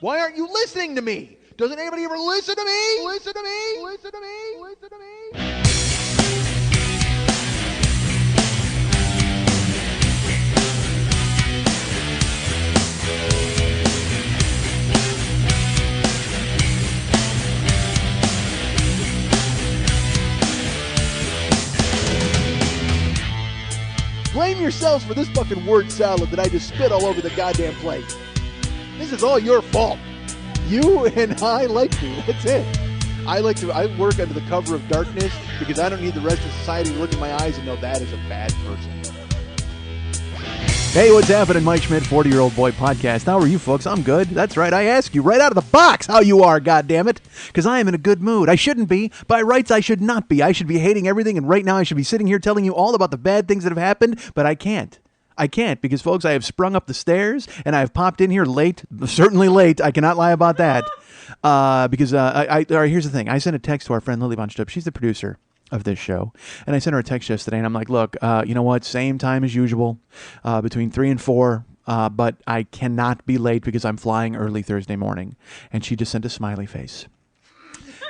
Why aren't you listening to me? Doesn't anybody ever listen to me? Listen to me? Listen to me? Listen to me? Blame yourselves for this fucking word salad that I just spit all over the goddamn plate. This is all your fault. You and I like to. That's it. I work under the cover of darkness because I don't need the rest of society to look in my eyes and know that is a bad person. Hey, what's happening? Mike Schmidt, 40-Year-Old Boy Podcast. How are you, folks? I'm good. That's right. I ask you right out of the box how you are, goddammit. Because I am in a good mood. I shouldn't be. By rights, I should not be. I should be hating everything, and right now I should be sitting here telling you all about the bad things that have happened, but I can't. I can't because, folks, I have sprung up the stairs, and I have popped in here late. Certainly late. I cannot lie about that. All right, here's the thing. I sent a text to our friend Lily Von Stupp. She's the producer of this show. And I sent her a text yesterday, and I'm like, look, you know what? Same time as usual, between 3 and 4, but I cannot be late because I'm flying early Thursday morning. And she just sent a smiley face.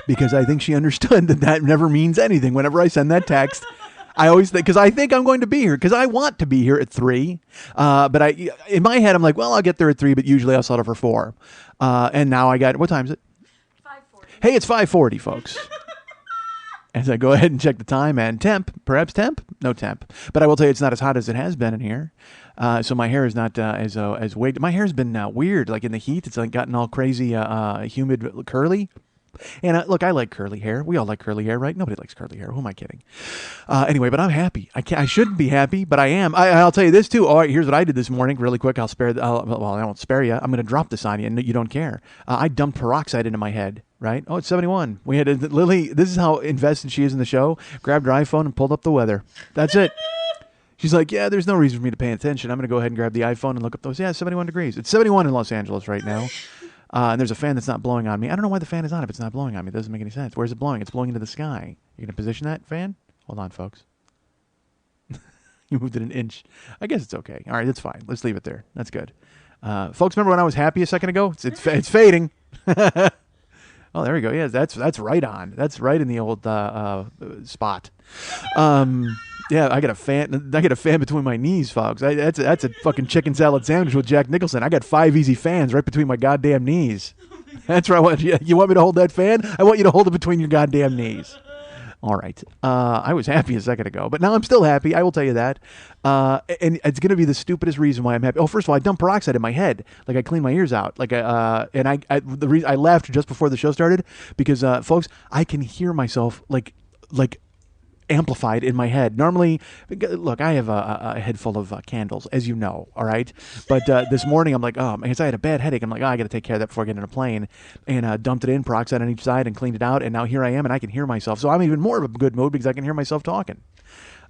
Because I think she understood that never means anything. Whenever I send that text, I always think, because I think I'm going to be here, because I want to be here at 3. But in my head, I'm like, well, I'll get there at 3, but usually I'll settle for 4. And now I got, what time is it? 5:40. Hey, it's 5:40, folks. As I go ahead and check the time and temp, perhaps temp? No temp. But I will tell you it's not as hot as it has been in here. So my hair is not as wigged. My hair's been weird, like in the heat. It's like gotten all crazy, humid, curly. And look, I like curly hair. We all like curly hair, right? Nobody likes curly hair. Who am I kidding? Anyway, but I'm happy. I shouldn't be happy, but I am. I'll tell you this too. All right, here's what I did this morning, really quick. I won't spare you. I'm going to drop this on you, and you don't care. I dumped peroxide into my head. Right? Oh, it's 71. We had Lily. This is how invested she is in the show. Grabbed her iPhone and pulled up the weather. That's it. She's like, yeah, there's no reason for me to pay attention. I'm going to go ahead and grab the iPhone and look up those. Yeah, 71 degrees. It's 71 in Los Angeles right now. And there's a fan that's not blowing on me. I don't know why the fan is on if it's not blowing on me. It doesn't make any sense. Where's it blowing? It's blowing into the sky. You going to position that fan? Hold on, folks. You moved it an inch. I guess it's okay. All right, that's fine. Let's leave it there. That's good. Folks, remember when I was happy a second ago? It's fading. Oh, there we go. Yeah, that's right on. That's right in the old spot. Yeah, I got a fan between my knees, folks. That's a fucking chicken salad sandwich with Jack Nicholson. I got 5 easy fans right between my goddamn knees. That's right. You want me to hold that fan? I want you to hold it between your goddamn knees. All right. I was happy a second ago, but now I'm still happy. I will tell you that. And it's going to be the stupidest reason why I'm happy. Oh, first of all, I dumped peroxide in my head. Like I cleaned my ears out. Like the reason I laughed just before the show started because, folks, I can hear myself like amplified in my head. Normally, look, I have a head full of candles, as you know, all right? But this morning, I'm like, oh, because I had a bad headache. I'm like, oh, I got to take care of that before I get in a plane. And dumped it in, peroxide on each side, and cleaned it out. And now here I am, and I can hear myself. So I'm even more of a good mood because I can hear myself talking.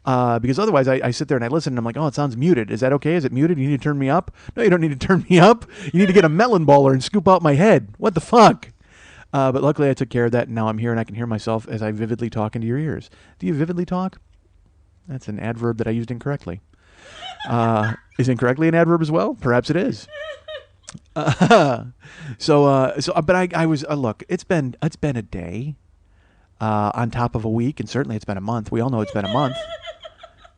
Because otherwise, I sit there and I listen, and I'm like, oh, it sounds muted. Is that okay? Is it muted? You need to turn me up? No, you don't need to turn me up. You need to get a melon baller and scoop out my head. What the fuck? But luckily I took care of that, and now I'm here, and I can hear myself as I vividly talk into your ears. Do you vividly talk? That's an adverb that I used incorrectly. Is incorrectly an adverb as well? Perhaps it is. But I was look. It's been a day on top of a week, and certainly it's been a month. We all know it's been a month.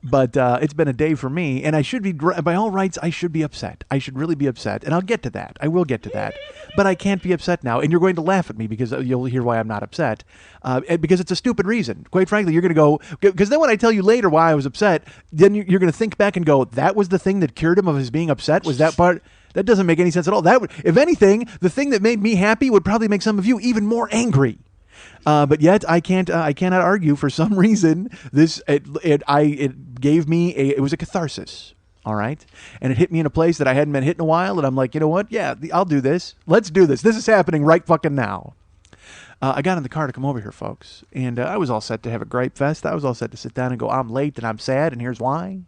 But it's been a day for me, and I should be, by all rights, I should be upset. I should really be upset, and I'll get to that. I will get to that. But I can't be upset now, and you're going to laugh at me because you'll hear why I'm not upset. Because it's a stupid reason. Quite frankly, you're going to go, because then when I tell you later why I was upset, then you're going to think back and go, that was the thing that cured him of his being upset? Was that part? That doesn't make any sense at all. That would, if anything, the thing that made me happy would probably make some of you even more angry. But yet I cannot argue for some reason. It gave me it was a catharsis. All right. And it hit me in a place that I hadn't been hit in a while. And I'm like, you know what? Yeah, I'll do this. Let's do this. This is happening right fucking now. I got in the car to come over here, folks. And I was all set to have a gripe fest. I was all set to sit down and go, I'm late and I'm sad. And here's why.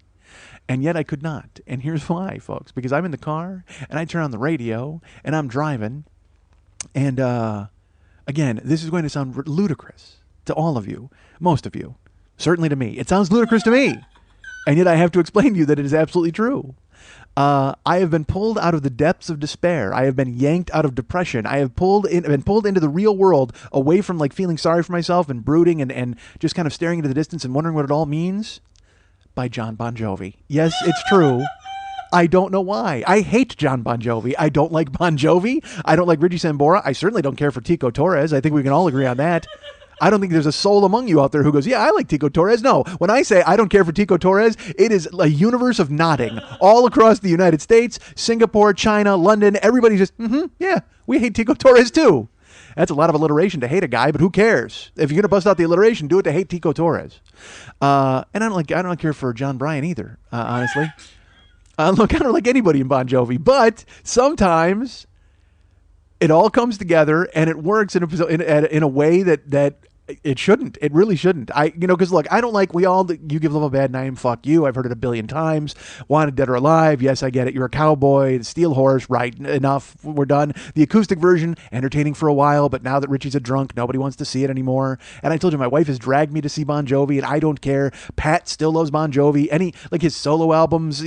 And yet I could not. And here's why, folks. Because I'm in the car and I turn on the radio and I'm driving. And, again, this is going to sound ludicrous to all of you, most of you, certainly to me. It sounds ludicrous to me, and yet I have to explain to you that it is absolutely true. I have been pulled out of the depths of despair. I have been yanked out of depression. I have been pulled into the real world, away from like feeling sorry for myself and brooding and just kind of staring into the distance and wondering what it all means, by John Bon Jovi. Yes, it's true. I don't know why. I hate John Bon Jovi. I don't like Bon Jovi. I don't like Richie Sambora. I certainly don't care for Tico Torres. I think we can all agree on that. I don't think there's a soul among you out there who goes, yeah, I like Tico Torres. No, when I say I don't care for Tico Torres, it is a universe of nodding all across the United States, Singapore, China, London. Everybody just, yeah, we hate Tico Torres too. That's a lot of alliteration to hate a guy, but who cares? If you're going to bust out the alliteration, do it to hate Tico Torres. And I don't care for John Bryan either, honestly. Look, I don't like anybody in Bon Jovi, but sometimes it all comes together and it works in a way that it shouldn't. It really shouldn't. Because look, I don't like you give love a bad name. Fuck you. I've heard it a billion times. Wanted Dead or Alive. Yes, I get it. You're a cowboy. The Steel Horse. Right. Enough. We're done. The acoustic version, entertaining for a while, but now that Richie's a drunk, nobody wants to see it anymore. And I told you, my wife has dragged me to see Bon Jovi, and I don't care. Pat still loves Bon Jovi. His solo albums,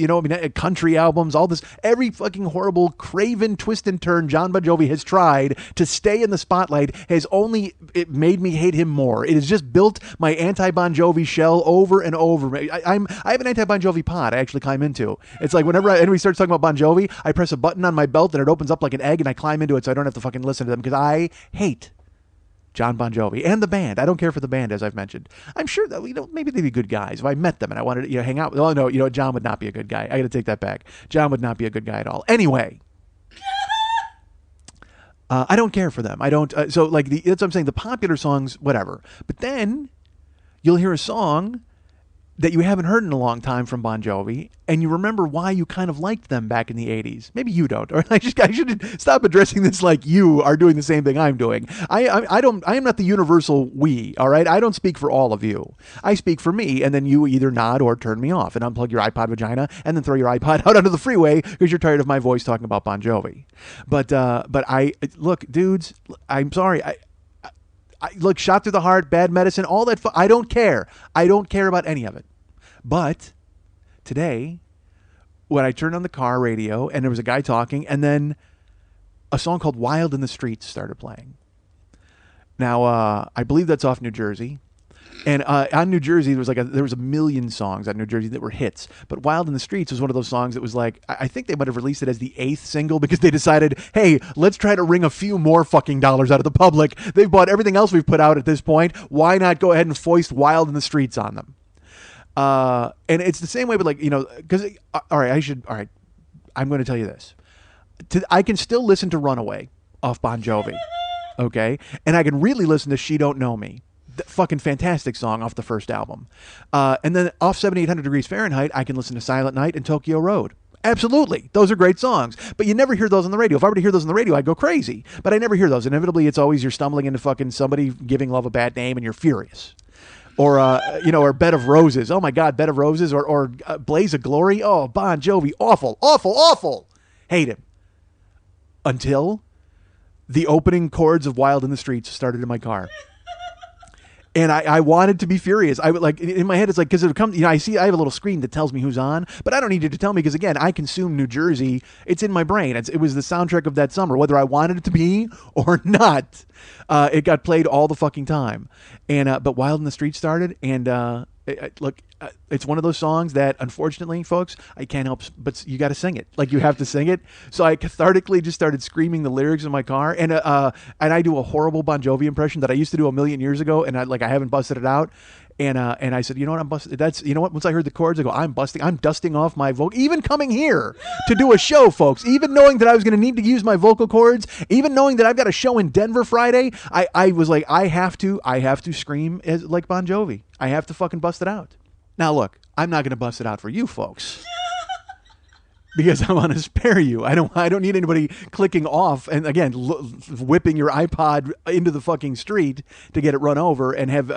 country albums, all this, every fucking horrible, craven twist and turn John Bon Jovi has tried to stay in the spotlight has only made me hate him more. It has just built my anti-Bon Jovi shell over and over. I have an anti-Bon Jovi pod I actually climb into. It's like whenever anybody starts talking about Bon Jovi, I press a button on my belt and it opens up like an egg and I climb into it so I don't have to fucking listen to them because I hate John Bon Jovi and the band. I don't care for the band, as I've mentioned. I'm sure that maybe they'd be good guys if I met them and I wanted to hang out with. Oh no, John would not be a good guy. I got to take that back. John would not be a good guy at all. Anyway. I don't care for them. I don't. That's what I'm saying. The popular songs, whatever. But then you'll hear a song that you haven't heard in a long time from Bon Jovi, and you remember why you kind of liked them back in the 80s. Maybe you don't. Or I should stop addressing this like you are doing the same thing I'm doing. I am not the universal we, all right? I don't speak for all of you. I speak for me, and then you either nod or turn me off and unplug your iPod vagina and then throw your iPod out onto the freeway because you're tired of my voice talking about Bon Jovi. But look, dudes, I'm sorry. Look, shot through the heart, bad medicine, all that. I don't care. I don't care about any of it. But today, when I turned on the car radio and there was a guy talking, and then a song called Wild in the Streets started playing. Now, I believe that's off New Jersey. And on New Jersey, there was a million songs on New Jersey that were hits. But Wild in the Streets was one of those songs that was like, I think they might have released it as the 8th single because they decided, hey, let's try to wring a few more fucking dollars out of the public. They've bought everything else we've put out at this point. Why not go ahead and foist Wild in the Streets on them? And it's the same way, but because, all right, I'm going to tell you this. I can still listen to Runaway off Bon Jovi. Okay. And I can really listen to She Don't Know Me. Fucking fantastic song off the first album. And then off 7800 Degrees Fahrenheit, I can listen to Silent Night and Tokyo Road. Absolutely. Those are great songs. But you never hear those on the radio. If I were to hear those on the radio, I'd go crazy. But I never hear those. Inevitably, it's always you're stumbling into fucking somebody giving love a bad name and you're furious. Or, or Bed of Roses. Oh my God, Bed of Roses. Or Blaze of Glory. Oh, Bon Jovi. Awful, awful, awful. Hate him. Until the opening chords of Wild in the Streets started in my car. And I wanted to be furious. I would in my head, it's like, because it would come, I have a little screen that tells me who's on, but I don't need you to tell me because, again, I consume New Jersey. It's in my brain. It was the soundtrack of that summer, whether I wanted it to be or not. It got played all the fucking time. And, but Wild in the Streets started, and, look, it's one of those songs that, unfortunately, folks, I can't help, but you got to sing it. Like, you have to sing it. So I cathartically just started screaming the lyrics in my car, and I do a horrible Bon Jovi impression that I used to do a million years ago, and I haven't busted it out. And I said, you know what, I'm busting. Once I heard the chords, I go, I'm dusting off my vocal. Even coming here to do a show, folks, even knowing that I was going to need to use my vocal cords, even knowing that I've got a show in Denver Friday, I was like, I have to scream like Bon Jovi. I have to fucking bust it out. Now, look, I'm not going to bust it out for you folks. Because I want to spare you. I don't need anybody clicking off and, again, whipping your iPod into the fucking street to get it run over and have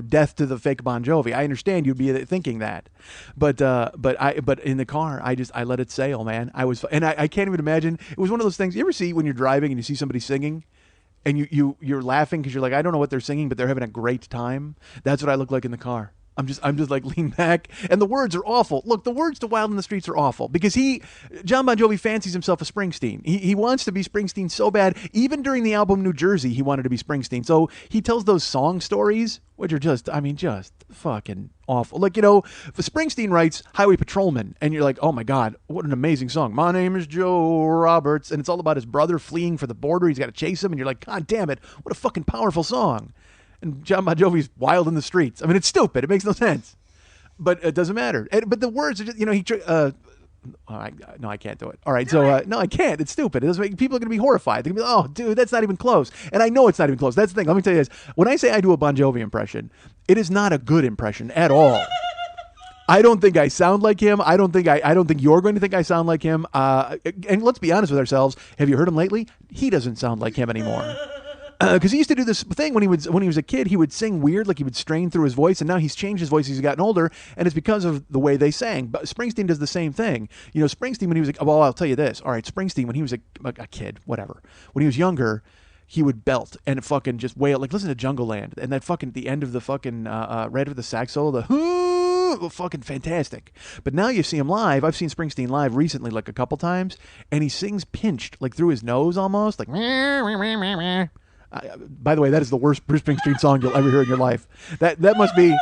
death to the fake Bon Jovi. I understand you'd be thinking that, but in the car I let it sail, man. I can't even imagine. It was one of those things. You ever see when you're driving and you see somebody singing, and you're laughing because you're like, I don't know what they're singing, but they're having a great time. That's what I look like in the car. I'm just like lean back, and the words are awful. Look, the words to "Wild in the Streets" are awful because John Bon Jovi fancies himself a Springsteen. He wants to be Springsteen so bad. Even during the album New Jersey, he wanted to be Springsteen. So he tells those song stories, which are just fucking awful. Like, if Springsteen writes Highway Patrolman, and you're like, oh my God, what an amazing song. My name is Joe Roberts, and it's all about his brother fleeing for the border. He's got to chase him, and you're like, God damn it, what a fucking powerful song. And John Bon Jovi's Wild in the Streets. I mean, it's stupid. It makes no sense. But it doesn't matter. But the words are just, no, I can't do it. All right, no, I can't. It's stupid. It doesn't make, people are going to be horrified. They're going to be like, oh, dude, that's not even close. And I know it's not even close. That's the thing. Let me tell you this. When I say I do a Bon Jovi impression, it is not a good impression at all. I don't think I sound like him. I don't think you're going to think I sound like him. And let's be honest with ourselves. Have you heard him lately? He doesn't sound like him anymore. Because he used to do this thing when he was a kid, he would sing weird, like he would strain through his voice, and now he's changed his voice as he's gotten older, and it's because of the way they sang. But Springsteen does the same thing. Springsteen when he was well, I'll tell you this. All right, Springsteen when he was a kid, whatever. When he was younger, he would belt and fucking just wail. Like, listen to Jungle Land, and that fucking the end of the fucking right of the sax solo, the fucking fantastic. But now you see him live. I've seen Springsteen live recently, like a couple times, and he sings pinched, like through his nose almost, like. By the way, that is the worst Bruce Springsteen song you'll ever hear in your life. That must be.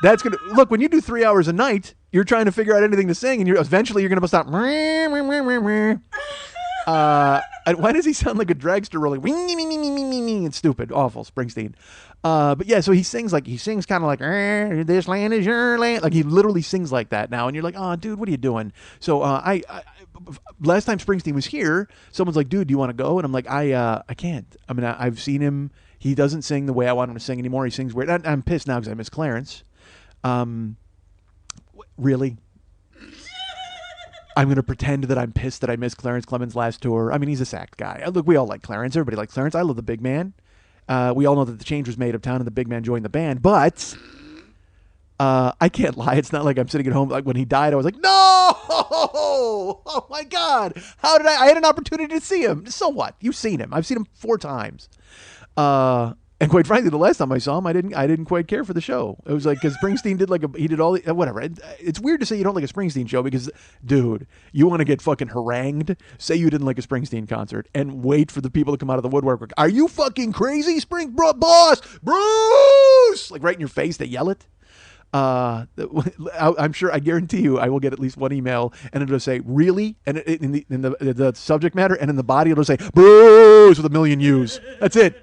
That's gonna look when you do 3 hours a night. You're trying to figure out anything to sing, and eventually you're gonna stop. Why does he sound like a dragster rolling? It's stupid, awful Springsteen. But yeah, so he sings kind of like this land is your land. Like he literally sings like that now, and you're like, oh, dude, what are you doing? So I last time Springsteen was here, someone's like, dude, do you want to go? And I'm like, I can't. I mean, I've seen him. He doesn't sing the way I want him to sing anymore. He sings weird. I'm pissed now because I miss Clarence. Really? I'm going to pretend that I'm pissed that I missed Clarence Clemens' last tour. I mean, he's a sacked guy. Look, we all like Clarence. Everybody likes Clarence. I love the big man. We all know that the change was made uptown and the big man joined the band. But I can't lie. It's not like I'm sitting at home. Like when he died, I was like, no! Oh, my God. How did I had an opportunity to see him. So what? You've seen him. I've seen him 4 times. And quite frankly, the last time I saw him, I didn't quite care for the show. It was like, because Springsteen did all the, whatever. It's weird to say you don't like a Springsteen show because, dude, you want to get fucking harangued? Say you didn't like a Springsteen concert and wait for the people to come out of the woodwork. Are you fucking crazy, boss? Bruce! Like right in your face, they yell it. I'm sure, I guarantee you, I will get at least one email, and it'll say, really? And in the subject matter, and in the body, it'll say, Bruce with a million U's. That's it.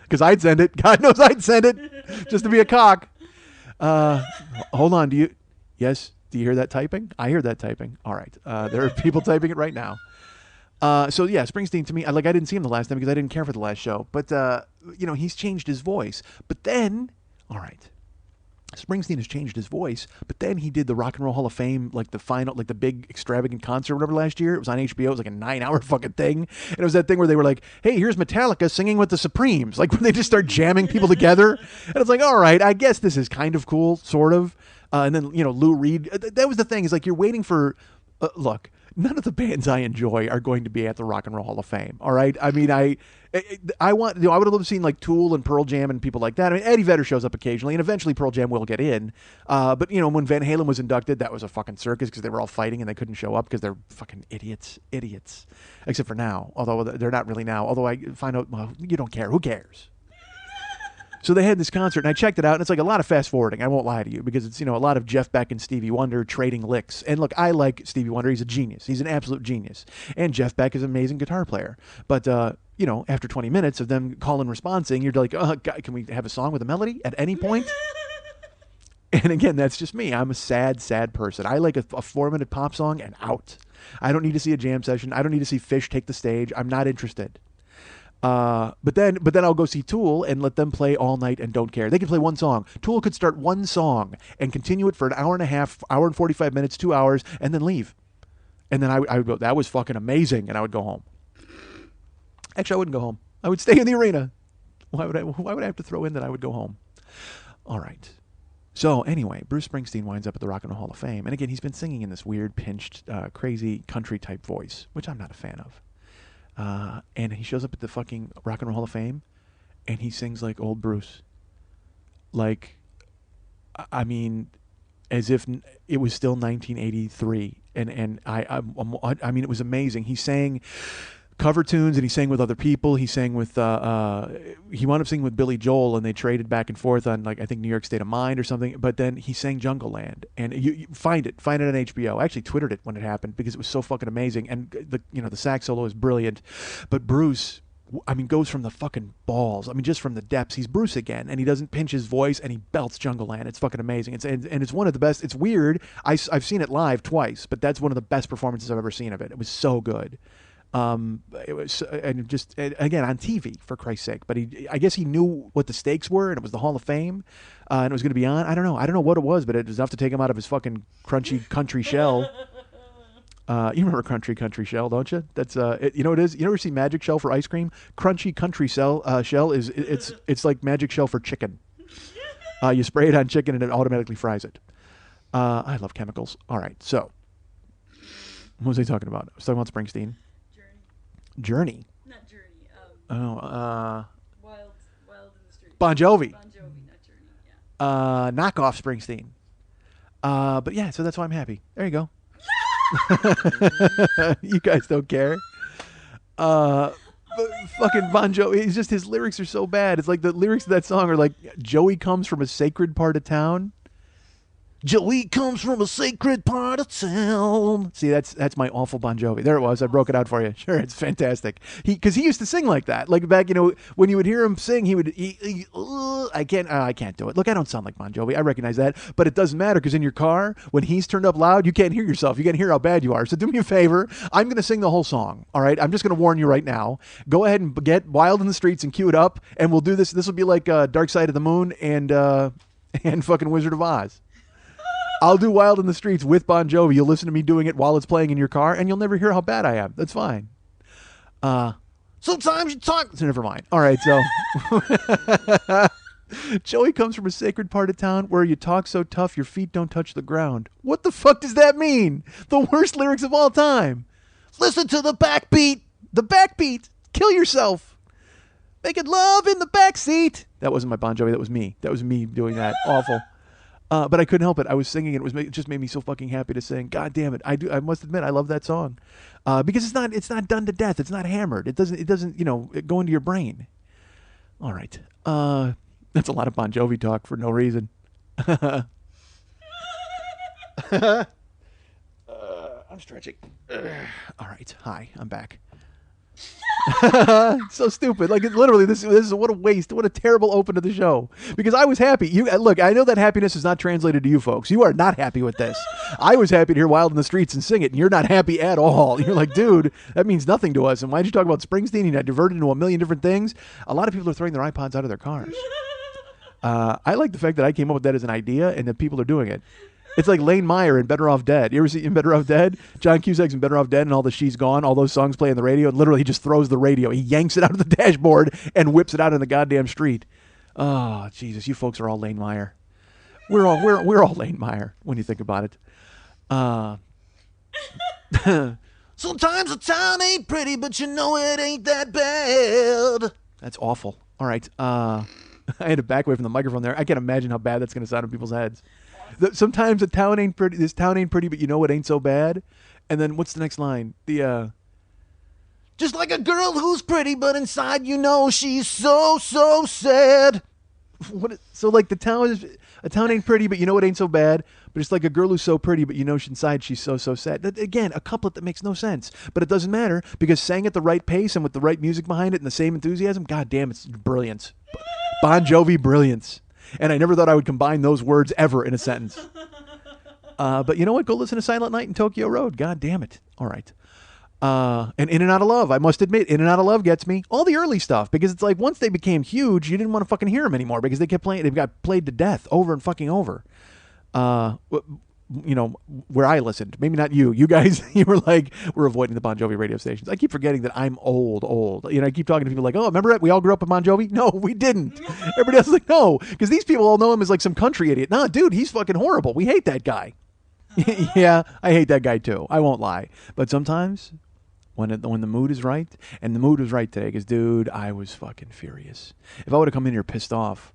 Because I'd send it. God knows I'd send it just to be a cock. Hold on. Yes? Do you hear that typing? I hear that typing. All right. There are people typing it right now. So yeah, Springsteen to me, I didn't see him the last time because I didn't care for the last show. But, he's changed his voice. But then, all right. Springsteen has changed his voice, but then he did the Rock and Roll Hall of Fame, like the big extravagant concert or whatever last year. It was on HBO. It was like a 9-hour fucking thing. And it was that thing where they were like, hey, here's Metallica singing with the Supremes. Like when they just start jamming people together. And it's like, all right, I guess this is kind of cool, sort of. And then, Lou Reed. That was the thing is like you're waiting for, look, none of the bands I enjoy are going to be at the Rock and Roll Hall of Fame. All right. I mean, I want, I would have loved to seen like Tool and Pearl Jam and people like that. I mean, Eddie Vedder shows up occasionally, and eventually Pearl Jam will get in. But when Van Halen was inducted, that was a fucking circus because they were all fighting and they couldn't show up because they're fucking idiots. Except for now, although they're not really now. Although I find out, well, you don't care. Who cares? So they had this concert, and I checked it out, and it's like a lot of fast forwarding. I won't lie to you, because it's, a lot of Jeff Beck and Stevie Wonder trading licks. And look, I like Stevie Wonder. He's a genius. He's an absolute genius. And Jeff Beck is an amazing guitar player. But, after 20 minutes of them call and responsing, you're like, God, can we have a song with a melody at any point? And again, that's just me. I'm a sad, sad person. I like a 4-minute pop song and out. I don't need to see a jam session. I don't need to see Fish take the stage. I'm not interested. But then I'll go see Tool and let them play all night and don't care. They can play one song. Tool could start one song and continue it for an hour and a half, hour and 45 minutes, 2 hours, and then leave. And then I would go, that was fucking amazing, and I would go home. Actually, I wouldn't go home. I would stay in the arena. Why would I have to throw in that I would go home? All right. So anyway, Bruce Springsteen winds up at the Rock and Roll Hall of Fame. And again, he's been singing in this weird, pinched, crazy country-type voice, which I'm not a fan of. And he shows up at the fucking Rock and Roll Hall of Fame, and he sings like old Bruce. Like, I mean, as if it was still 1983, and I mean, it was amazing. He sang cover tunes, and he sang with other people. He sang with he wound up singing with Billy Joel, and they traded back and forth on, like, I think New York State of Mind or something. But then he sang Jungle Land, and you find it on HBO. I actually Twittered it when it happened because it was so fucking amazing, and the sax solo is brilliant. But Bruce, I mean, goes from the fucking balls. I mean, just from the depths. He's Bruce again, and he doesn't pinch his voice, and he belts Jungle Land. It's fucking amazing. And it's one of the best. It's weird. I've seen it live twice, but that's one of the best performances I've ever seen of it. It was so good. It was, and just again on TV, for Christ's sake. But I guess he knew what the stakes were, and it was the Hall of Fame, and it was going to be on. I don't know what it was, but it was enough to take him out of his fucking crunchy country shell. You remember Country Shell, don't you? That's you know what it is. You ever see Magic Shell for ice cream? Crunchy Country Shell is it's like Magic Shell for chicken. You spray it on chicken and it automatically fries it. I love chemicals. All right, so what was I talking about? I was talking about Springsteen. Journey. Not Journey. Wild in the Street. Bon Jovi. Bon Jovi, not Journey. Yeah. Knockoff Springsteen. But yeah, so that's why I'm happy. There you go. You guys don't care. Fucking Bon Jovi. He's just, his lyrics are so bad. It's like the lyrics of that song are like, Joey comes from a sacred part of town. Joey comes from a sacred part of town. See, that's my awful Bon Jovi. There it was. I broke it out for you. Sure, it's fantastic. Because he used to sing like that. Like back, when you would hear him sing, he would. I can't do it. Look, I don't sound like Bon Jovi. I recognize that, but it doesn't matter because in your car, when he's turned up loud, you can't hear yourself. You can't hear how bad you are. So do me a favor. I'm going to sing the whole song. All right. I'm just going to warn you right now. Go ahead and get Wild in the Streets and cue it up, and we'll do this. This will be like Dark Side of the Moon and fucking Wizard of Oz. I'll do Wild in the Streets with Bon Jovi. You'll listen to me doing it while it's playing in your car, and you'll never hear how bad I am. That's fine. Sometimes you talk... So never mind. All right, so... Joey comes from a sacred part of town where you talk so tough your feet don't touch the ground. What the fuck does that mean? The worst lyrics of all time. Listen to the backbeat. The backbeat. Kill yourself. Making love in the backseat. That wasn't my Bon Jovi. That was me. That was me doing that. Awful. But I couldn't help it. I was singing it. It just made me so fucking happy to sing. God damn it! I must admit, I love that song because it's not done to death. It's not hammered. It doesn't go into your brain. All right. That's a lot of Bon Jovi talk for no reason. I'm stretching. All right. Hi. I'm back. So stupid. Like, literally, this is what a waste. What a terrible open to the show. Because I was happy. Look, I know that happiness is not translated to you folks. You are not happy with this. I was happy to hear Wild in the Streets and sing it, and you're not happy at all. You're like, dude, that means nothing to us. And why'd you talk about Springsteen? You got diverted into a million different things. A lot of people are throwing their iPods out of their cars. I like the fact that I came up with that as an idea, and that people are doing it. It's like Lane Meyer in Better Off Dead. You ever see in Better Off Dead? John Cusack's in Better Off Dead, and all the She's Gone, all those songs play on the radio, and literally he just throws the radio. He yanks it out of the dashboard and whips it out in the goddamn street. Oh, Jesus, you folks are all Lane Meyer. We're all Lane Meyer when you think about it. Sometimes a town ain't pretty, but you know it ain't that bad. That's awful. All right. I had to back away from the microphone there. I can't imagine how bad that's going to sound in people's heads. Sometimes a town ain't pretty. This town ain't pretty, but you know it ain't so bad. And then what's the next line? Just like a girl who's pretty, but inside you know she's so sad. So like a town ain't pretty, but you know it ain't so bad. But it's like a girl who's so pretty, but you know inside she's so sad. Again, a couplet that makes no sense, but it doesn't matter because sang at the right pace and with the right music behind it and the same enthusiasm. God damn, it's brilliance. Bon Jovi brilliance. And I never thought I would combine those words ever in a sentence. But you know what? Go listen to Silent Night in Tokyo Road. God damn it. All right. And In and Out of Love. I must admit, In and Out of Love gets me. All the early stuff. Because it's like once they became huge, you didn't want to fucking hear them anymore because they kept playing. They got played to death over and fucking over. Where I listened. Maybe not you. You guys, you were like, we're avoiding the Bon Jovi radio stations. I keep forgetting that I'm old. I keep talking to people like, oh, remember it? We all grew up with Bon Jovi? No, we didn't. Everybody else is like, no. Because these people all know him as like some country idiot. Nah, dude, he's fucking horrible. We hate that guy. Yeah, I hate that guy too. I won't lie. But sometimes when the mood is right, and the mood was right today, because, dude, I was fucking furious. If I would have come in here pissed off,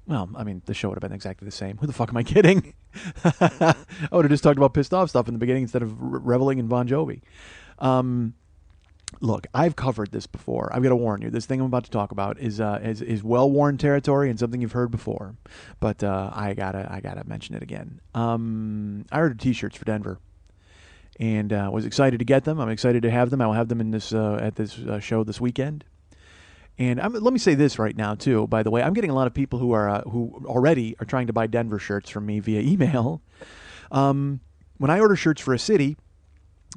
Well, I mean, the show would have been exactly the same. Who the fuck am I kidding? I would have just talked about pissed off stuff in the beginning instead of reveling in Bon Jovi. Look, I've covered this before. I've got to warn you. This thing I'm about to talk about is well-worn territory and something you've heard before. But I gotta mention it again. I ordered T-shirts for Denver, and was excited to get them. I'm excited to have them. I will have them in this at this show this weekend. And let me say this right now too. By the way, I'm getting a lot of people who already are trying to buy Denver shirts from me via email. When I order shirts for a city,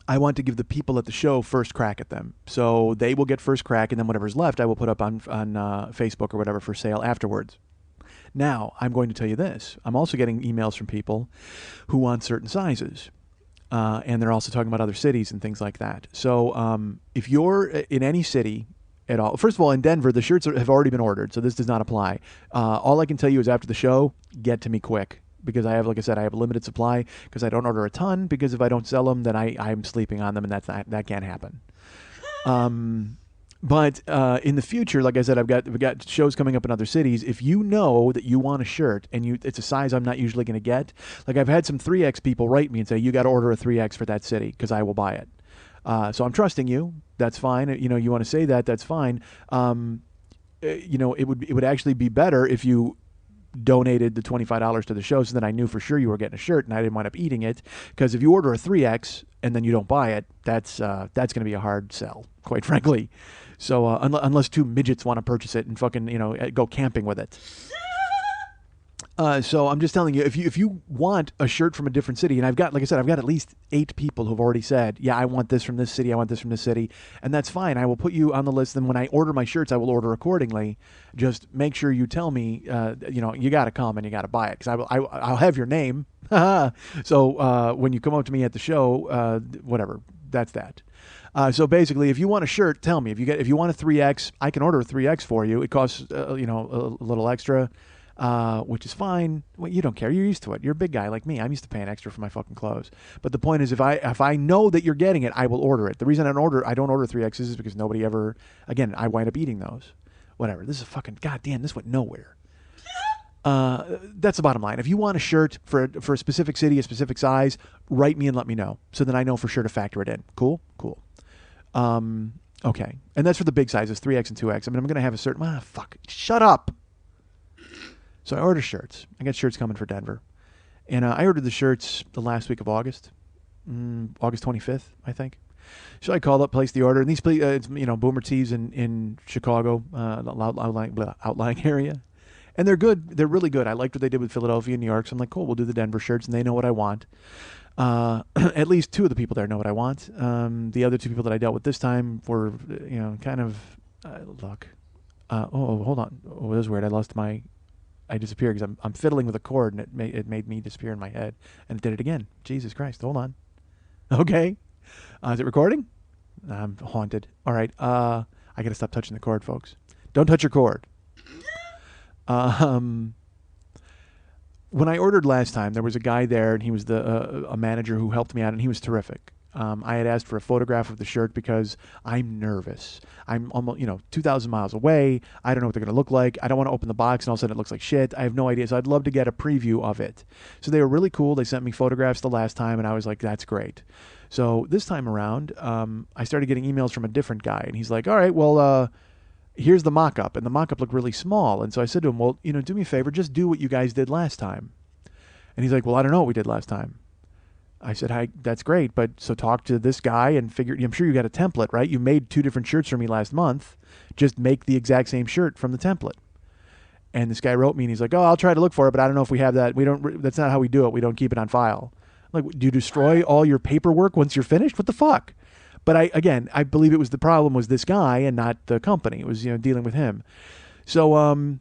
I want to give the people at the show first crack at them. So they will get first crack, and then whatever's left, I will put up on Facebook or whatever for sale afterwards. Now, I'm going to tell you this. I'm also getting emails from people who want certain sizes. And they're also talking about other cities and things like that. So if you're in any city at all, first of all, in Denver, the shirts have already been ordered, so this does not apply. All I can tell you is after the show, get to me quick. Because I have, like I said, I have a limited supply because I don't order a ton, because if I don't sell them, then I'm sleeping on them, and that can't happen. But in the future, like I said, we've got shows coming up in other cities. If you know that you want a shirt and it's a size I'm not usually going to get, like I've had some 3X people write me and say, you got to order a 3X for that city because I will buy it. So I'm trusting you. That's fine. You know, you want to say that, that's fine. You know, it would actually be better if you donated the $25 to the show so that I knew for sure you were getting a shirt and I didn't wind up eating it. Because if you order a 3X and then you don't buy it, that's going to be a hard sell, quite frankly. So unless two midgets want to purchase it and fucking, you know, go camping with it. So I'm just telling you, if you want a shirt from a different city, and I've got, like I said, I've got at least 8 people who've already said, yeah, I want this from this city, I want this from this city, and that's fine. I will put you on the list. Then when I order my shirts, I will order accordingly. Just make sure you tell me, you know, you got to come and you got to buy it, because I'll have your name. So when you come up to me at the show, whatever, that's that. So basically, if you want a shirt, tell me. If you want a 3X, I can order a 3X for you. It costs you know, a little extra. Which is fine. Well, you don't care. You're used to it. You're a big guy like me. I'm used to paying extra for my fucking clothes. But the point is, if I know that you're getting it, I will order it. The reason I don't order 3Xs is because nobody ever, again, I wind up eating those. Whatever. This is fucking, goddamn, this went nowhere. That's the bottom line. If you want a shirt for a specific city, a specific size, write me and let me know, so then I know for sure to factor it in. Cool? Cool. Okay. And that's for the big sizes, 3X and 2X. I mean, I'm going to have a certain, fuck, shut up. So I ordered shirts. I got shirts coming for Denver. And I ordered the shirts the last week of August. August 25th, I think. So I called up, placed the order. And these, it's, you know, Boomer Tees in Chicago, outlying area. And they're good. They're really good. I liked what they did with Philadelphia and New York. So I'm like, cool, we'll do the Denver shirts. And they know what I want. At least 2 of the people there know what I want. The other 2 people that I dealt with this time were, you know, kind of, look. Hold on. Oh, that was weird. I disappeared because I'm fiddling with a cord, and it made me disappear in my head, and it did it again. Jesus Christ! Hold on. Okay, is it recording? I'm haunted. All right. I got to stop touching the cord, folks. Don't touch your cord. When I ordered last time, there was a guy there, and he was a manager who helped me out, and he was terrific. I had asked for a photograph of the shirt because I'm nervous. I'm almost, 2,000 miles away. I don't know what they're going to look like. I don't want to open the box and all of a sudden it looks like shit. I have no idea. So I'd love to get a preview of it. So they were really cool. They sent me photographs the last time and I was like, that's great. So this time around, I started getting emails from a different guy and he's like, all right, well, here's the mock-up. And the mock-up looked really small. And so I said to him, well, do me a favor, just do what you guys did last time. And he's like, well, I don't know what we did last time. I said, hi, that's great, but so talk to this guy and figure, I'm sure you got a template, right? You made 2 different shirts for me last month. Just make the exact same shirt from the template. And this guy wrote me and he's like, oh, I'll try to look for it, but I don't know if we have that. That's not how we do it. We don't keep it on file. I'm like, do you destroy all your paperwork once you're finished? What the fuck? But I believe it was the problem was this guy and not the company. It was, dealing with him. So,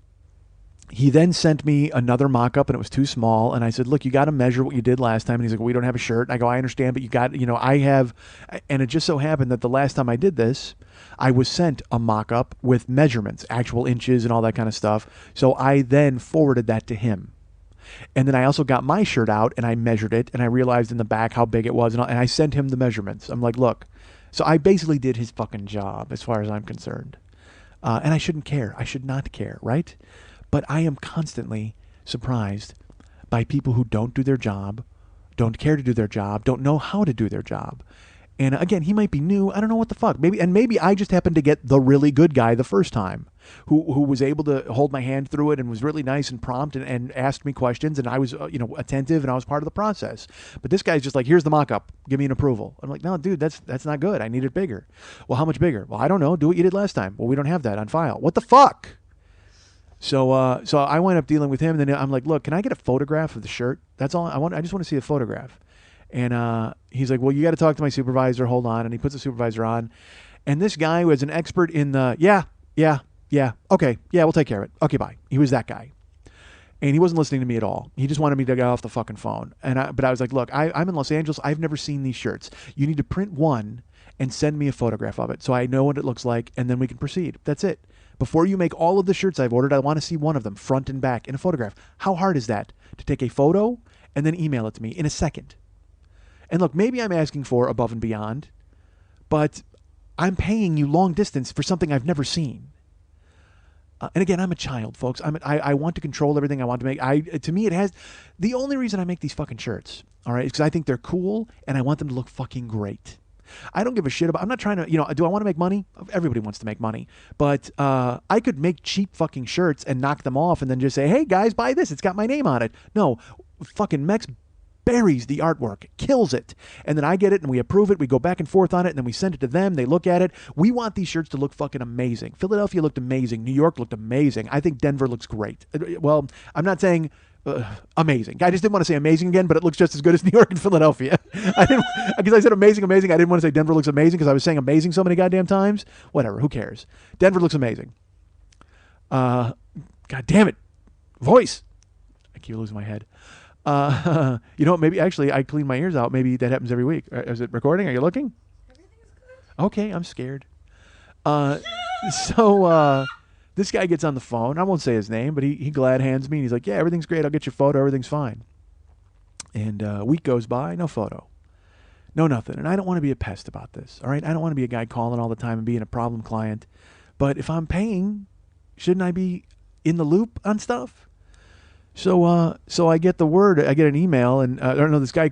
he then sent me another mock-up and it was too small. And I said, look, you got to measure what you did last time. And he's like, well, we don't have a shirt. And I go, I understand, but you got, I have. And it just so happened that the last time I did this, I was sent a mock-up with measurements, actual inches and all that kind of stuff. So I then forwarded that to him. And then I also got my shirt out and I measured it and I realized in the back how big it was. And I sent him the measurements. I'm like, look, so I basically did his fucking job as far as I'm concerned. And I shouldn't care. I should not care, right? But I am constantly surprised by people who don't do their job, don't care to do their job, don't know how to do their job. And again, he might be new. I don't know what the fuck. Maybe I just happened to get the really good guy the first time, who was able to hold my hand through it and was really nice and prompt and asked me questions, and I was attentive and I was part of the process. But this guy's just like, here's the mock-up, give me an approval. I'm like, no, dude, that's not good. I need it bigger. Well, how much bigger? Well, I don't know. Do what you did last time. Well, we don't have that on file. What the fuck? So I wind up dealing with him, and then I'm like, look, can I get a photograph of the shirt? That's all I want. I just want to see a photograph. And he's like, well, you got to talk to my supervisor. Hold on. And he puts the supervisor on. And this guy was an expert in the, yeah. Okay. Yeah, we'll take care of it. Okay, bye. He was that guy. And he wasn't listening to me at all. He just wanted me to get off the fucking phone. But I was like, look, I'm in Los Angeles. I've never seen these shirts. You need to print one and send me a photograph of it so I know what it looks like, and then we can proceed. That's it. Before you make all of the shirts I've ordered, I want to see one of them, front and back, in a photograph. How hard is that? To take a photo and then email it to me in a second. And look, maybe I'm asking for above and beyond, but I'm paying you long distance for something I've never seen. And again, I'm a child, folks. I want to control everything. I want to make. To me, it has. The only reason I make these fucking shirts, all right, is because I think they're cool and I want them to look fucking great. I don't give a shit about. I'm not trying to. Do I want to make money? Everybody wants to make money, but I could make cheap fucking shirts and knock them off, and then just say, "Hey guys, buy this. It's got my name on it." No, fucking Mex buries the artwork, kills it, and then I get it and we approve it, we go back and forth on it, and then we send it to them, they look at it. We want these shirts to look fucking amazing. Philadelphia looked amazing. New York looked amazing. I think Denver looks great. Well, I'm not saying amazing. I just didn't want to say amazing again, but it looks just as good as New York and Philadelphia. I didn't, because I said amazing. I didn't want to say Denver looks amazing because I was saying amazing so many goddamn times. Whatever, who cares? Denver looks amazing. God damn it. Voice. I keep losing my head. Maybe actually I clean my ears out. Maybe that happens every week. Is it recording? Are you looking? Everything's good. Okay, I'm scared. This guy gets on the phone. I won't say his name, but he glad hands me, and he's like, yeah, everything's great. I'll get your photo. Everything's fine. And a week goes by, no photo. No nothing. And I don't want to be a pest about this, all right? I don't want to be a guy calling all the time and being a problem client. But if I'm paying, shouldn't I be in the loop on stuff? So I get the word, I get an email, and I don't know, this guy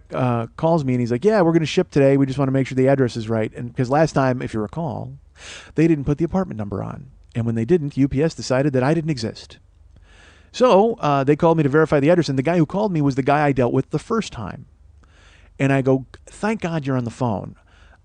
calls me, and he's like, yeah, we're going to ship today. We just want to make sure the address is right. And because last time, if you recall, they didn't put the apartment number on. And when they didn't, UPS decided that I didn't exist. So they called me to verify the address, and the guy who called me was the guy I dealt with the first time. And I go, thank God you're on the phone.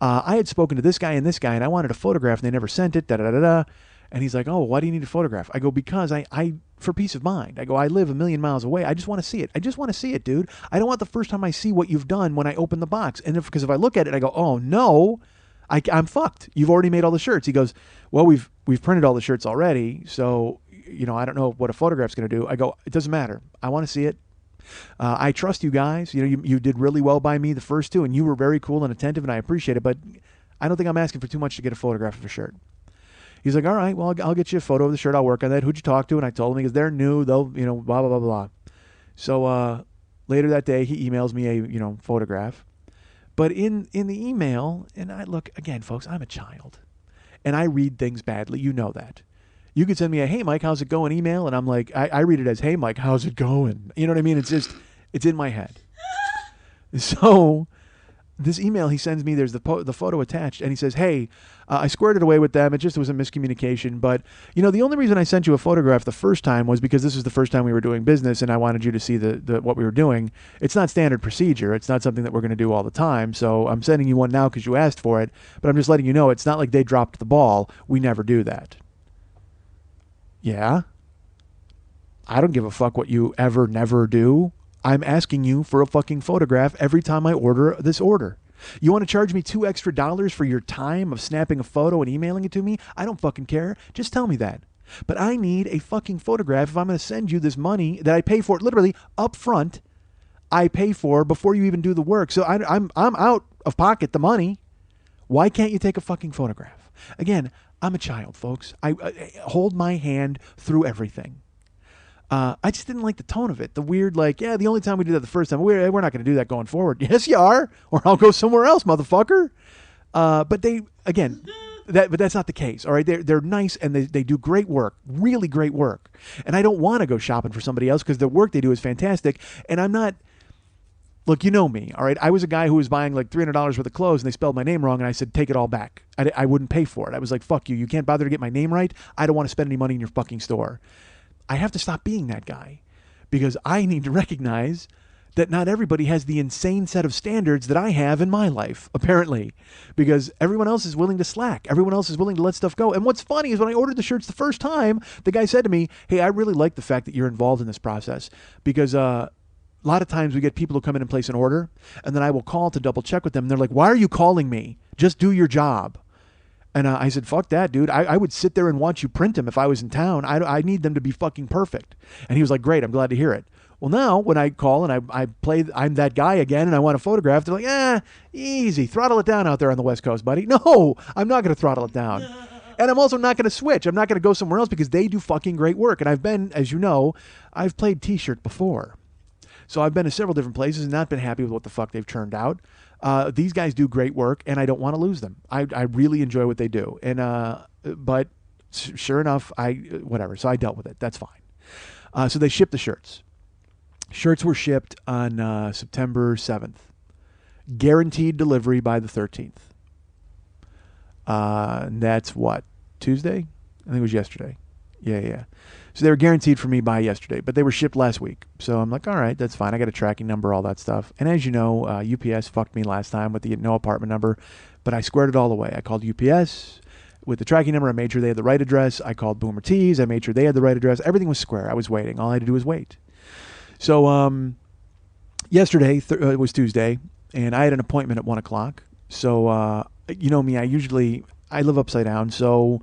I had spoken to this guy, and I wanted a photograph, and they never sent it, da-da-da-da. And he's like, oh, why do you need a photograph? I go, because I for peace of mind. I go, I live a million miles away. I just want to see it. I just want to see it, dude. I don't want the first time I see what you've done when I open the box. And because if I look at it, I go, oh, no, I'm fucked. You've already made all the shirts. He goes, well, we've printed all the shirts already, so, I don't know what a photograph's going to do. I go, it doesn't matter. I want to see it. I trust you guys. You did really well by me the first two, and you were very cool and attentive, and I appreciate it, but I don't think I'm asking for too much to get a photograph of a shirt. He's like, all right, well, I'll get you a photo of the shirt. I'll work on that. Who'd you talk to? And I told him, because they're new, they'll, blah, blah, blah, blah. So later that day, he emails me a, photograph. But in the email, and I look, again, folks, I'm a child, and I read things badly. You know that. You could send me a, hey, Mike, how's it going email? And I'm like, I read it as, hey, Mike, how's it going? You know what I mean? It's just, it's in my head. So this email he sends me, there's the photo attached, and he says, hey, I squared it away with them. It just was a miscommunication. But, the only reason I sent you a photograph the first time was because this was the first time we were doing business, and I wanted you to see the what we were doing. It's not standard procedure. It's not something that we're going to do all the time. So I'm sending you one now because you asked for it. But I'm just letting you know it's not like they dropped the ball. We never do that. Yeah? I don't give a fuck what you ever never do. I'm asking you for a fucking photograph every time I order this order. You want to charge me $2 extra for your time of snapping a photo and emailing it to me? I don't fucking care. Just tell me that. But I need a fucking photograph if I'm going to send you this money that I pay for, literally up front. I pay for before you even do the work. So I'm out of pocket the money. Why can't you take a fucking photograph? Again, I'm a child, folks. I hold my hand through everything. I just didn't like the tone of it. The weird, the only time we did that the first time, we're not going to do that going forward. Yes, you are, or I'll go somewhere else, motherfucker. But they, again, But that's not the case. All right, they're nice and they do great work, really great work. And I don't want to go shopping for somebody else because the work they do is fantastic. And I'm not. Look, you know me, all right? I was a guy who was buying like $300 worth of clothes and they spelled my name wrong and I said, take it all back. I wouldn't pay for it. I was like, fuck you. You can't bother to get my name right. I don't want to spend any money in your fucking store. I have to stop being that guy because I need to recognize that not everybody has the insane set of standards that I have in my life, apparently, because everyone else is willing to slack. Everyone else is willing to let stuff go. And what's funny is when I ordered the shirts the first time, the guy said to me, hey, I really like the fact that you're involved in this process because, a lot of times we get people who come in and place an order, and then I will call to double check with them. And they're like, why are you calling me? Just do your job. And I said, fuck that, dude. I would sit there and watch you print them if I was in town. I need them to be fucking perfect. And he was like, great, I'm glad to hear it. Well, now when I call and I play, I'm that guy again and I want a photograph, they're like, easy. Throttle it down out there on the West Coast, buddy. No, I'm not going to throttle it down. And I'm also not going to switch. I'm not going to go somewhere else because they do fucking great work. And I've been, as you know, I've played T-shirt before. So I've been to several different places and not been happy with what the fuck they've turned out. These guys do great work, and I don't want to lose them. I really enjoy what they do. And but sure enough, whatever. So I dealt with it. That's fine. So they shipped the shirts. Shirts were shipped on September 7th. Guaranteed delivery by the 13th. And that's what? Tuesday? I think it was yesterday. Yeah. So they were guaranteed for me by yesterday, but they were shipped last week. So I'm like, all right, that's fine. I got a tracking number, all that stuff. And as you know, UPS fucked me last time with the no apartment number, but I squared it all away. I called UPS with the tracking number. I made sure they had the right address. I called Boomer Tees. I made sure they had the right address. Everything was square. I was waiting. All I had to do was wait. So yesterday was Tuesday, and I had an appointment at 1 o'clock. So you know me, I live upside down, so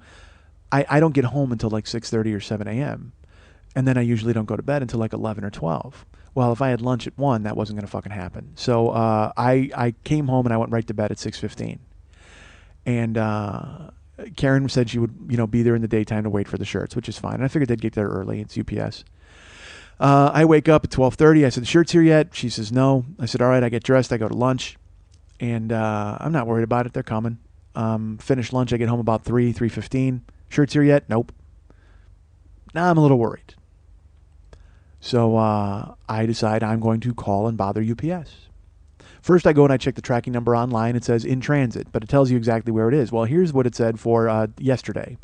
I don't get home until like 6:30 or 7 a.m. And then I usually don't go to bed until like 11 or 12. Well, if I had lunch at 1, that wasn't going to fucking happen. So I came home and I went right to bed at 6:15. And Karen said she would be there in the daytime to wait for the shirts, which is fine. And I figured they'd get there early. It's UPS. I wake up at 12:30. I said, the shirt's here yet? She says, no. I said, all right, I get dressed. I go to lunch. And I'm not worried about it. They're coming. Finish lunch. I get home about 3:15. Shirts here yet? Nope. Now I'm a little worried. So I decide I'm going to call and bother UPS. First I go and I check the tracking number online. It says in transit, but it tells you exactly where it is. Well, here's what it said for yesterday.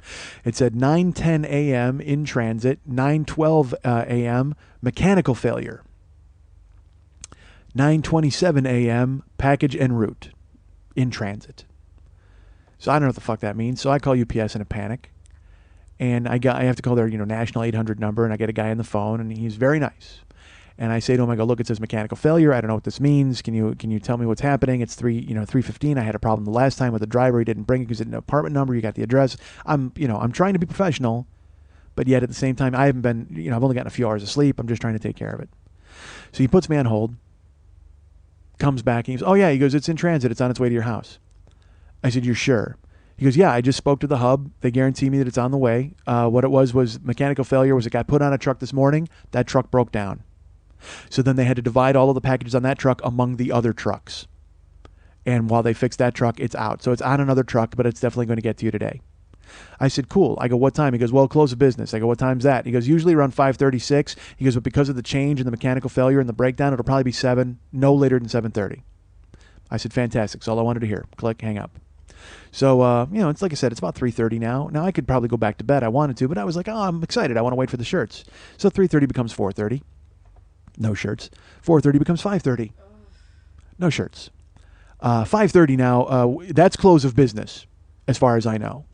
It said 9:10 a.m. in transit, 9:12 a.m. mechanical failure, 9:27 a.m. package en route, in transit. So I don't know what the fuck that means. So I call UPS in a panic. And I have to call their national 800 number, and I get a guy on the phone, and he's very nice. And I say to him, I go, look, it says mechanical failure. I don't know what this means. Can you tell me what's happening? It's 3:15. I had a problem the last time with the driver. He didn't bring it because it had an apartment number. You got the address. I'm trying to be professional, but yet at the same time, I haven't been, I've only gotten a few hours of sleep. I'm just trying to take care of it. So he puts me on hold, comes back, and he goes, oh yeah, he goes, it's in transit. It's on its way to your house. I said, you're sure? He goes, yeah, I just spoke to the hub. They guarantee me that it's on the way. What it was mechanical failure. It got put on a truck this morning. That truck broke down. So then they had to divide all of the packages on that truck among the other trucks. And while they fix that truck, it's out. So it's on another truck, but it's definitely going to get to you today. I said, cool. I go, what time? He goes, well, close of business. I go, what time's that? He goes, usually around 5:36. He goes, but because of the change and the mechanical failure and the breakdown, it'll probably be 7, no later than 7:30. I said, fantastic. That's all I wanted to hear. Click, hang up. So, it's like I said, it's about 3:30 now. Now I could probably go back to bed. I wanted to, but I was like, I'm excited. I want to wait for the shirts. So 3:30 becomes 4:30. No shirts. 4:30 becomes 5:30. No shirts. 5:30 now, that's close of business, as far as I know.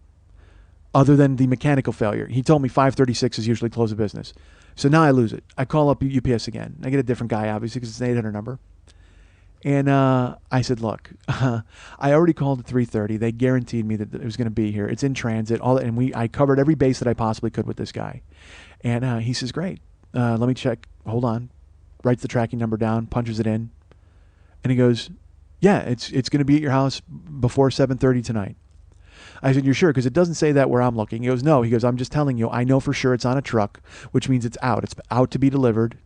Other than the mechanical failure. He told me 5:36 is usually close of business. So now I lose it. I call up UPS again. I get a different guy, obviously, because it's an 800 number. And I said, look, I already called at 3:30. They guaranteed me that it was going to be here. It's in transit. I covered every base that I possibly could with this guy. And he says, great. Let me check. Hold on. Writes the tracking number down, punches it in. And he goes, yeah, it's going to be at your house before 7:30 tonight. I said, you're sure? Because it doesn't say that where I'm looking. He goes, no. He goes, I'm just telling you, I know for sure it's on a truck, which means it's out. It's out to be delivered.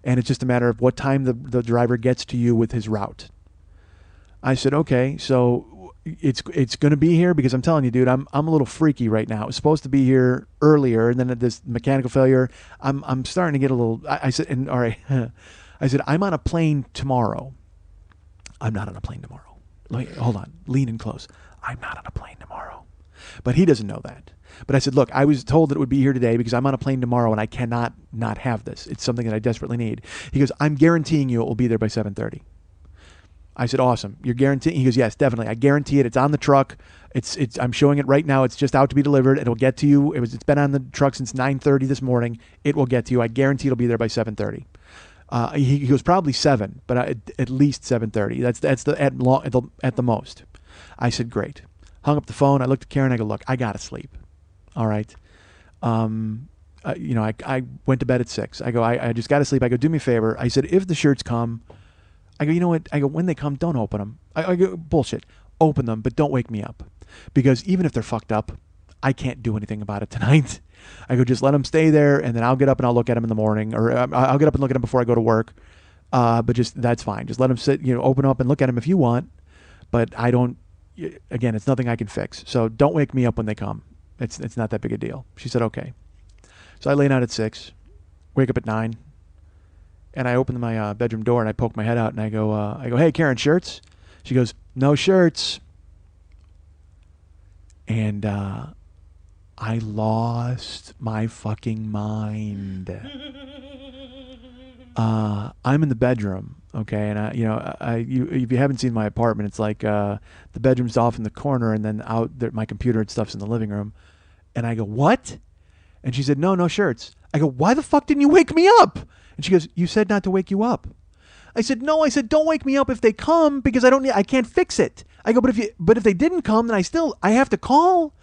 And it's just a matter of what time the driver gets to you with his route. I said, okay. So, it's going to be here because I'm telling you, dude, I'm a little freaky right now. It was supposed to be here earlier, and then at this mechanical failure, I'm starting to get a little. I said, and all right, I said I'm on a plane tomorrow. I'm not on a plane tomorrow. Hold on, lean in close. I'm not on a plane tomorrow, but he doesn't know that. But I said, look, I was told that it would be here today because I'm on a plane tomorrow and I cannot not have this. It's something that I desperately need. He goes, I'm guaranteeing you it will be there by 7:30. I said, awesome. You're guaranteeing? He goes, yes, definitely. I guarantee it. It's on the truck. I'm showing it right now. It's just out to be delivered. It'll get to you. It's been on the truck since 9:30 this morning. It will get to you. I guarantee it'll be there by 7:30. He goes, probably 7, but at least 7:30. That's at the most. I said, great. Hung up the phone. I looked at Karen. I go, look, I gotta sleep. All right. I went to bed at 6. I go, I just gotta sleep. I go, do me a favor. I said, if the shirts come, I go, you know what? I go, when they come, don't open them. I go, bullshit. Open them, but don't wake me up. Because even if they're fucked up, I can't do anything about it tonight. I go, just let them stay there, and then I'll get up and I'll look at them in the morning, or I'll get up and look at them before I go to work. But that's fine. Just let them sit, open up and look at them if you want. But I don't, again, it's nothing I can fix. So don't wake me up when they come. It's not that big a deal. She said, okay. So I lay down at 6, wake up at 9. And I opened my bedroom door and I poke my head out and I go, hey, Karen, shirts? She goes, no shirts. And I lost my fucking mind. I'm in the bedroom, okay, and if you haven't seen my apartment, it's like the bedroom's off in the corner, and then out there, my computer and stuff's in the living room. And I go, what? And she said, no shirts. I go, why the fuck didn't you wake me up? And she goes, you said not to wake you up. I said, no, don't wake me up if they come because I can't fix it. I go, but if they didn't come, then I have to call.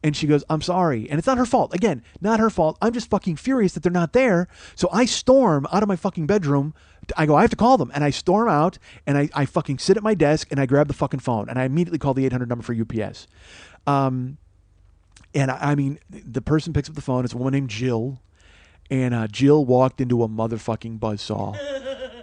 And she goes, I'm sorry. And it's not her fault. Again, not her fault. I'm just fucking furious that they're not there. So I storm out of my fucking bedroom. I go, I have to call them. And I storm out and I fucking sit at my desk and I grab the fucking phone and I immediately call the 800 number for UPS. And I mean, the person picks up the phone. It's a woman named Jill. And Jill walked into a motherfucking buzzsaw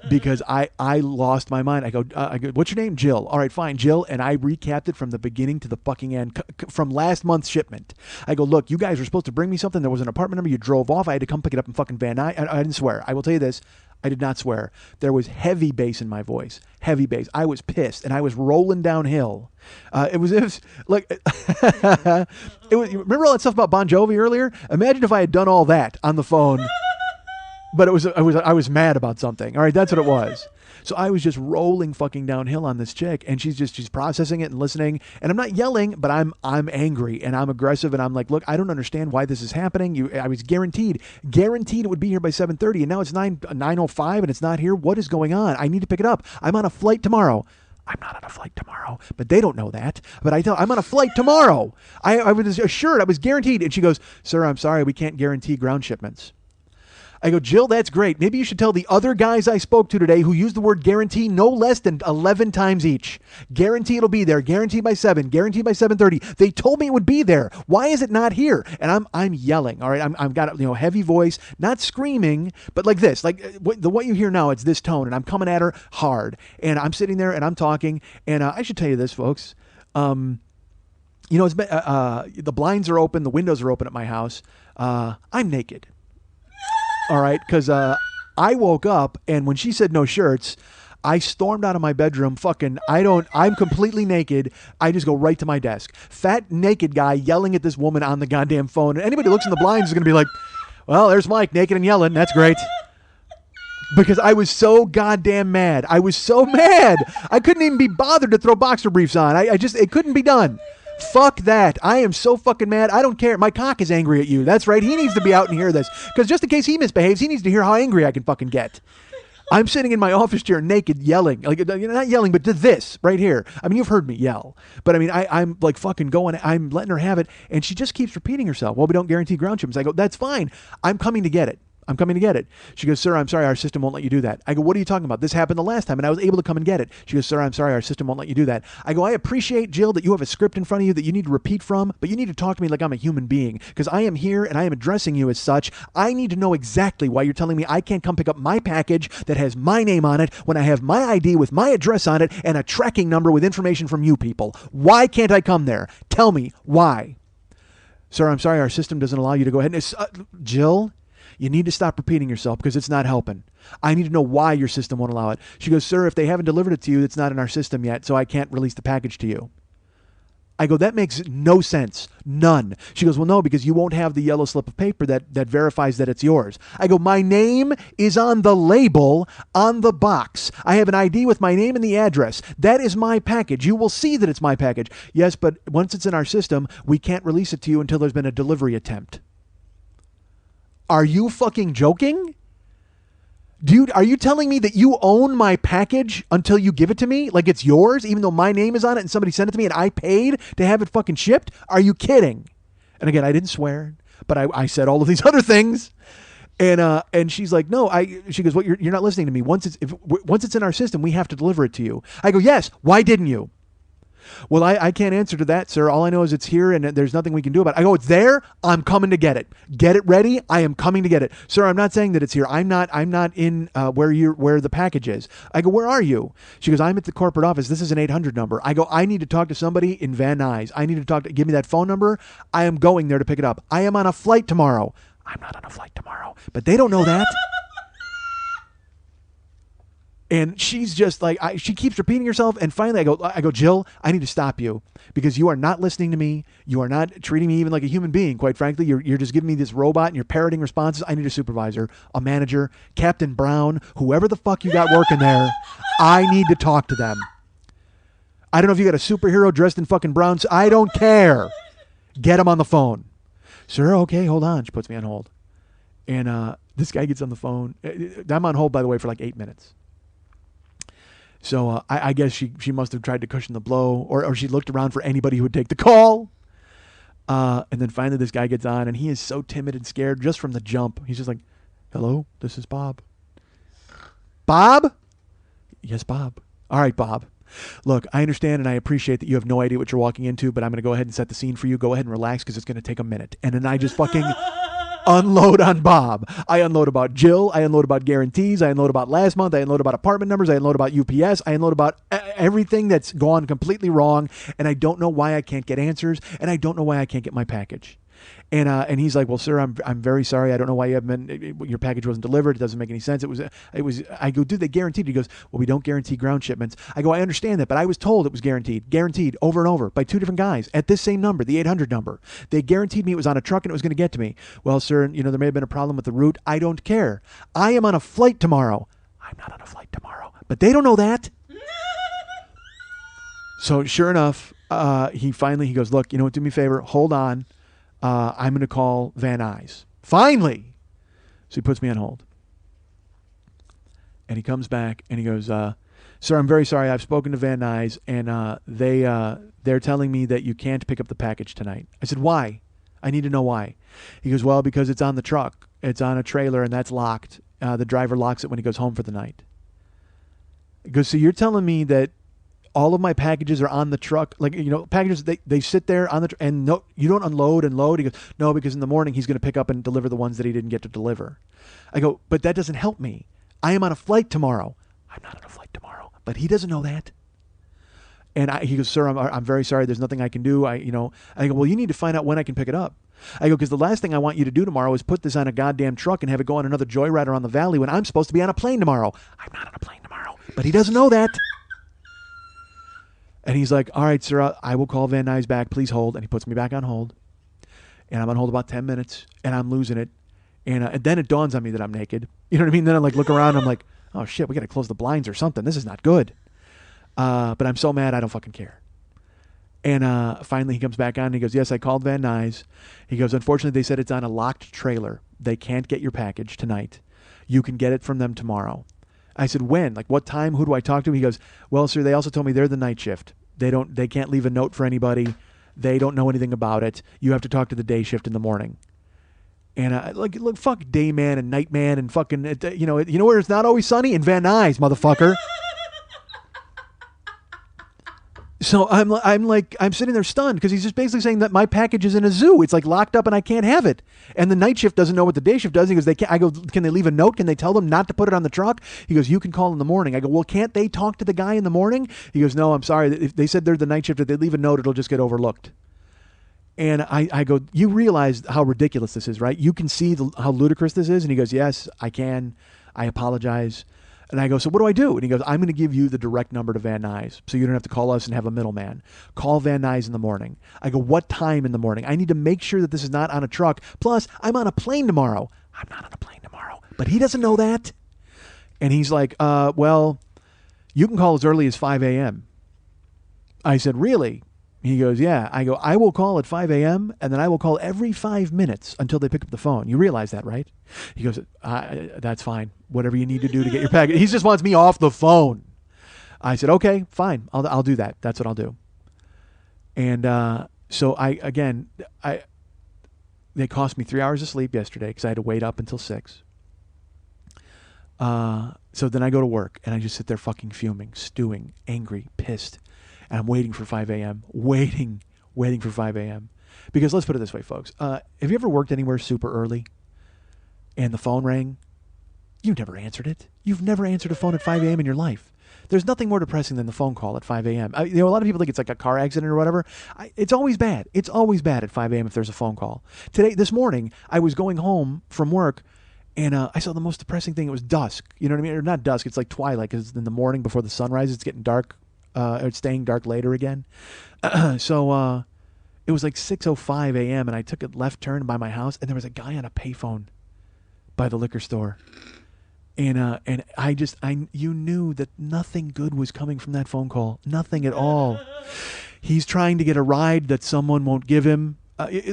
because I lost my mind. I go, what's your name? Jill. All right, fine, Jill. And I recapped it from the beginning to the fucking end, from last month's shipment. I go, look, you guys were supposed to bring me something. There was an apartment number. You drove off. I had to come pick it up in fucking Van Nuys. I didn't swear. I will tell you this. I did not swear. There was heavy bass in my voice. Heavy bass. I was pissed, and I was rolling downhill. It was like, remember all that stuff about Bon Jovi earlier? Imagine if I had done all that on the phone, but I was mad about something. All right, that's what it was. So I was just rolling fucking downhill on this chick, and she's processing it and listening, and I'm not yelling, but I'm angry and I'm aggressive, and I'm like, look, I don't understand why this is happening. I was guaranteed it would be here by 7:30, and now it's 9:05 and it's not here. What is going on? I need to pick it up. I'm on a flight tomorrow. I'm not on a flight tomorrow, but they don't know that. But I'm on a flight tomorrow. I was assured, I was guaranteed. And she goes, sir, I'm sorry, we can't guarantee ground shipments. I go, Jill, that's great. Maybe you should tell the other guys I spoke to today who used the word guarantee no less than 11 times each. Guarantee it'll be there. Guarantee by 7. Guarantee by 7:30. They told me it would be there. Why is it not here? And I'm yelling. All right, I've got heavy voice, not screaming, but like this, like what you hear now. It's this tone, and I'm coming at her hard. And I'm sitting there and I'm talking. And I should tell you this, folks. It's been, the blinds are open, the windows are open at my house. I'm naked. All right, because I woke up, and when she said no shirts, I stormed out of my bedroom. I'm completely naked. I just go right to my desk. Fat, naked guy yelling at this woman on the goddamn phone. And anybody who looks in the blinds is going to be like, well, there's Mike naked and yelling. That's great. Because I was so goddamn mad. I was so mad. I couldn't even be bothered to throw boxer briefs on. It couldn't be done. Fuck that. I am so fucking mad. I don't care. My cock is angry at you. That's right. He needs to be out and hear this. Because just in case he misbehaves, he needs to hear how angry I can fucking get. I'm sitting in my office chair naked yelling. Like, not yelling, but to this right here. I mean, you've heard me yell. But I mean, I'm like fucking going. I'm letting her have it. And she just keeps repeating herself. Well, we don't guarantee ground shipments. I go, that's fine. I'm coming to get it. I'm coming to get it. She goes, sir, I'm sorry, our system won't let you do that. I go, what are you talking about? This happened the last time and I was able to come and get it. She goes, sir, I'm sorry, our system won't let you do that. I go, I appreciate, Jill, that you have a script in front of you that you need to repeat from, but you need to talk to me like I'm a human being because I am here and I am addressing you as such. I need to know exactly why you're telling me I can't come pick up my package that has my name on it when I have my ID with my address on it and a tracking number with information from you people. Why can't I come there? Tell me why. Sir, I'm sorry, our system doesn't allow you to go ahead and... Jill, you need to stop repeating yourself because it's not helping. I need to know why your system won't allow it. She goes, sir, if they haven't delivered it to you, it's not in our system yet, so I can't release the package to you. I go, that makes no sense. None. She goes, well, no, because you won't have the yellow slip of paper that verifies that it's yours. I go, my name is on the label on the box. I have an ID with my name and the address. That is my package. You will see that it's my package. Yes, but once it's in our system, we can't release it to you until there's been a delivery attempt. Are you fucking joking? Dude, are you telling me that you own my package until you give it to me? Like it's yours, even though my name is on it and somebody sent it to me and I paid to have it fucking shipped? Are you kidding? And again, I didn't swear, but I said all of these other things. And she's like, no, she goes, well, you're not listening to me. Once it's in our system, we have to deliver it to you. I go, yes. Why didn't you? Well, I can't answer to that, sir. All I know is it's here and there's nothing we can do about it. I go, it's there. I'm coming to get it. Get it ready. I am coming to get it. Sir, I'm not saying that it's here. I'm not in where the package is. I go, where are you? She goes, I'm at the corporate office. This is an 800 number. I go, I need to talk to somebody in Van Nuys. I need to give me that phone number. I am going there to pick it up. I am on a flight tomorrow. I'm not on a flight tomorrow, but they don't know that. And she's just like, she keeps repeating herself. And finally I go, Jill, I need to stop you because you are not listening to me. You are not treating me even like a human being. Quite frankly, you're just giving me this robot and you're parroting responses. I need a supervisor, a manager, Captain Brown, whoever the fuck you got working there. I need to talk to them. I don't know if you got a superhero dressed in fucking brown. I don't care. Get him on the phone. Sir, okay, hold on. She puts me on hold. And this guy gets on the phone. I'm on hold, by the way, for like 8 minutes. So I guess she must have tried to cushion the blow, or she looked around for anybody who would take the call. And then finally this guy gets on, and he is so timid and scared just from the jump. He's just like, hello, this is Bob. Bob? Yes, Bob. All right, Bob. Look, I understand and I appreciate that you have no idea what you're walking into, but I'm going to go ahead and set the scene for you. Go ahead and relax because it's going to take a minute. And then I just fucking... unload on Bob. I unload about Jill. I unload about guarantees. I unload about last month. I unload about apartment numbers. I unload about UPS. I unload about everything that's gone completely wrong. And I don't know why I can't get answers. And I don't know why I can't get my package. And he's like, well, sir, I'm very sorry. I don't know why you haven't been, your package wasn't delivered. It doesn't make any sense. It was, I go, dude, they guaranteed. He goes, well, we don't guarantee ground shipments. I go, I understand that, but I was told it was guaranteed over and over by two different guys at this same number, the 800 number. They guaranteed me it was on a truck and it was going to get to me. Well, sir, there may have been a problem with the route. I don't care. I am on a flight tomorrow. I'm not on a flight tomorrow, but they don't know that. So sure enough, he goes, look, do me a favor. Hold on. I'm going to call Van Nuys. Finally. So he puts me on hold. And he comes back and he goes, sir, I'm very sorry. I've spoken to Van Nuys and they're telling me that you can't pick up the package tonight. I said, why? I need to know why. He goes, well, because it's on the truck. It's on a trailer and that's locked. The driver locks it when he goes home for the night. He goes, so you're telling me that all of my packages are on the truck, packages, they sit there on the and no, you don't unload and load. He goes, no, because in the morning he's going to pick up and deliver the ones that he didn't get to deliver. I go, but that doesn't help me. I am on a flight tomorrow. I'm not on a flight tomorrow, but he doesn't know that. And he goes, sir, I'm very sorry. There's nothing I can do. I go, well, you need to find out when I can pick it up. I go, because the last thing I want you to do tomorrow is put this on a goddamn truck and have it go on another joyride around the valley when I'm supposed to be on a plane tomorrow. I'm not on a plane tomorrow, but he doesn't know that. And he's like, all right, sir, I will call Van Nuys back. Please hold. And he puts me back on hold. And I'm on hold about 10 minutes. And I'm losing it. And then it dawns on me that I'm naked. You know what I mean? Then I look around. And I'm like, oh, shit, we got to close the blinds or something. This is not good. But I'm so mad I don't fucking care. And finally he comes back on. And he goes, yes, I called Van Nuys. He goes, unfortunately, they said it's on a locked trailer. They can't get your package tonight. You can get it from them tomorrow. I said, when? Like, what time? Who do I talk to? He goes, well, sir, they also told me they're the night shift. They can't leave a note for anybody. They don't know anything about it. You have to talk to the day shift in the morning. And look, fuck day man and night man and fucking, you know where it's not always sunny? In Van Nuys, motherfucker. So I'm sitting there stunned because he's just basically saying that my package is in a zoo. It's like locked up and I can't have it. And the night shift doesn't know what the day shift does. He goes, I go, can they leave a note? Can they tell them not to put it on the truck? He goes, you can call in the morning. I go, well, can't they talk to the guy in the morning? He goes, no, I'm sorry. If they said they're the night shift, if they leave a note, it'll just get overlooked. And I go, you realize how ridiculous this is, right? You can see how ludicrous this is. And he goes, yes, I can. I apologize. And I go, so what do I do? And he goes, I'm going to give you the direct number to Van Nuys so you don't have to call us and have a middleman. Call Van Nuys in the morning. I go, what time in the morning? I need to make sure that this is not on a truck. Plus, I'm on a plane tomorrow. I'm not on a plane tomorrow. But he doesn't know that. And he's like, well, you can call as early as 5 a.m. I said, really? He goes, yeah. I go, I will call at 5 a.m. and then I will call every 5 minutes until they pick up the phone. You realize that, right? He goes, that's fine. Whatever you need to do to get your package. He just wants me off the phone. I said, okay, fine. I'll do that. That's what I'll do. And so they cost me 3 hours of sleep yesterday because I had to wait up until 6. So then I go to work and I just sit there fucking fuming, stewing, angry, pissed. And I'm waiting for 5 a.m. Waiting for 5 a.m. Because let's put it this way, folks. Have you ever worked anywhere super early and the phone rang? You've never answered it. You've never answered a phone at 5 a.m. in your life. There's nothing more depressing than the phone call at 5 a.m. A lot of people think it's like a car accident or whatever. It's always bad. It's always bad at 5 a.m. if there's a phone call. This morning, I was going home from work and I saw the most depressing thing. It was dusk. You know what I mean? Or not dusk. It's like twilight because in the morning before the sun rises, it's getting dark. It's staying dark later again. So it was like 6:05 a.m. and I took a left turn by my house and there was a guy on a payphone by the liquor store. And you knew that nothing good was coming from that phone call. Nothing at all. He's trying to get a ride that someone won't give him.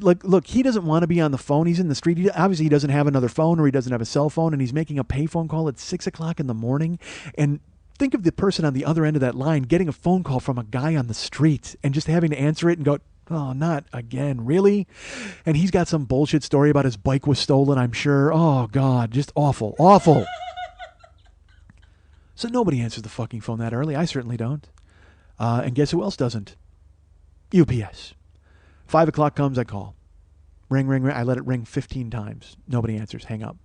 Look, he doesn't want to be on the phone. He's in the street. Obviously, he doesn't have another phone or he doesn't have a cell phone and he's making a payphone call at 6 o'clock in the morning. And think of the person on the other end of that line getting a phone call from a guy on the street and just having to answer it and go, oh, not again, really? And he's got some bullshit story about his bike was stolen, I'm sure. Oh, God, just awful, awful. So nobody answers the fucking phone that early. I certainly don't. And guess who else doesn't? UPS. 5 o'clock comes, I call. Ring, ring, ring. I let it ring 15 times. Nobody answers. Hang up.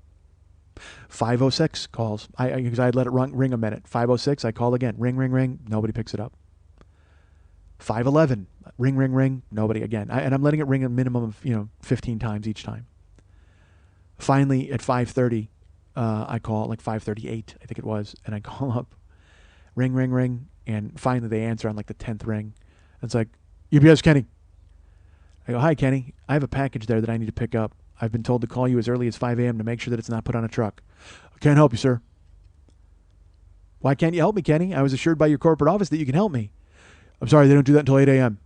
506 calls. Because I'd let it ring a minute. 506, I call again. Ring, ring, ring. Nobody picks it up. 511, ring, ring, ring. Nobody again. And I'm letting it ring a minimum of 15 times each time. Finally, at 5:30, I call like 5:38, I think it was, and I call up. Ring, ring, ring. And finally, they answer on like the 10th ring. It's like, UPS Kenny. I go, hi, Kenny. I have a package there that I need to pick up. I've been told to call you as early as 5 a.m. to make sure that it's not put on a truck. I can't help you, sir. Why can't you help me, Kenny? I was assured by your corporate office that you can help me. I'm sorry, they don't do that until 8 a.m.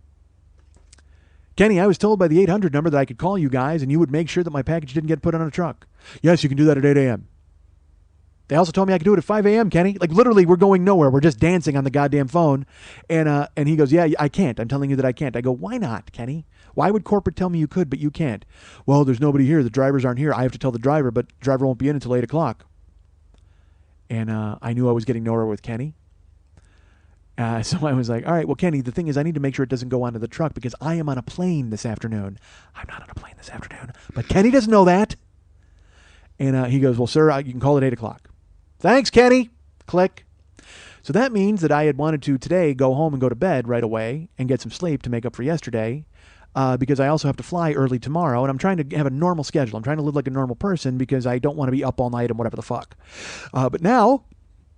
Kenny, I was told by the 800 number that I could call you guys and you would make sure that my package didn't get put on a truck. Yes, you can do that at 8 a.m. They also told me I could do it at 5 a.m., Kenny. Like, literally, we're going nowhere. We're just dancing on the goddamn phone. And he goes, yeah, I can't. I'm telling you that I can't. I go, why not, Kenny? Why would corporate tell me you could, but you can't? Well, there's nobody here. The drivers aren't here. I have to tell the driver, but the driver won't be in until 8 o'clock. And I knew I was getting nowhere with Kenny. So I was like, all right, well, Kenny, the thing is I need to make sure it doesn't go onto the truck because I am on a plane this afternoon. I'm not on a plane this afternoon. But Kenny doesn't know that. And he goes, well, sir, you can call it 8 o'clock. Thanks, Kenny. Click. So that means that I had wanted to today go home and go to bed right away and get some sleep to make up for yesterday because I also have to fly early tomorrow. And I'm trying to have a normal schedule. I'm trying to live like a normal person because I don't want to be up all night and whatever the fuck. But now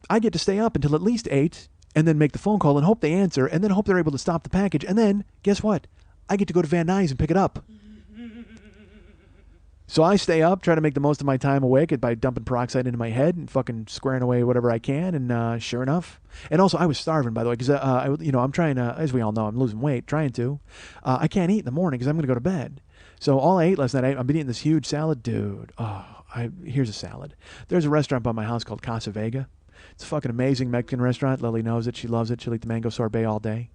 I get to stay up until at least 8 and then make the phone call and hope they answer and then hope they're able to stop the package. And then, guess what? I get to go to Van Nuys and pick it up. So I stay up, try to make the most of my time awake by dumping peroxide into my head and fucking squaring away whatever I can. And sure enough. And also, I was starving, by the way, because, I'm trying to, as we all know, I'm losing weight, trying to. I can't eat in the morning because I'm going to go to bed. So all I ate last night, I've been eating this huge salad. Dude, here's a salad. There's a restaurant by my house called Casa Vega. It's a fucking amazing Mexican restaurant. Lily knows it. She loves it. She'll eat the mango sorbet all day.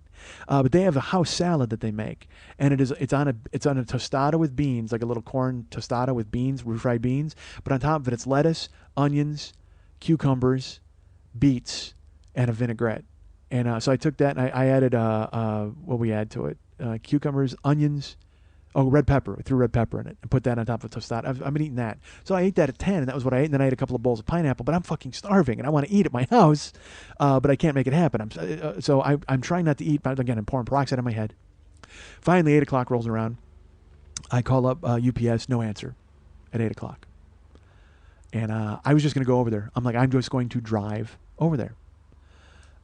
But they have a house salad that they make, and it's on a tostada with beans, like a little corn tostada with beans, refried beans. But on top of it, it's lettuce, onions, cucumbers, beets, and a vinaigrette. And so I took that and I added what we add to it: cucumbers, onions. Oh, red pepper. I threw red pepper in it and put that on top of tostada. I've been eating that. So I ate that at 10, and that was what I ate. And then I ate a couple of bowls of pineapple. But I'm fucking starving, and I want to eat at my house, but I can't make it happen. I'm trying not to eat. But again, I'm pouring peroxide on my head. Finally, 8 o'clock rolls around. I call up UPS, no answer at 8 o'clock. And I was just going to go over there. I'm like, I'm just going to drive over there.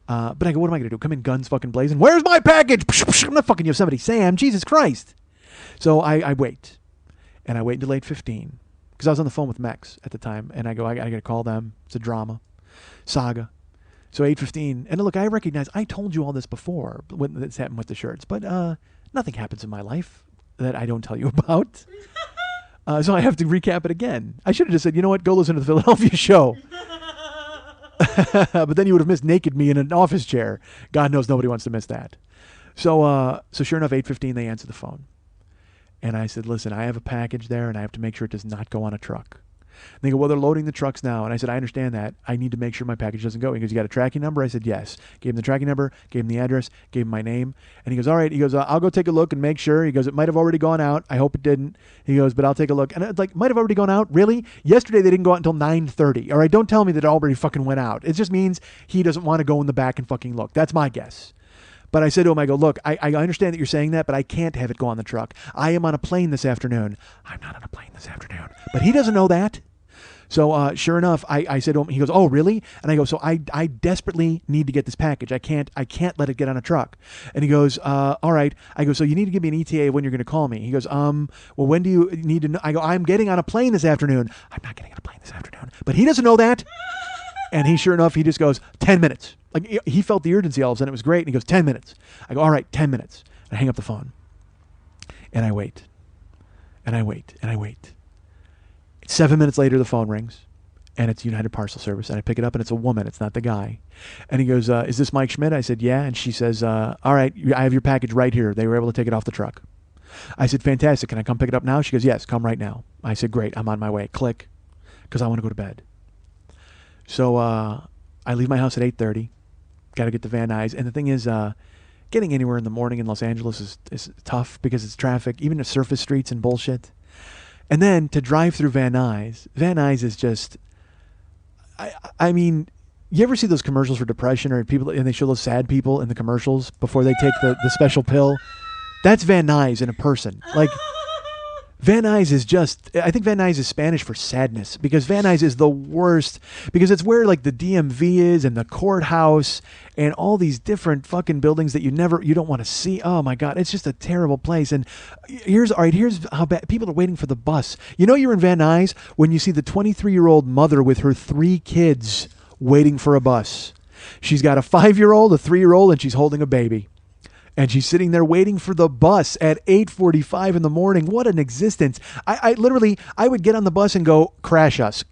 But I go, what am I going to do? Come in guns fucking blazing. Where's my package? I'm not fucking Yosemite Sam. Jesus Christ. So I wait, and I wait until 8:15 because I was on the phone with Mex at the time, and I go, I got to call them. It's a drama, saga. So 8:15, and look, I recognize I told you all this before when this happened with the shirts, but nothing happens in my life that I don't tell you about. So I have to recap it again. I should have just said, you know what, go listen to the Philadelphia show. But then you would have missed naked me in an office chair. God knows nobody wants to miss that. So sure enough, 8:15, they answer the phone. And I said, listen, I have a package there, and I have to make sure it does not go on a truck. And they go, well, they're loading the trucks now. And I said, I understand that. I need to make sure my package doesn't go. He goes, you got a tracking number? I said, yes. Gave him the tracking number, gave him the address, gave him my name. And he goes, all right. He goes, I'll go take a look and make sure. He goes, it might have already gone out. I hope it didn't. He goes, but I'll take a look. And it's like, might have already gone out? Really? Yesterday they didn't go out until 9:30. All right, don't tell me that it already fucking went out. It just means he doesn't want to go in the back and fucking look. That's my guess. But I said to him, I go, look, I understand that you're saying that, but I can't have it go on the truck. I am on a plane this afternoon. I'm not on a plane this afternoon. But he doesn't know that. So sure enough, I said to him, he goes, oh, really? And I go, so I desperately need to get this package. I can't let it get on a truck. And he goes, all right. I go, so you need to give me an ETA of when you're going to call me. He goes, well, when do you need to know? I go, I'm getting on a plane this afternoon. I'm not getting on a plane this afternoon. But he doesn't know that. And he, sure enough, he just goes, 10 minutes. Like, he felt the urgency all of a sudden. It was great. And he goes, 10 minutes. I go, all right, 10 minutes. And I hang up the phone. And I wait. And I wait. And I wait. 7 minutes later, the phone rings. And it's United Parcel Service. And I pick it up, and it's a woman. It's not the guy. And he goes, is this Mike Schmidt? I said, yeah. And she says, all right, I have your package right here. They were able to take it off the truck. I said, fantastic. Can I come pick it up now? She goes, yes, come right now. I said, great. I'm on my way. Click. Because I want to go to bed. So I leave my house at 8:30. Got to get to Van Nuys. And the thing is, getting anywhere in the morning in Los Angeles is tough because it's traffic, even the surface streets and bullshit. And then to drive through Van Nuys is just, I mean, you ever see those commercials for depression or people, and they show those sad people in the commercials before they take the special pill? That's Van Nuys in a person. Like, Van Nuys is just, I think Van Nuys is Spanish for sadness, because Van Nuys is the worst, because it's where like the DMV is and the courthouse and all these different fucking buildings that you don't want to see. Oh my God, it's just a terrible place. And here's how bad people are waiting for the bus. You know, you're in Van Nuys when you see the 23-year-old mother with her 3 kids waiting for a bus. She's got a 5-year-old, a 3-year-old, and she's holding a baby. And she's sitting there waiting for the bus at 8:45 in the morning. What an existence. I literally, I would get on the bus and go, crash us.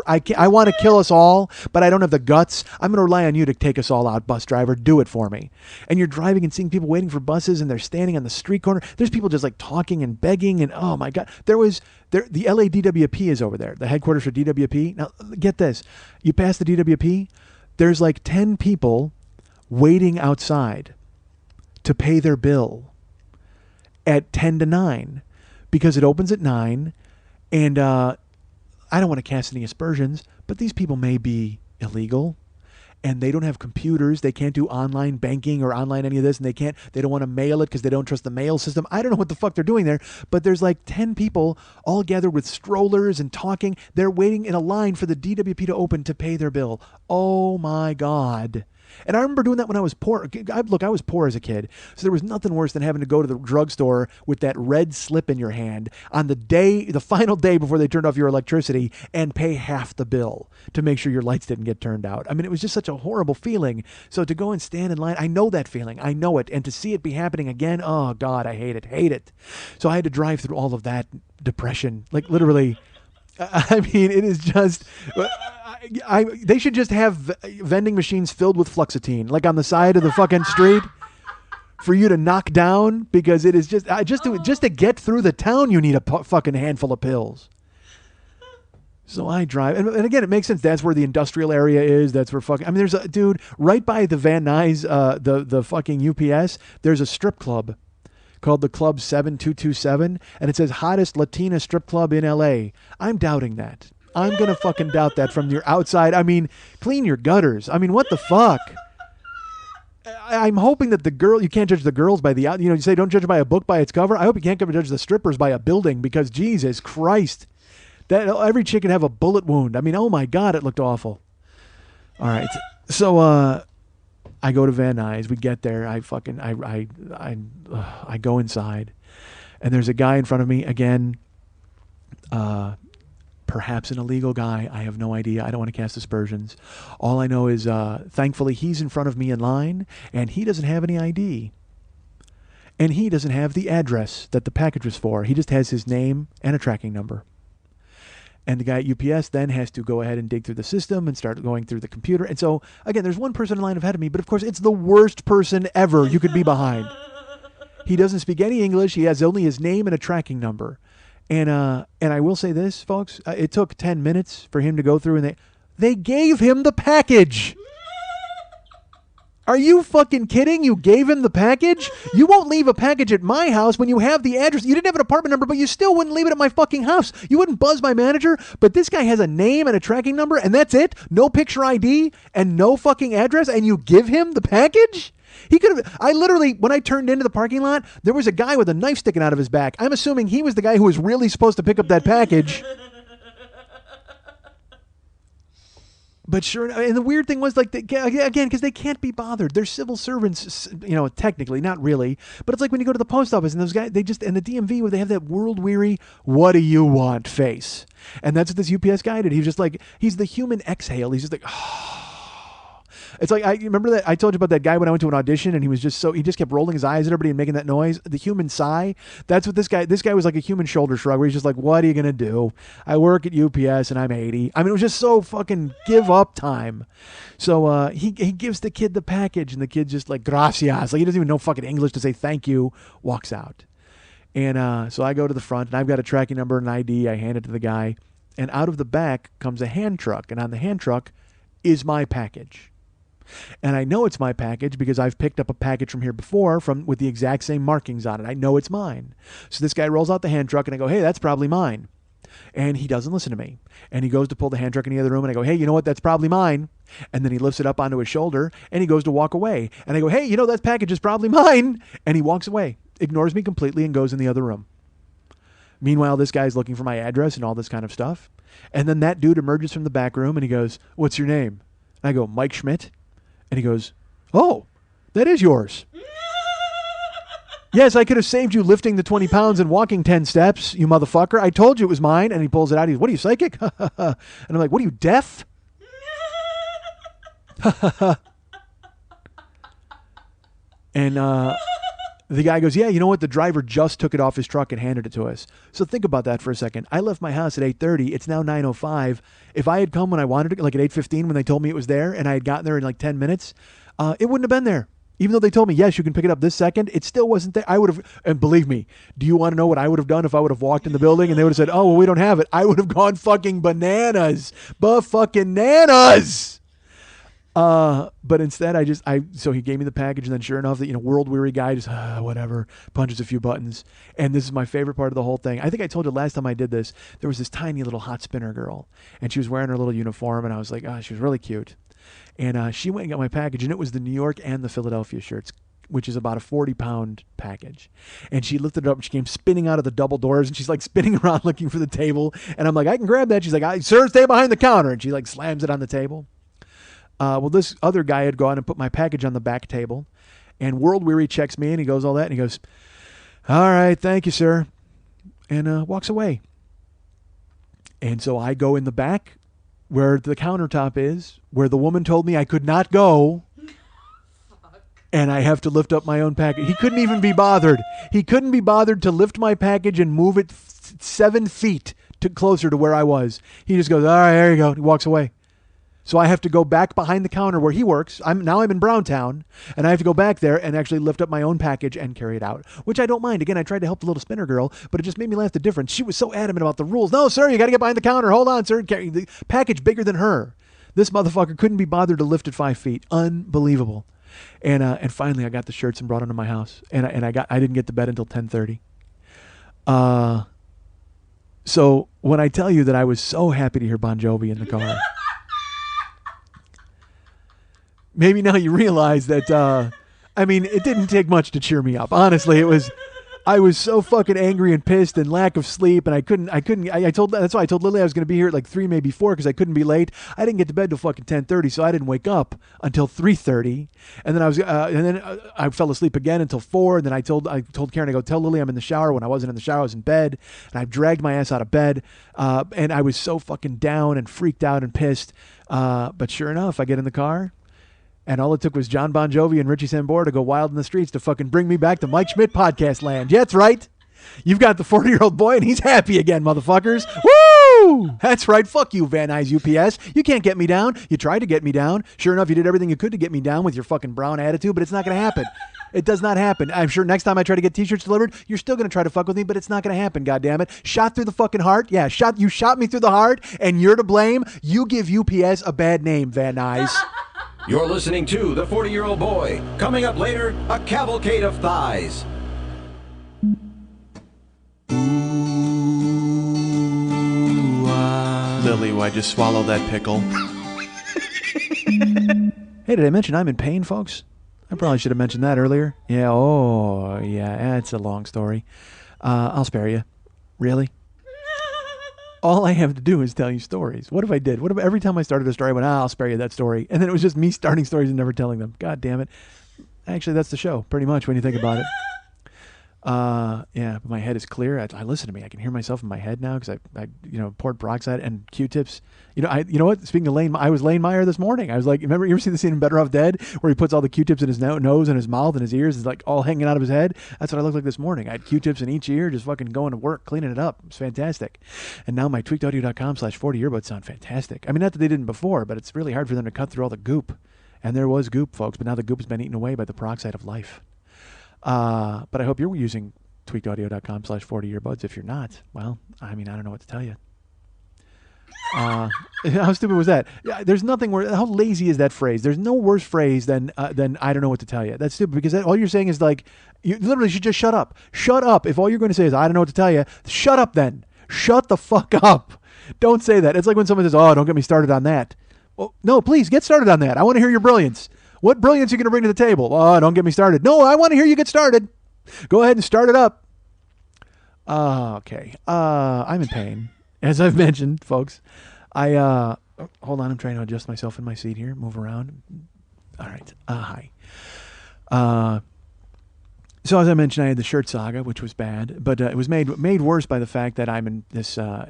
I want to kill us all, but I don't have the guts. I'm going to rely on you to take us all out, bus driver. Do it for me. And you're driving and seeing people waiting for buses, and they're standing on the street corner. There's people just like talking and begging, and oh my God. The LA DWP is over there, the headquarters for DWP. Now, get this. You pass the DWP, there's like 10 people waiting outside to pay their bill at 10 to 9 because it opens at 9. And I don't want to cast any aspersions, but these people may be illegal and they don't have computers. They can't do online banking or online any of this. And they don't want to mail it because they don't trust the mail system. I don't know what the fuck they're doing there, but there's like 10 people all gathered with strollers and talking. They're waiting in a line for the DWP to open to pay their bill. Oh my God. And I remember doing that when I was poor. I was poor as a kid, so there was nothing worse than having to go to the drugstore with that red slip in your hand on the final day before they turned off your electricity, and pay half the bill to make sure your lights didn't get turned out. I mean, it was just such a horrible feeling. So to go and stand in line, I know that feeling. I know it. And to see it be happening again, oh God, I hate it. So I had to drive through all of that depression, like literally. I mean, it is just... they should just have vending machines filled with Fluoxetine, like on the side of the fucking street. for you to knock down, because it is just to get through the town, you need a fucking handful of pills. So I drive, and again, it makes sense. That's where the industrial area is. That's where fucking. I mean, there's a dude right by the Van Nuys, the fucking UPS. There's a strip club called the Club 7227, and it says hottest Latina strip club in LA. I'm doubting that. I'm gonna fucking doubt that from your outside. I mean, clean your gutters. I mean, what the fuck? I'm hoping that you can't judge the girls by you say don't judge by a book by its cover. I hope you can't judge the strippers by a building, because Jesus Christ. That every chick could have a bullet wound. I mean, oh my God, it looked awful. All right, so I go to Van Nuys. We get there. I go inside, and there's a guy in front of me again. Perhaps an illegal guy. I have no idea. I don't want to cast aspersions. All I know is, thankfully, he's in front of me in line, and he doesn't have any ID. And he doesn't have the address that the package was for. He just has his name and a tracking number. And the guy at UPS then has to go ahead and dig through the system and start going through the computer. And so, again, there's one person in line ahead of me, but of course, it's the worst person ever you could be behind. He doesn't speak any English. He has only his name and a tracking number. And I will say this, folks, it took 10 minutes for him to go through, and they gave him the package. Are you fucking kidding? You gave him the package? You won't leave a package at my house when you have the address. You didn't have an apartment number, but you still wouldn't leave it at my fucking house. You wouldn't buzz my manager, but this guy has a name and a tracking number, and that's it? No picture ID and no fucking address, and you give him the package? He could have. I literally, when I turned into the parking lot, there was a guy with a knife sticking out of his back. I'm assuming he was the guy who was really supposed to pick up that package. But sure, and the weird thing was, like, again, because they can't be bothered. They're civil servants, technically, not really. But it's like when you go to the post office and those guys, and the DMV, where they have that world-weary, what do you want face. And that's what this UPS guy did. He was just like, he's the human exhale. He's just like, oh. It's like, I remember that I told you about that guy when I went to an audition, and he just kept rolling his eyes at everybody and making that noise. The human sigh. That's what this guy was like, a human shoulder shrug, where he's just like, what are you going to do? I work at UPS and I'm 80. I mean, it was just so fucking give up time. So he gives the kid the package, and the kid's just like, gracias. Like, he doesn't even know fucking English to say thank you, walks out. And so I go to the front, and I've got a tracking number and ID. I hand it to the guy, and out of the back comes a hand truck, and on the hand truck is my package. And I know it's my package because I've picked up a package from here before with the exact same markings on it. I know it's mine. So this guy rolls out the hand truck, and I go, hey, that's probably mine. And he doesn't listen to me. And he goes to pull the hand truck in the other room, and I go, hey, you know what? That's probably mine. And then he lifts it up onto his shoulder, and he goes to walk away. And I go, hey, that package is probably mine. And he walks away, ignores me completely, and goes in the other room. Meanwhile, this guy's looking for my address and all this kind of stuff. And then that dude emerges from the back room, and he goes, what's your name? And I go, Mike Schmidt. And he goes, oh, that is yours. Yes, I could have saved you lifting the 20 pounds and walking 10 steps, you motherfucker. I told you it was mine. And he pulls it out. He goes, what are you, psychic? And I'm like, what are you, deaf? And the guy goes, yeah, you know what? The driver just took it off his truck and handed it to us. So think about that for a second. I left my house at 8:30. It's now 9:05. If I had come when I wanted it, like at 8:15 when they told me it was there, and I had gotten there in like 10 minutes, it wouldn't have been there. Even though they told me, yes, you can pick it up this second, it still wasn't there. I would have, and believe me, do you want to know what I would have done if I would have walked in the building and they would have said, oh, well, we don't have it? I would have gone fucking bananas. Fucking-nanas. But instead so he gave me the package, and then sure enough, the world weary guy just whatever, punches a few buttons. And this is my favorite part of the whole thing. I think I told you last time I did this, there was this tiny little hot spinner girl, and she was wearing her little uniform, and I was like, she was really cute. And she went and got my package, and it was the New York and the Philadelphia shirts, which is about a 40-pound package. And she lifted it up, and she came spinning out of the double doors, and she's like spinning around looking for the table. And I'm like, I can grab that. She's like, sir, stay behind the counter. And she like slams it on the table. Well, this other guy had gone and put my package on the back table, and World Weary checks me, and he goes all that, and he goes, all right, thank you, sir, and walks away. And so I go in the back where the countertop is, where the woman told me I could not go, and I have to lift up my own package. He couldn't even be bothered. He couldn't be bothered to lift my package and move it 7 feet closer to where I was. He just goes, all right, there you go. He walks away. So I have to go back behind the counter where he works. I'm in Browntown, and I have to go back there and actually lift up my own package and carry it out, which I don't mind. Again, I tried to help the little spinner girl, but it just made me laugh the difference. She was so adamant about the rules. No, sir, you got to get behind the counter. Hold on, sir. Carry the package bigger than her. This motherfucker couldn't be bothered to lift it 5 feet. Unbelievable. And finally, I got the shirts and brought them to my house, and I didn't get to bed until 10:30. So when I tell you that I was so happy to hear Bon Jovi in the car. Maybe now you realize that, it didn't take much to cheer me up. Honestly, I was so fucking angry and pissed and lack of sleep, and that's why I told Lily I was going to be here at like 3, maybe 4, because I couldn't be late. I didn't get to bed till fucking 10:30, so I didn't wake up until 3:30, and then I fell asleep again until 4, and then I told Karen, I go, tell Lily I'm in the shower. When I wasn't in the shower, I was in bed, and I dragged my ass out of bed, and I was so fucking down and freaked out and pissed, but sure enough, I get in the car, and all it took was John Bon Jovi and Richie Sambora to go wild in the streets to fucking bring me back to Mike Schmidt podcast land. Yeah, that's right. You've got the 40-year-old boy, and he's happy again, motherfuckers. Woo! That's right. Fuck you, Van Nuys UPS. You can't get me down. You tried to get me down. Sure enough, you did everything you could to get me down with your fucking brown attitude, but it's not going to happen. It does not happen. I'm sure next time I try to get T-shirts delivered, you're still going to try to fuck with me, but it's not going to happen, goddammit. Shot through the fucking heart. Yeah, you shot me through the heart, and you're to blame. You give UPS a bad name, Van Nuys. You're listening to The 40-Year-Old Boy. Coming up later, a cavalcade of thighs. Lily, why'd you swallow that pickle? Hey, did I mention I'm in pain, folks? I probably should have mentioned that earlier. Yeah, that's a long story. I'll spare you. Really? All I have to do is tell you stories. What if I did? What if every time I started a story, I went, I'll spare you that story. And then it was just me starting stories and never telling them. God damn it. Actually, that's the show, pretty much, when you think about it. But my head is clear. I listen to me. I can hear myself in my head now because I poured peroxide and Q-tips. You know what? Speaking of Lane, I was Lane Meyer this morning. I was like, remember, you ever see the scene in Better Off Dead where he puts all the Q-tips in his nose and his mouth and his ears is like all hanging out of his head? That's what I looked like this morning. I had Q-tips in each ear, just fucking going to work, cleaning it up. It's fantastic. And now my tweakedaudio.com/40 earbuds sound fantastic. I mean, not that they didn't before, but it's really hard for them to cut through all the goop. And there was goop, folks, but now the goop has been eaten away by the peroxide of life. But I hope you're using tweakedaudio.com/40 earbuds. If you're not, well, I don't know what to tell you. How stupid was that? There's nothing worse. How lazy is that phrase? There's no worse phrase than I don't know what to tell you. That's stupid because all you're saying is like, you literally should just shut up. Shut up. If all you're going to say is I don't know what to tell you, shut up then. Shut the fuck up. Don't say that. It's like when someone says, oh, don't get me started on that. Well, no, please get started on that. I want to hear your brilliance. What brilliance are you going to bring to the table? Oh, don't get me started. No, I want to hear you get started. Go ahead and start it up. Okay. I'm in pain. As I've mentioned, folks. Hold on. I'm trying to adjust myself in my seat here. Move around. All right. Hi. So as I mentioned, I had the shirt saga, which was bad, but it was made worse by the fact that I'm in this. All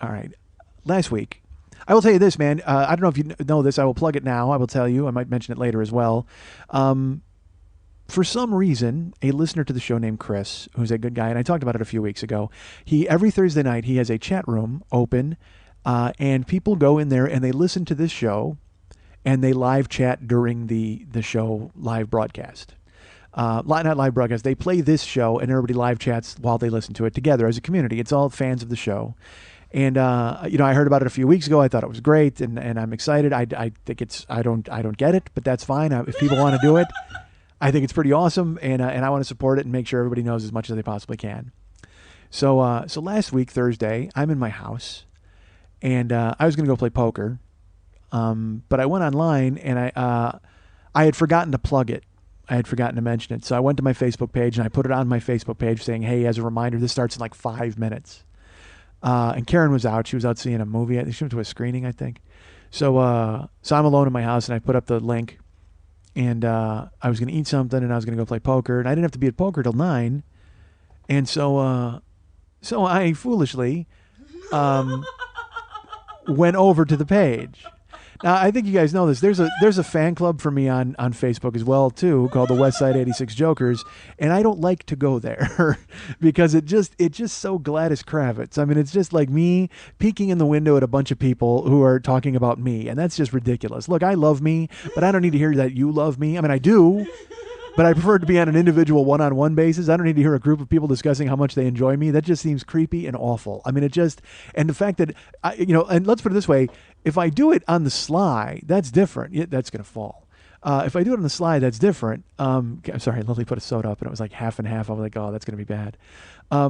right. Last week, I will tell you this, man. I don't know if you know this. I will plug it now. I will tell you. I might mention it later as well. For some reason, a listener to the show named Chris, who's a good guy, and I talked about it a few weeks ago, every Thursday night, he has a chat room open, and people go in there and they listen to this show, and they live chat during the show live broadcast. Not live broadcast. They play this show, and everybody live chats while they listen to it together as a community. It's all fans of the show. And, I heard about it a few weeks ago. I thought it was great, and I'm excited. I think I don't get it, but that's fine. If people want to do it, I think it's pretty awesome, and I want to support it and make sure everybody knows as much as they possibly can. So last week, Thursday, I'm in my house, and I was going to go play poker, but I went online, and I had forgotten to plug it. I had forgotten to mention it. So I went to my Facebook page, and I put it on my Facebook page saying, hey, as a reminder, this starts in like 5 minutes. And Karen was out. She was out seeing a movie. She went to a screening, I think. So I'm alone in my house, and I put up the link. And I was going to eat something, and I was going to go play poker, and I didn't have to be at poker till 9. And so I foolishly went over to the page. I think you guys know this. There's a fan club for me on Facebook as well too, called the Westside 86 Jokers, and I don't like to go there because it just so Gladys Kravitz. I mean, it's just like me peeking in the window at a bunch of people who are talking about me, and that's just ridiculous. Look, I love me, but I don't need to hear that you love me. I mean, I do. But I prefer to be on an individual one-on-one basis. I don't need to hear a group of people discussing how much they enjoy me. That just seems creepy and awful. I mean, and the fact that, and let's put it this way, if I do it on the sly, that's different. Yeah, that's going to fall. If I do it on the sly, that's different. I'm sorry, Lily put a soda up and it was like half and half. I was like, oh, that's going to be bad. I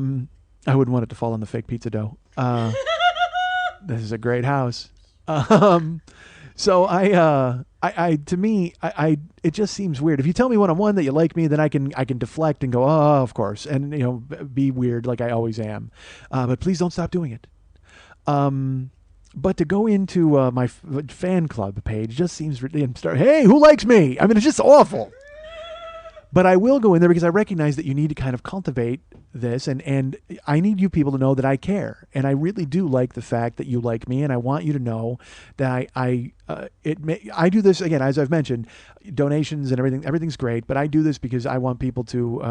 wouldn't want it to fall on the fake pizza dough. This is a great house. So to me, it just seems weird. If you tell me one-on-one that you like me, then I can deflect and go, oh, of course, and be weird like I always am. But please don't stop doing it. But to go into my fan club page just seems and start, hey, who likes me? I mean, it's just awful. But I will go in there because I recognize that you need to kind of cultivate this, and I need you people to know that I care, and I really do like the fact that you like me, and I want you to know that I do this again, as I've mentioned, donations and everything's great, but I do this because I want people to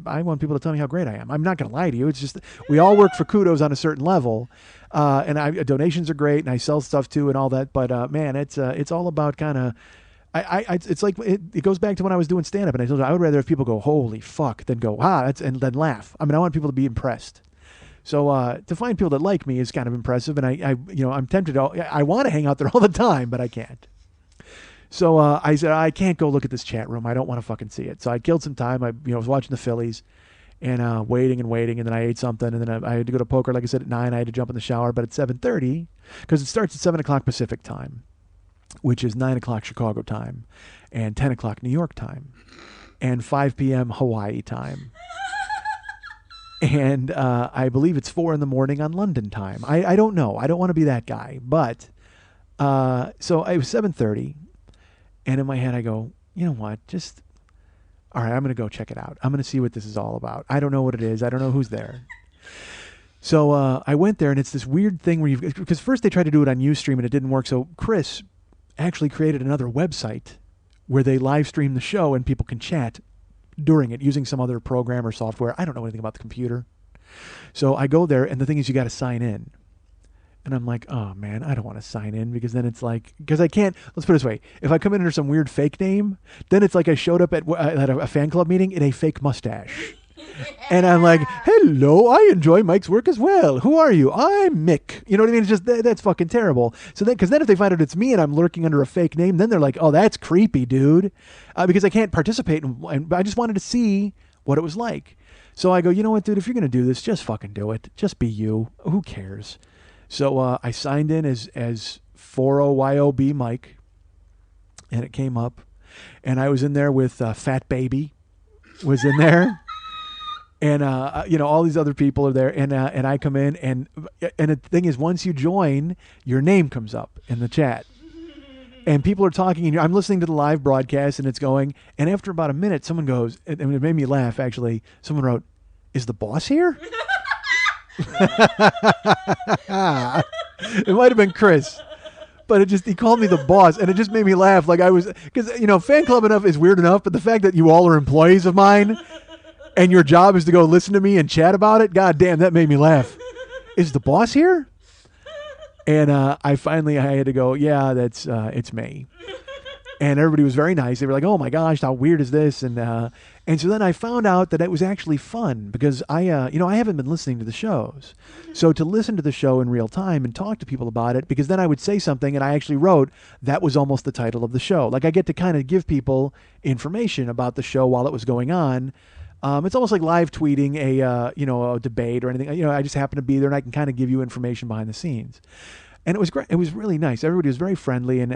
I want people to tell me how great I am. I'm not going to lie to you. It's just we all work for kudos on a certain level, and donations are great, and I sell stuff too, and all that. But man, it's all about kind of. It's like it goes back to when I was doing stand-up, and I told you I would rather have people go holy fuck than go and then laugh. I mean, I want people to be impressed. So to find people that like me is kind of impressive, and I'm tempted. I want to hang out there all the time, but I can't. So I said I can't go look at this chat room. I don't want to fucking see it. So I killed some time. I was watching the Phillies and waiting, and then I ate something, and then I had to go to poker. Like I said, at 9, I had to jump in the shower, but at 7:30 because it starts at 7 o'clock Pacific time, which is 9 o'clock Chicago time, and 10 o'clock New York time, and 5 p.m. Hawaii time. And I believe it's 4 in the morning on London time. I don't know. I don't want to be that guy. But so it was 7:30, and in my head I go, you know what? Just, all right, I'm going to go check it out. I'm going to see what this is all about. I don't know what it is. I don't know who's there. So I went there, and it's this weird thing where because first they tried to do it on Ustream, and it didn't work. So Chris actually created another website where they live stream the show and people can chat during it using some other program or software. I don't know anything about the computer. So I go there, and the thing is you got to sign in. And I'm like, oh man, I don't want to sign in because then it's like, because I can't, let's put it this way. If I come in under some weird fake name, then it's like I showed up at a fan club meeting in a fake mustache. And I'm like, hello, I enjoy Mike's work as well. Who are you? I'm Mick. You know what I mean? It's just, that's fucking terrible. So then, because then if they find out it's me and I'm lurking under a fake name, then they're like, oh, that's creepy, dude. Because I can't participate. And I just wanted to see what it was like. So I go, you know what, dude, if you're going to do this, just fucking do it. Just be you. Who cares? So I signed in as 40YOB Mike, and it came up. And I was in there with Fat Baby was in there. And, all these other people are there, and I come in, and the thing is, once you join, your name comes up in the chat, and people are talking, and I'm listening to the live broadcast, and it's going, and after about a minute, someone goes, and it made me laugh, actually, someone wrote, is the boss here? It might have been Chris. But he called me the boss, and it just made me laugh, like I was, because, fan club enough is weird enough, but the fact that you all are employees of mine, and your job is to go listen to me and chat about it, god damn, that made me laugh. Is the boss here? And I had to go, yeah, it's me. And everybody was very nice. They were like, oh my gosh, how weird is this? And so then I found out that it was actually fun because I haven't been listening to the shows. So to listen to the show in real time and talk to people about it, because then I would say something and I actually wrote, that was almost the title of the show. Like I get to kind of give people information about the show while it was going on. It's almost like live tweeting a debate or anything. I just happen to be there and I can kind of give you information behind the scenes. And it was great. It was really nice. Everybody was very friendly I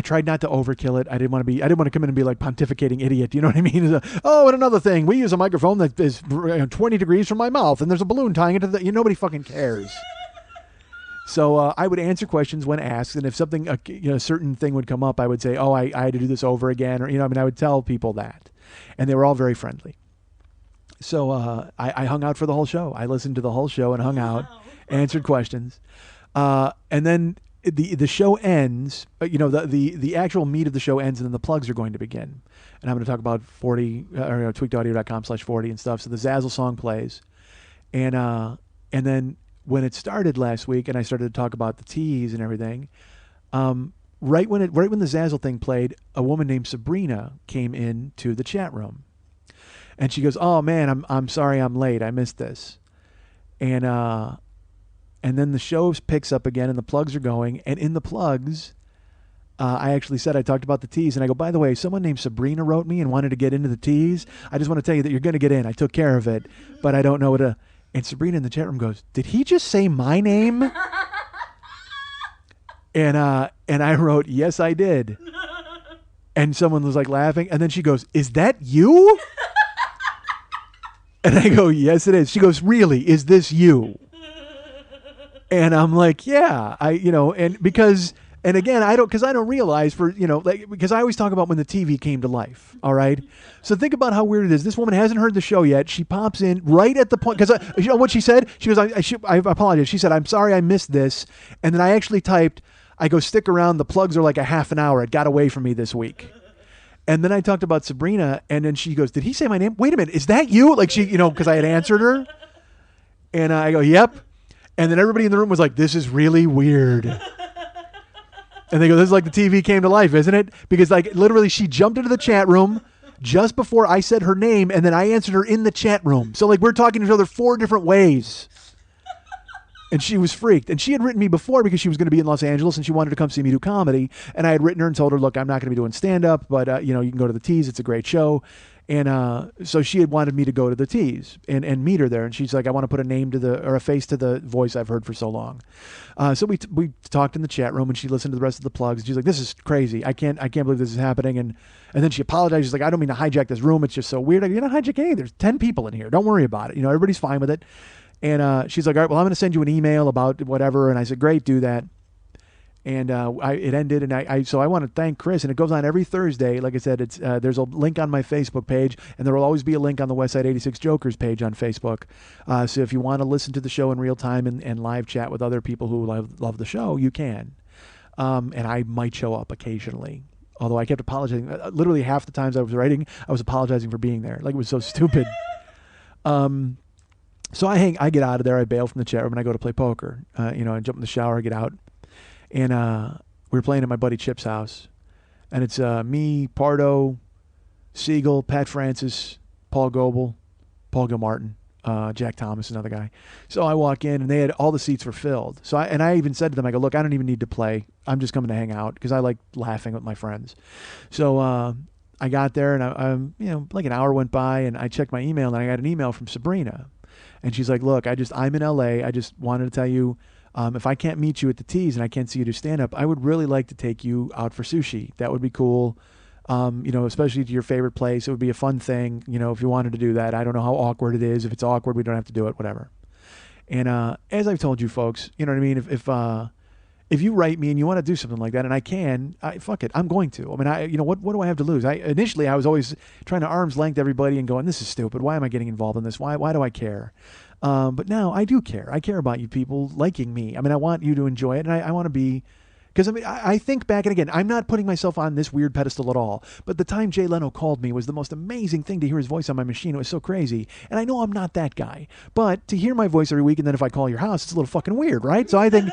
tried not to overkill it. I didn't want to come in and be like pontificating idiot. You know what I mean? Oh, and another thing, we use a microphone that is 20 degrees from my mouth and there's a balloon tying it to nobody fucking cares. So I would answer questions when asked, and if something, a certain thing would come up, I would say, oh, I had to do this over again, or, I would tell people that. And they were all very friendly. So I hung out for the whole show. I listened to the whole show and hung out, answered questions. And then the show ends. The actual meat of the show ends, and then the plugs are going to begin. And I'm going to talk about 40 or tweakedaudio.com/40 and stuff. So the Zazzle song plays, and then when it started last week, and I started to talk about the teas and everything, right when the Zazzle thing played, a woman named Sabrina came in to the chat room, and she goes, "Oh man, I'm sorry I'm late. I missed this," and then the show picks up again, and the plugs are going, and in the plugs. I actually said I talked about the teas, and I go, by the way, someone named Sabrina wrote me and wanted to get into the teas. I just want to tell you that you're going to get in. I took care of it, but I don't know what to. And Sabrina in the chat room goes, did he just say my name? And I wrote, yes, I did. And someone was like laughing, and then she goes, is that you? And I go, yes, it is. She goes, really? Is this you? And I'm like, yeah, And again, I don't realize because I always talk about when the TV came to life. All right. So think about how weird it is. This woman hasn't heard the show yet. She pops in right at the point, because you know what she said? She goes, I apologize. She said, I'm sorry I missed this. And then I actually typed, I go, stick around. The plugs are like a half an hour. It got away from me this week. And then I talked about Sabrina, and then she goes, did he say my name? Wait a minute. Is that you? Like because I had answered her. And I go, yep. And then everybody in the room was like, this is really weird. And they go, this is like the TV came to life, isn't it? Because like literally she jumped into the chat room just before I said her name, and then I answered her in the chat room. So like we're talking to each other 4 different ways. And she was freaked. And she had written me before because she was going to be in Los Angeles and she wanted to come see me do comedy. And I had written her and told her, look, I'm not going to be doing stand-up, but you can go to the Tees. It's a great show. And so she had wanted me to go to the Tees and meet her there. And she's like, I want to put a name or a face to the voice I've heard for so long. So we talked in the chat room, and she listened to the rest of the plugs. And she's like, this is crazy. I can't believe this is happening. And then she apologized. She's like, I don't mean to hijack this room. It's just so weird. You're not hijacking anything. There's 10 people in here. Don't worry about it. Everybody's fine with it. And she's like, all right, well, I'm going to send you an email about whatever. And I said, great, do that. And it ended, and so I want to thank Chris, and it goes on every Thursday. Like I said, it's there's a link on my Facebook page, and there will always be a link on the Westside 86 Jokers page on Facebook. So if you want to listen to the show in real time and live chat with other people who love the show, you can. And I might show up occasionally, although I kept apologizing. Literally half the times I was writing, I was apologizing for being there. Like it was so stupid. So I get out of there, I bail from the chat room, and I go to play poker. I jump in the shower, I get out. And we were playing at my buddy Chip's house. And it's me, Pardo, Siegel, Pat Francis, Paul Goebel, Paul Gilmartin, Jack Thomas, another guy. So I walk in, and all the seats were filled. So I even said to them, I go, look, I don't even need to play. I'm just coming to hang out because I like laughing with my friends. So I got there, and I'm like an hour went by, and I checked my email, and I got an email from Sabrina. And she's like, look, I'm in LA. I just wanted to tell you, if I can't meet you at the Tees and I can't see you do stand-up, I would really like to take you out for sushi. That would be cool, especially to your favorite place. It would be a fun thing, if you wanted to do that. I don't know how awkward it is. If it's awkward, we don't have to do it, whatever. And as I've told you folks, you know what I mean? If you write me and you want to do something like that, and I can, fuck it, I'm going to. I mean, what do I have to lose? Initially, I was always trying to arm's length everybody and going, this is stupid. Why am I getting involved in this? Why do I care? But now I do care. I care about you people liking me. I mean, I want you to enjoy it, and I want to be, because I think back, and again, I'm not putting myself on this weird pedestal at all, but the time Jay Leno called me was the most amazing thing to hear his voice on my machine. It was so crazy. And I know I'm not that guy, but to hear my voice every week, and then if I call your house, it's a little fucking weird, right? So I think,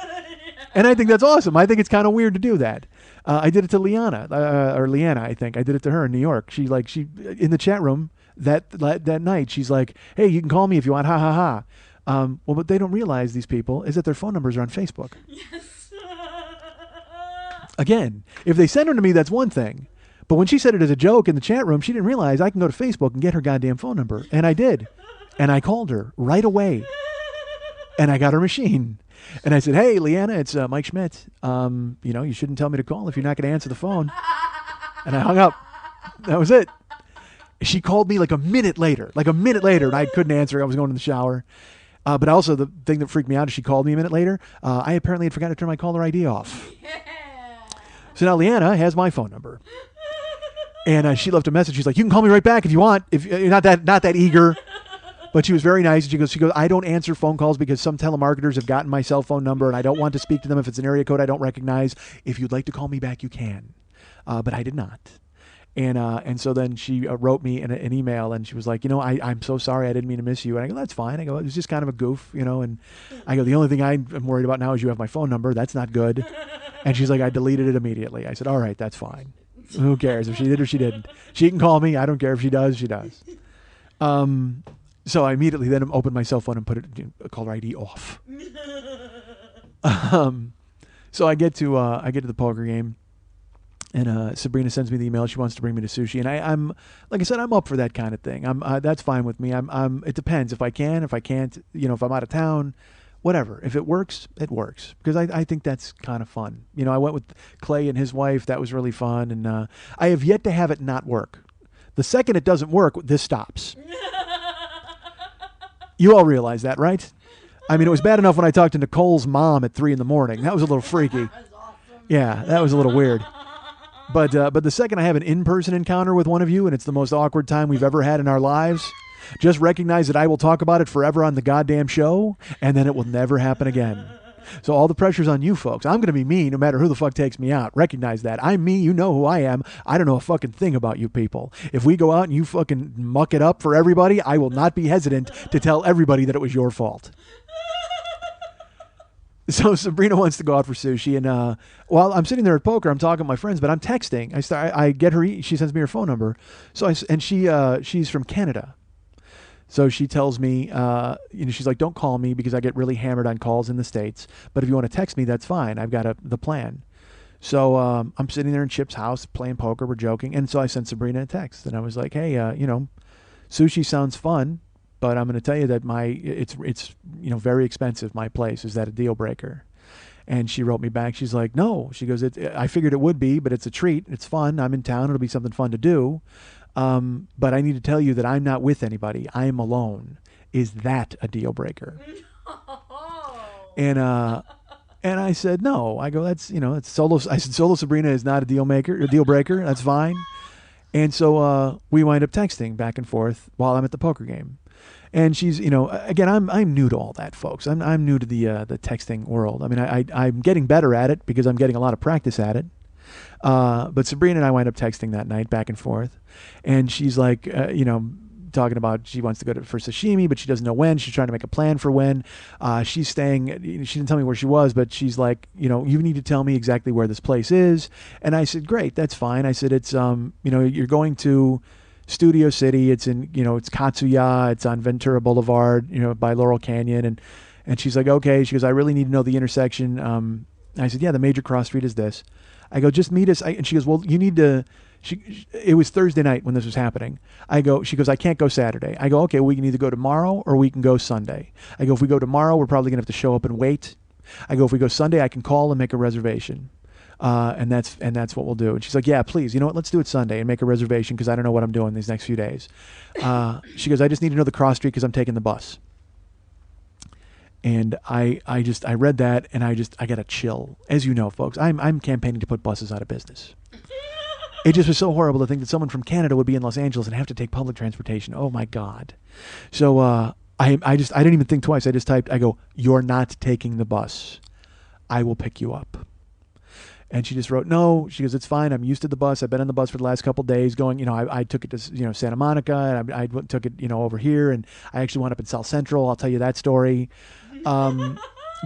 and I think that's awesome. I think it's kind of weird to do that. I did it to Leanna, I think. I did it to her in New York. She in the chat room, that night, she's like, hey, you can call me if you want, ha, ha, ha. Well, what they don't realize, these people, is that their phone numbers are on Facebook. Yes. Again, if they send them to me, that's one thing. But when she said it as a joke in the chat room, she didn't realize I can go to Facebook and get her goddamn phone number. And I did. And I called her right away. And I got her machine. And I said, hey, Leanna, it's Mike Schmidt. You shouldn't tell me to call if you're not going to answer the phone. And I hung up. That was it. She called me like a minute later, and I couldn't answer. I was going in the shower. But also the thing that freaked me out is she called me a minute later. I apparently had forgotten to turn my caller ID off. Yeah. So now Leanna has my phone number. And she left a message. She's like, you can call me right back if you want. If you're not that eager. But she was very nice. She goes, I don't answer phone calls because some telemarketers have gotten my cell phone number and I don't want to speak to them if it's an area code I don't recognize. If you'd like to call me back, you can. But I did not. And so then she wrote me an email and she was like, I'm so sorry. I didn't mean to miss you. And I go, that's fine. I go, it was just kind of a goof, and I go, the only thing I'm worried about now is you have my phone number. That's not good. And she's like, I deleted it immediately. I said, all right, that's fine. Who cares if she did or she didn't? She can call me. I don't care if she does, she does. So I immediately then opened my cell phone and put it caller ID off. So I get to the poker game. And Sabrina sends me the email. She wants to bring me to sushi, and I'm like I said, I'm up for that kind of thing. That's fine with me. It depends if I can, if I can't. If I'm out of town, whatever. If it works, it works because I think that's kind of fun. I went with Clay and his wife. That was really fun, and I have yet to have it not work. The second it doesn't work, this stops. You all realize that, right? I mean, it was bad enough when I talked to Nicole's mom at 3 a.m. That was a little freaky. Yeah, that was a little weird. But the second I have an in-person encounter with one of you and it's the most awkward time we've ever had in our lives, just recognize that I will talk about it forever on the goddamn show, and then it will never happen again. So all the pressure's on you folks. I'm going to be me no matter who the fuck takes me out. Recognize that. I'm me. You know who I am. I don't know a fucking thing about you people. If we go out and you fucking muck it up for everybody, I will not be hesitant to tell everybody that it was your fault. So Sabrina wants to go out for sushi, and while I'm sitting there at poker, I'm talking to my friends, but I'm texting. I get her. She sends me her phone number. So she's from Canada. So she tells me, she's like, don't call me because I get really hammered on calls in the States. But if you want to text me, that's fine. I've got the plan. So I'm sitting there in Chip's house playing poker. We're joking, and so I sent Sabrina a text, and I was like, hey, sushi sounds fun. But I'm going to tell you that it's very expensive. My place, is that a deal breaker? And she wrote me back. She's like, no. She goes, I figured it would be, but it's a treat. It's fun. I'm in town. It'll be something fun to do. But I need to tell you that I'm not with anybody. I am alone. Is that a deal breaker? And I said no. I go, that's it's solo. I said solo Sabrina is not a deal breaker. That's fine. And so we wind up texting back and forth while I'm at the poker game. And she's, again, I'm new to all that, folks. I'm new to the texting world. I mean, I'm getting better at it because I'm getting a lot of practice at it. But Sabrina and I wind up texting that night back and forth, and she's like, talking about she wants to go for sashimi, but she doesn't know when. She's trying to make a plan for when. She's staying. She didn't tell me where she was, but she's like, you need to tell me exactly where this place is. And I said, great, that's fine. I said, it's you're going to Studio City. It's in, it's Katsuya. It's on Ventura Boulevard, by Laurel Canyon. And she's like, okay. She goes, I really need to know the intersection. I said, yeah, the major cross street is this. I go, just meet us. And she goes, well, you need to, it was Thursday night when this was happening. She goes, I can't go Saturday. I go, okay, we can either go tomorrow or we can go Sunday. I go, if we go tomorrow, we're probably going to have to show up and wait. I go, if we go Sunday, I can call and make a reservation. And that's what we'll do. And she's like, yeah, please, you know what? Let's do it Sunday and make a reservation because I don't know what I'm doing these next few days. She goes, I just need to know the cross street because I'm taking the bus. And I read that and I got a chill. As you know, folks, I'm campaigning to put buses out of business. It just was so horrible to think that someone from Canada would be in Los Angeles and have to take public transportation. Oh my God. So I didn't even think twice. I just typed, I go, you're not taking the bus. I will pick you up. And she just wrote, no. She goes, it's fine. I'm used to the bus. I've been on the bus for the last couple of days going, I took it to, Santa Monica, and I took it, over here, and I actually wound up in South Central. I'll tell you that story.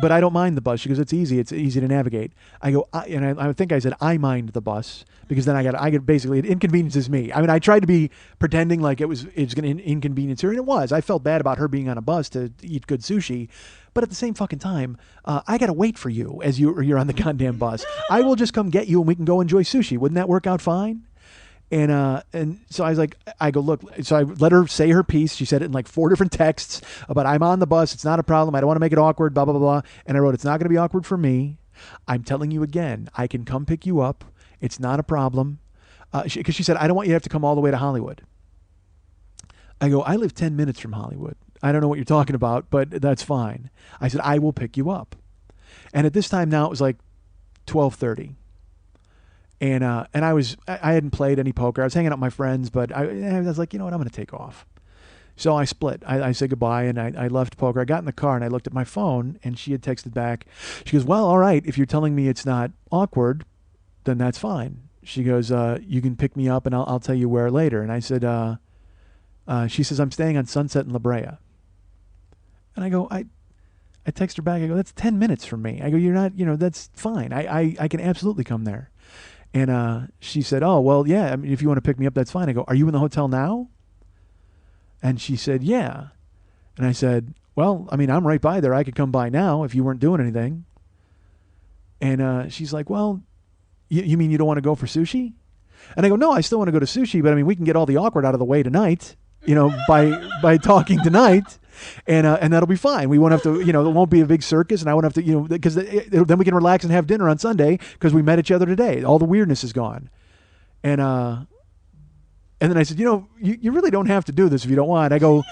But I don't mind the bus. She goes, it's easy. It's easy to navigate. I go, I think I said, I mind the bus because then I get basically, it inconveniences me. I mean, I tried to be pretending like it's going to inconvenience her, and it was. I felt bad about her being on a bus to eat good sushi. But at the same fucking time, I got to wait for you as you're on the goddamn bus. I will just come get you and we can go enjoy sushi. Wouldn't that work out fine? And so I was like, I go, look, so I let her say her piece. She said it in like 4 different texts about I'm on the bus. It's not a problem. I don't want to make it awkward, blah, blah, blah, blah. And I wrote, it's not going to be awkward for me. I'm telling you again, I can come pick you up. It's not a problem. Because she said, I don't want you to have to come all the way to Hollywood. I go, I live 10 minutes from Hollywood. I don't know what you're talking about, but that's fine. I said, I will pick you up. And at this time now, it was like 12:30. And I hadn't played any poker. I was hanging out with my friends, but I was like, you know what? I'm going to take off. So I split. I said goodbye and I left poker. I got in the car and I looked at my phone and she had texted back. She goes, well, all right, if you're telling me it's not awkward, then that's fine. She goes, you can pick me up and I'll tell you where later. And I said, she says, I'm staying on Sunset in La Brea. And I go, I text her back. I go, that's 10 minutes from me. I go, you're not, that's fine. I can absolutely come there. And she said, oh, well, yeah, I mean, if you want to pick me up, that's fine. I go, are you in the hotel now? And she said, yeah. And I said, well, I mean, I'm right by there. I could come by now if you weren't doing anything. And she's like, well, you mean you don't want to go for sushi? And I go, no, I still want to go to sushi, but I mean, we can get all the awkward out of the way tonight, by talking tonight. And that'll be fine. We won't have to, it won't be a big circus, and I won't have to, because then we can relax and have dinner on Sunday because we met each other today. All the weirdness is gone. And then I said, you really don't have to do this if you don't want. I go,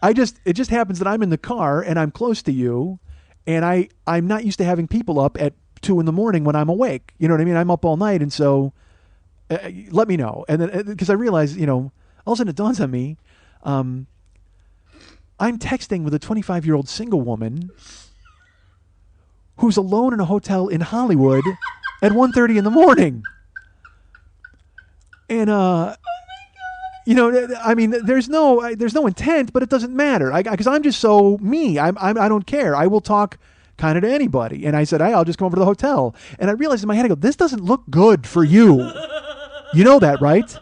it just happens that I'm in the car and I'm close to you, and I'm not used to having people up at 2 a.m. when I'm awake. You know what I mean? I'm up all night, and so let me know. And then because I realize, all of a sudden it dawns on me, I'm texting with a 25-year-old single woman who's alone in a hotel in Hollywood at 1:30 in the morning. And I mean, there's no intent, but it doesn't matter. Because I'm just so me. I don't care. I will talk kind of to anybody. And I said, I'll just come over to the hotel. And I realized in my head, I go, this doesn't look good for you. You know that, right?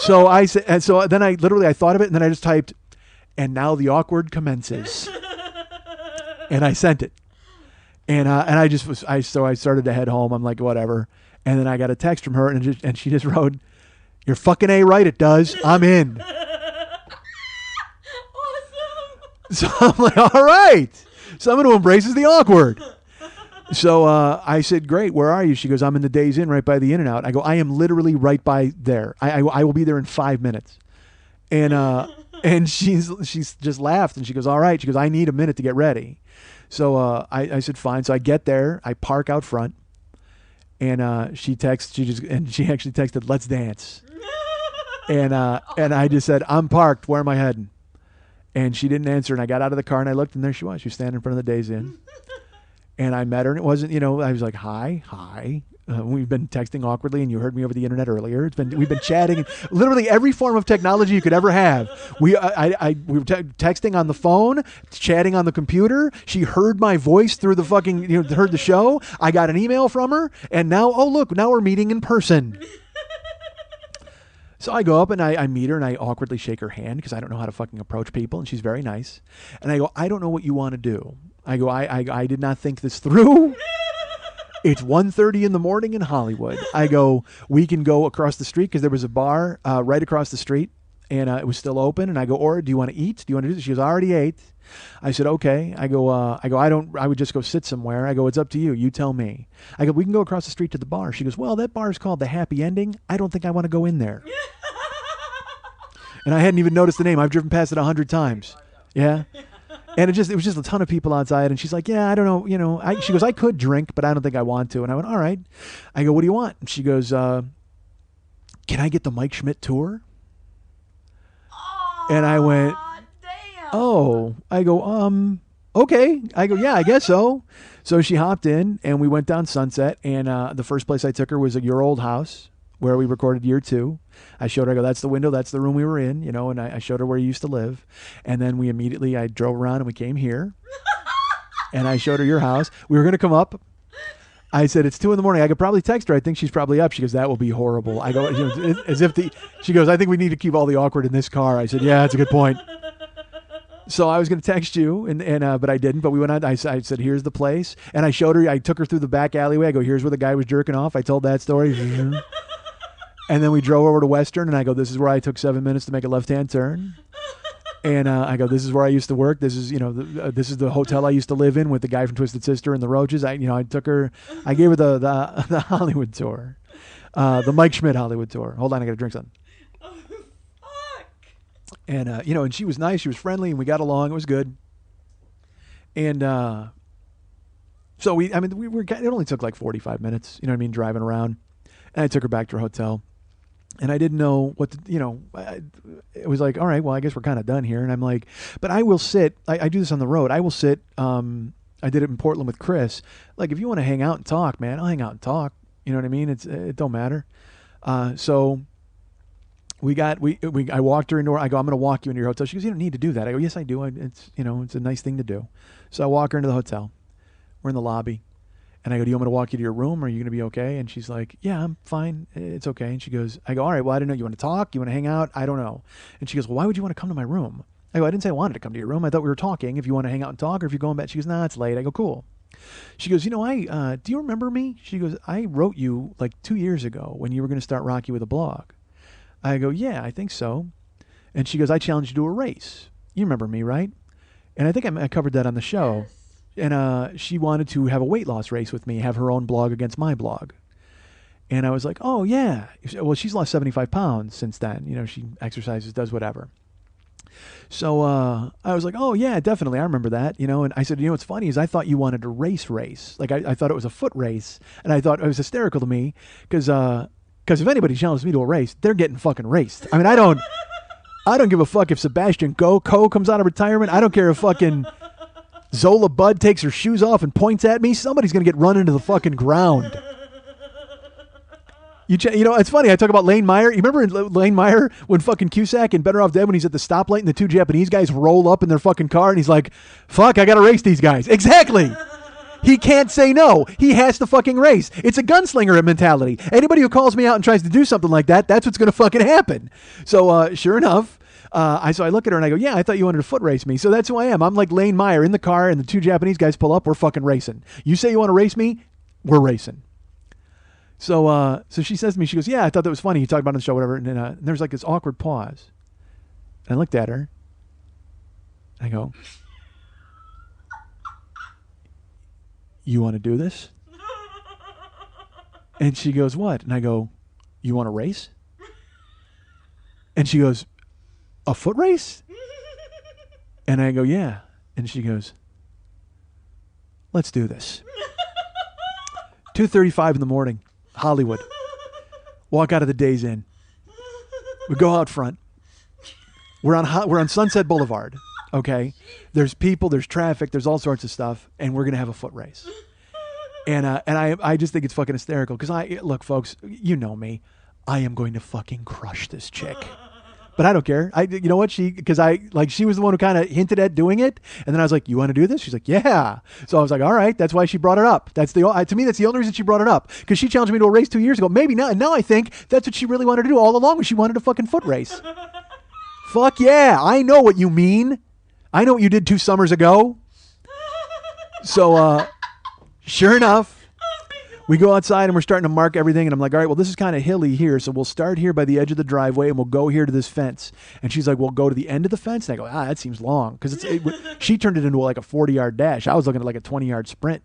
So I said, and so then I thought of it, and then I just typed, and now the awkward commences. And I sent it. And I started to head home. I'm like, whatever. And then I got a text from her, and she just wrote, "You're fucking A right, it does. I'm in." Awesome. So I'm like, all right. Someone who embraces the awkward. So I said, great, where are you? She goes, I'm in the Days Inn right by the In-N-Out. I go, I am literally right by there. I will be there in 5 minutes. And she's just laughed, and she goes, all right. She goes, I need a minute to get ready. So I said, fine. So I get there. I park out front. And she actually texted, let's dance. And I just said, I'm parked. Where am I heading? And she didn't answer. And I got out of the car and I looked, and there she was. She was standing in front of the Days Inn. And I met her, and it wasn't, I was like, hi. We've been texting awkwardly, and you heard me over the internet earlier. We've been chatting, literally every form of technology you could ever have. We were texting on the phone, chatting on the computer. She heard my voice through the fucking, heard the show. I got an email from her, and now we're meeting in person. So I go up and I meet her, and I awkwardly shake her hand because I don't know how to fucking approach people, and she's very nice. And I go, I don't know what you want to do. I go, I did not think this through. It's 1:30 in the morning in Hollywood. I go, we can go across the street because there was a bar right across the street, and it was still open. And I go, or do you want to eat? Do you want to do this? She goes, I already ate. I said, okay. I would just go sit somewhere. I go, it's up to you. You tell me. I go, we can go across the street to the bar. She goes, well, that bar is called The Happy Ending. I don't think I want to go in there. And I hadn't even noticed the name. I've driven past it 100 times. Yeah. And it was just a ton of people outside. And she's like, yeah, I don't know. She goes, I could drink, but I don't think I want to. And I went, all right. I go, what do you want? And she goes, can I get the Mike Schmidt tour? Oh, and I went, damn. Oh, I go, okay. I go, yeah, I guess so. So she hopped in, and we went down Sunset. And the first place I took her was your old house, where we recorded year 2. I showed her, I go, that's the window, that's the room we were in, and I showed her where you used to live. And then I drove around and we came here. And I showed her your house. We were going to come up. I said, it's 2 a.m. I could probably text her. I think she's probably up. She goes, that will be horrible. I go, she goes, I think we need to keep all the awkward in this car. I said, yeah, that's a good point. So I was going to text you, but I didn't. But we went on. I said, here's the place. And I showed her, I took her through the back alleyway. I go, here's where the guy was jerking off. I told that story. And then we drove over to Western, and I go, this is where I took 7 minutes to make a left-hand turn. And I go, this is where I used to work. This is, this is the hotel I used to live in with the guy from Twisted Sister and the Roaches. I took her, I gave her the Hollywood tour, the Mike Schmidt Hollywood tour. Hold on, I got to drink something. Oh, fuck. And, and she was nice. She was friendly, and we got along. It was good. And so it only took like 45 minutes, driving around. And I took her back to her hotel. And I didn't know what to, it was like, all right, well, I guess we're kind of done here. And I'm like, but I will sit, I do this on the road. I will sit, I did it in Portland with Chris. Like, if you want to hang out and talk, man, I'll hang out and talk. You know what I mean? It don't matter. So I walked her into her, I go, I'm going to walk you into your hotel. She goes, you don't need to do that. I go, yes, I do. It's a nice thing to do. So I walk her into the hotel. We're in the lobby. And I go, do you want me to walk you to your room? Are you going to be okay? And she's like, yeah, I'm fine. It's okay. And she goes, I go, all right, well, I didn't know. You want to talk? You want to hang out? I don't know. And she goes, well, why would you want to come to my room? I go, I didn't say I wanted to come to your room. I thought we were talking. If you want to hang out and talk, or if you're going back. She goes, nah, it's late. I go, cool. She goes, do you remember me? She goes, I wrote you like 2 years ago when you were going to start Rocky with a blog. I go, yeah, I think so. And she goes, I challenged you to a race. You remember me, right? And I think I covered that on the show. Yes. And she wanted to have a weight loss race with me, have her own blog against my blog. And I was like, oh, yeah. Well, she's lost 75 pounds since then. She exercises, does whatever. So I was like, oh, yeah, definitely. I remember that. And I said, what's funny is I thought you wanted to race. Like, I thought it was a foot race. And I thought it was hysterical to me because if anybody challenges me to a race, they're getting fucking raced. I mean, I don't give a fuck if Sebastian Coe comes out of retirement. I don't care if fucking Zola Budd takes her shoes off and points at me. Somebody's going to get run into the fucking ground. It's funny. I talk about Lane Meyer. You remember Lane Meyer when fucking Cusack and Better Off Dead when he's at the stoplight and the two Japanese guys roll up in their fucking car and he's like, fuck, I got to race these guys. Exactly. He can't say no. He has to fucking race. It's a gunslinger mentality. Anybody who calls me out and tries to do something like that, that's what's going to fucking happen. So sure enough, I look at her and I go, yeah, I thought you wanted to foot race me. So that's who I am. I'm like Lane Meyer in the car and the two Japanese guys pull up. We're fucking racing. You say you want to race me? We're racing. So she says to me, she goes, yeah, I thought that was funny. You talked about it on the show, whatever. And then there's like this awkward pause. And I looked at her. I go, you want to do this? And she goes, what? And I go, you want to race? And she goes, a foot race? And I go, yeah. And she goes, let's do this. 2:35 in the morning, Hollywood. Walk out of the Days Inn. We go out front. We're on Sunset Boulevard. Okay, there's people, there's traffic, there's all sorts of stuff, and we're gonna have a foot race. And I just think it's fucking hysterical because look, folks, you know me, I am going to fucking crush this chick. But I don't care. You know what? She was the one who kind of hinted at doing it, and then I was like, "You want to do this?" She's like, "Yeah." So I was like, "All right." That's why she brought it up. To me, that's the only reason she brought it up because she challenged me to a race 2 years ago. Maybe not. And now I think that's what she really wanted to do all along. Was she wanted a fucking foot race? Fuck yeah! I know what you mean. I know what you did 2 summers ago. So, sure enough, we go outside and we're starting to mark everything. And I'm like, all right, well, this is kind of hilly here. So we'll start here by the edge of the driveway and we'll go here to this fence. And she's like, we'll go to the end of the fence. And I go, that seems long. Because she turned it into like a 40-yard dash. I was looking at like a 20-yard sprint.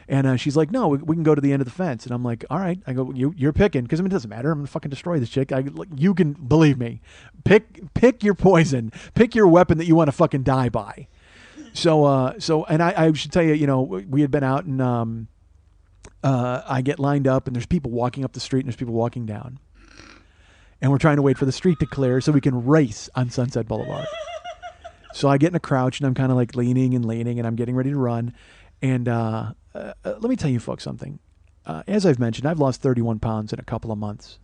And she's like, no, we can go to the end of the fence. And I'm like, all right. I go, you're picking. Because it doesn't matter. I'm going to fucking destroy this chick. You can believe me. Pick your poison. Pick your weapon that you want to fucking die by. And I should tell you, we had been out and I get lined up and there's people walking up the street and there's people walking down. And we're trying to wait for the street to clear so we can race on Sunset Boulevard. So I get in a crouch and I'm kind of like leaning and I'm getting ready to run. And let me tell you folks something. As I've mentioned, I've lost 31 pounds in a couple of months.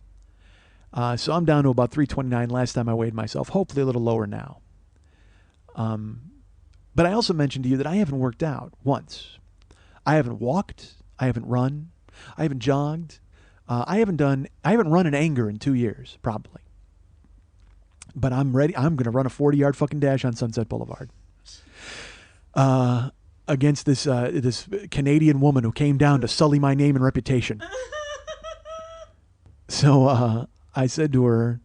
So I'm down to about 329 last time I weighed myself, hopefully a little lower now. But I also mentioned to you that I haven't worked out once. I haven't walked. I haven't run. I haven't jogged. I haven't run in anger in 2 years, probably. But I'm ready. I'm going to run a 40-yard fucking dash on Sunset Boulevard. Against this Canadian woman who came down to sully my name and reputation. So I said to her,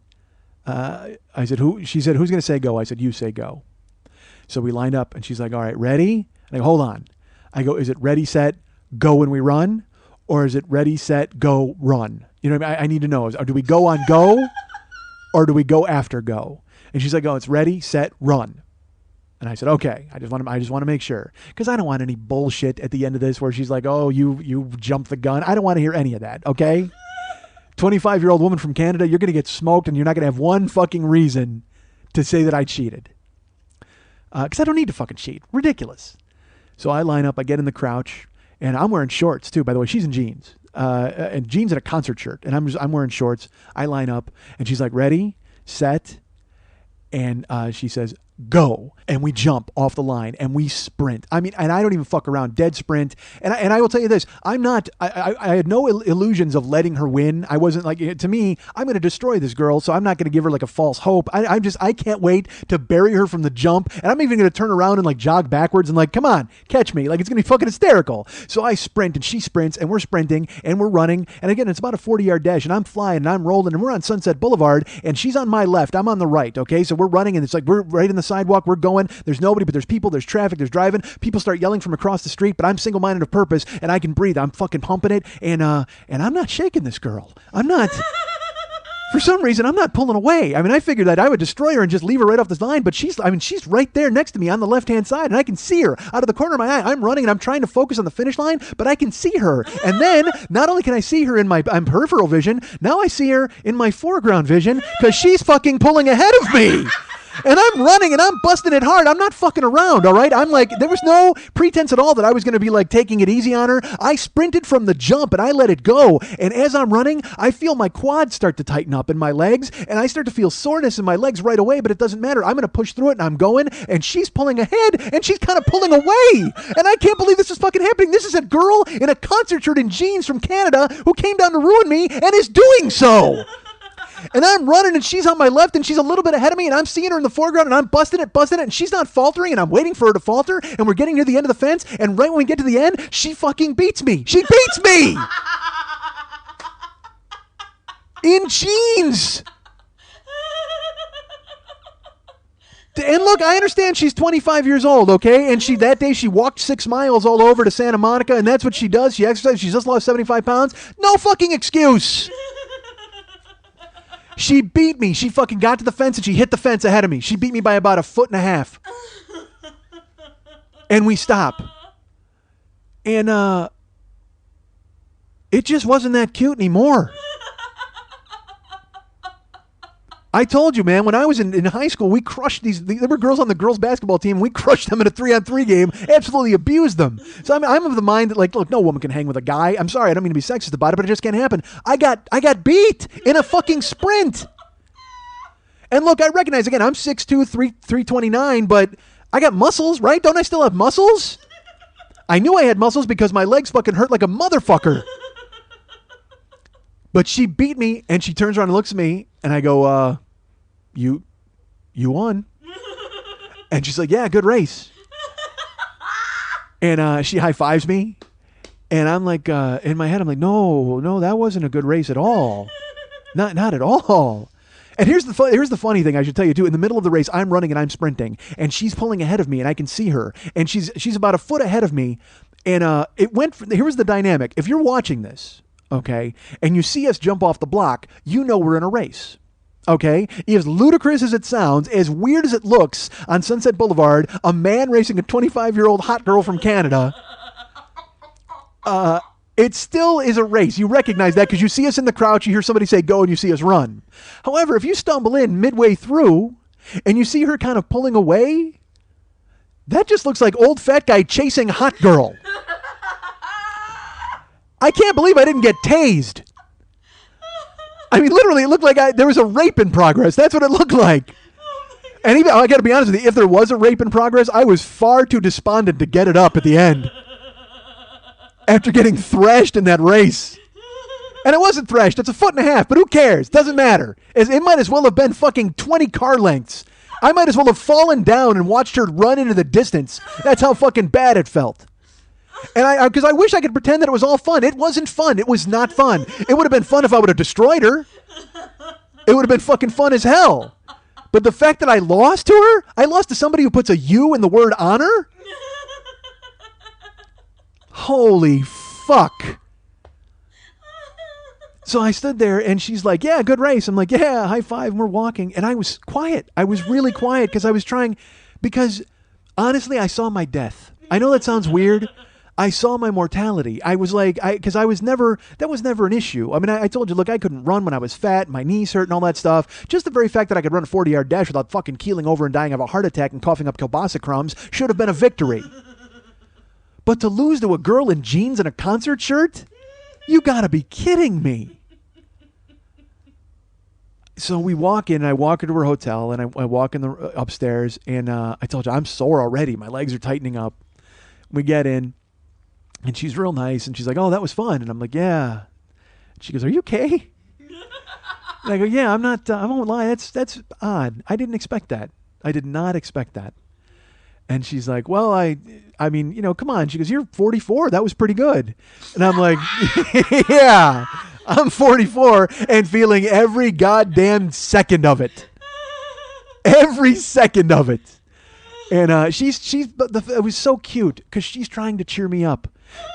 she said, who's going to say go? I said, you say go. So we lined up and she's like, all right, ready? And I go, hold on. I go, is it ready, set, go when we run? Or is it ready, set, go, run? You know what I mean? I need to know. Do we go on go or do we go after go? And she's like, oh, it's ready, set, run. And I said, okay, I just want to make sure. Because I don't want any bullshit at the end of this where she's like, oh, you jumped the gun. I don't want to hear any of that, okay? 25-year-old woman from Canada, you're going to get smoked and you're not going to have one fucking reason to say that I cheated. Because I don't need to fucking cheat. Ridiculous. So I line up, I get in the crouch, and I'm wearing shorts too, by the way. She's in jeans. And jeans and a concert shirt. And I'm wearing shorts. I line up, and she's like, ready, set, and she says, go. And we jump off the line and we sprint. I mean, and I don't even fuck around, dead sprint. And I will tell you this, I had no illusions of letting her win. I wasn't like, to me, I'm going to destroy this girl, so I'm not going to give her like a false hope. I can't wait to bury her from the jump. And I'm even going to turn around and like jog backwards and like, come on, catch me. Like it's going to be fucking hysterical. So I sprint and she sprints and we're sprinting and we're running. And again, it's about a 40-yard dash and I'm flying and I'm rolling and we're on Sunset Boulevard and she's on my left. I'm on the right. Okay. So we're running and it's like, we're right in the sidewalk. We're going. There's nobody, but there's people, there's traffic, there's driving. People start yelling from across the street, but I'm single-minded of purpose and I can breathe. I'm fucking pumping it. And I'm not shaking this girl. I'm not, for some reason, I'm not pulling away. I mean, I figured that I would destroy her and just leave her right off this line, but she's right there next to me on the left-hand side and I can see her out of the corner of my eye. I'm running and I'm trying to focus on the finish line, but I can see her. And then not only can I see her in my peripheral vision, now I see her in my foreground vision because she's fucking pulling ahead of me. And I'm running and I'm busting it hard. I'm not fucking around, all right? I'm like, there was no pretense at all that I was going to be like taking it easy on her. I sprinted from the jump and I let it go. And as I'm running, I feel my quads start to tighten up in my legs and I start to feel soreness in my legs right away, but it doesn't matter. I'm going to push through it and I'm going and she's pulling ahead and she's kind of pulling away. And I can't believe this is fucking happening. This is a girl in a concert shirt and jeans from Canada who came down to ruin me and is doing so. And I'm running and she's on my left and she's a little bit ahead of me and I'm seeing her in the foreground and I'm busting it and she's not faltering and I'm waiting for her to falter and we're getting near the end of the fence and right when we get to the end, she fucking beats me. She beats me! In jeans! And look, I understand she's 25 years old, okay? And that day she walked 6 miles all over to Santa Monica and that's what she does. She exercises. She just lost 75 pounds. No fucking excuse! She beat me. She fucking got to the fence and she hit the fence ahead of me. She beat me by about 1.5 feet. And we stop. And it just wasn't that cute anymore. I told you, man, when I was in high school, we crushed there were girls on the girls' basketball team. We crushed them in a 3-on-3 game, absolutely abused them. So I'm of the mind that, like, look, no woman can hang with a guy. I'm sorry, I don't mean to be sexist about it, but it just can't happen. I got beat in a fucking sprint. And look, I recognize, again, I'm 6'2", 329, but I got muscles, right? Don't I still have muscles? I knew I had muscles because my legs fucking hurt like a motherfucker. But she beat me, and she turns around and looks at me, and I go, you won. And she's like, yeah, good race. And she high-fives me. And I'm like, in my head, I'm like, no, that wasn't a good race at all. Not at all. And here's the funny thing I should tell you, too. In the middle of the race, I'm running and I'm sprinting. And she's pulling ahead of me, and I can see her. And she's about a foot ahead of me. And here's the dynamic. If you're watching this, okay, and you see us jump off the block, you know we're in a race. Okay, as ludicrous as it sounds, as weird as it looks on Sunset Boulevard, a man racing a 25-year-old hot girl from Canada, it still is a race. You recognize that because you see us in the crouch, you hear somebody say go, and you see us run. However, if you stumble in midway through and you see her kind of pulling away, that just looks like old fat guy chasing hot girl. I can't believe I didn't get tased. I mean, literally, it looked like there was a rape in progress. That's what it looked like. And even, I got to be honest with you, if there was a rape in progress, I was far too despondent to get it up at the end. After getting thrashed in that race. And it wasn't thrashed. It's 1.5 feet, but who cares? Doesn't matter. It might as well have been fucking 20 car lengths. I might as well have fallen down and watched her run into the distance. That's how fucking bad it felt. And because I wish I could pretend that it was all fun. It wasn't fun. It was not fun. It would have been fun if I would have destroyed her. It would have been fucking fun as hell. But the fact that I lost to her, I lost to somebody who puts a U in the word honor? Holy fuck. So I stood there and she's like, yeah, good race. I'm like, yeah, high five. And we're walking. And I was quiet. I was really quiet because honestly, I saw my death. I know that sounds weird. I saw my mortality. I was like, because that was never an issue. I mean, I told you, look, I couldn't run when I was fat, my knees hurt and all that stuff. Just the very fact that I could run a 40-yard dash without fucking keeling over and dying of a heart attack and coughing up kielbasa crumbs should have been a victory. But to lose to a girl in jeans and a concert shirt? You gotta be kidding me. So we walk in, and I walk into her hotel, and I walk in the upstairs, and I told you, I'm sore already. My legs are tightening up. We get in, and she's real nice, and she's like, oh, that was fun. And I'm like, yeah. She goes, are you okay? And I go, yeah, I'm not, I won't lie, that's odd. I didn't expect that. I did not expect that. And she's like, well, I mean, you know, come on. She goes, you're 44. That was pretty good. And I'm like, yeah. I'm 44 and feeling every goddamn second of it. Every second of it. And it was so cute because she's trying to cheer me up.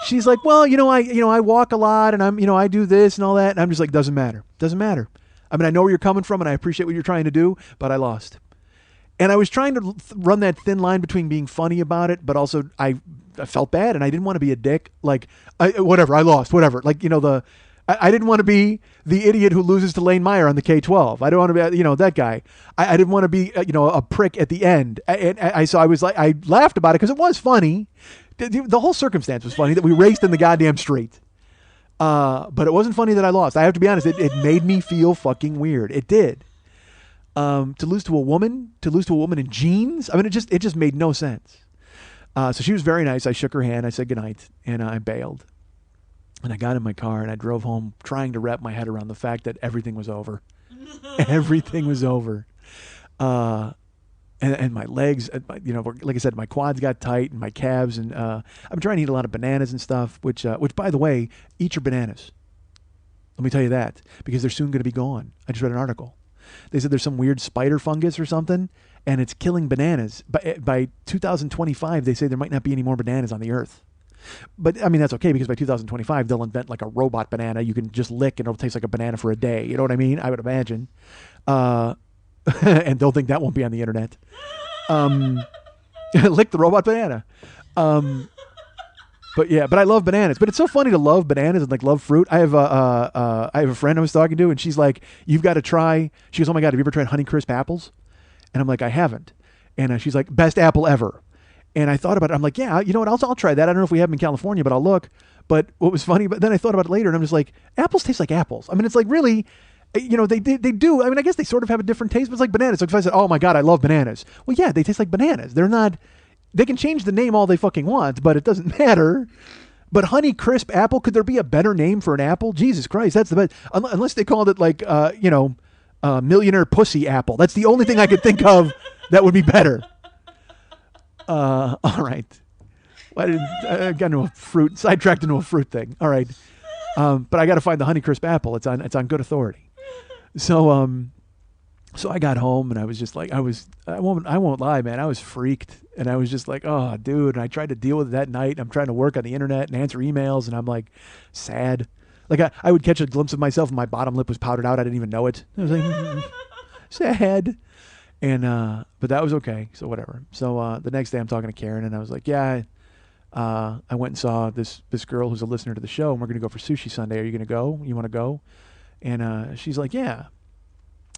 She's like, well, I walk a lot and I do this and all that. And I'm just like, doesn't matter. Doesn't matter. I mean, I know where you're coming from and I appreciate what you're trying to do, but I lost. And I was trying to run that thin line between being funny about it, but also I felt bad and I didn't want to be a dick. Like, whatever, I lost, whatever. Like, I didn't want to be the idiot who loses to Lane Meyer on the K-12. I don't want to be, that guy. I didn't want to be, a prick at the end. So I was like, I laughed about it because it was funny. The whole circumstance was funny that we raced in the goddamn street. But it wasn't funny that I lost. I have to be honest. It made me feel fucking weird. It did. To lose to a woman in jeans. I mean, it just made no sense. So she was very nice. I shook her hand. I said goodnight and I bailed. And I got in my car and I drove home trying to wrap my head around the fact that everything was over. Everything was over. And my legs, like I said, my quads got tight and my calves. And I'm trying to eat a lot of bananas and stuff, which by the way, eat your bananas. Let me tell you that because they're soon going to be gone. I just read an article. They said there's some weird spider fungus or something and it's killing bananas. By 2025, they say there might not be any more bananas on the earth. But I mean, that's okay because by 2025, they'll invent like a robot banana you can just lick and it'll taste like a banana for a day. You know what I mean? I would imagine. And they'll think that won't be on the internet. Lick the robot banana. But I love bananas. But it's so funny to love bananas and like love fruit. I have a friend I was talking to and she's like, you've got to try. She goes, oh my God, have you ever tried Honeycrisp apples? And I'm like, I haven't. And she's like, best apple ever. And I thought about it. I'm like, yeah, you know what? I'll try that. I don't know if we have them in California, but I'll look. But what was funny, but then I thought about it later and I'm just like, apples taste like apples. I mean, it's like really, they do. I mean, I guess they sort of have a different taste, but it's like bananas. So if I said, oh my God, I love bananas. Well, yeah, they taste like bananas. They're not, they can change the name all they fucking want, but it doesn't matter. But Honeycrisp apple, could there be a better name for an apple? Jesus Christ, that's the best. Unless they called it like, millionaire pussy apple. That's the only thing I could think of that would be better. All right. I got into sidetracked into a fruit thing. All right. But I got to find the Honeycrisp apple. It's on good authority. So I got home and I was just like, I won't lie, man. I was freaked and I was just like, oh, dude. And I tried to deal with it that night. I'm trying to work on the internet and answer emails and I'm like sad. Like I would catch a glimpse of myself and my bottom lip was powdered out. I didn't even know it. I was like, sad. And, but that was okay. So whatever. So, the next day I'm talking to Karen and I was like, yeah, I went and saw this girl who's a listener to the show and we're going to go for sushi Sunday. Are you going to go? You want to go? And, she's like, yeah.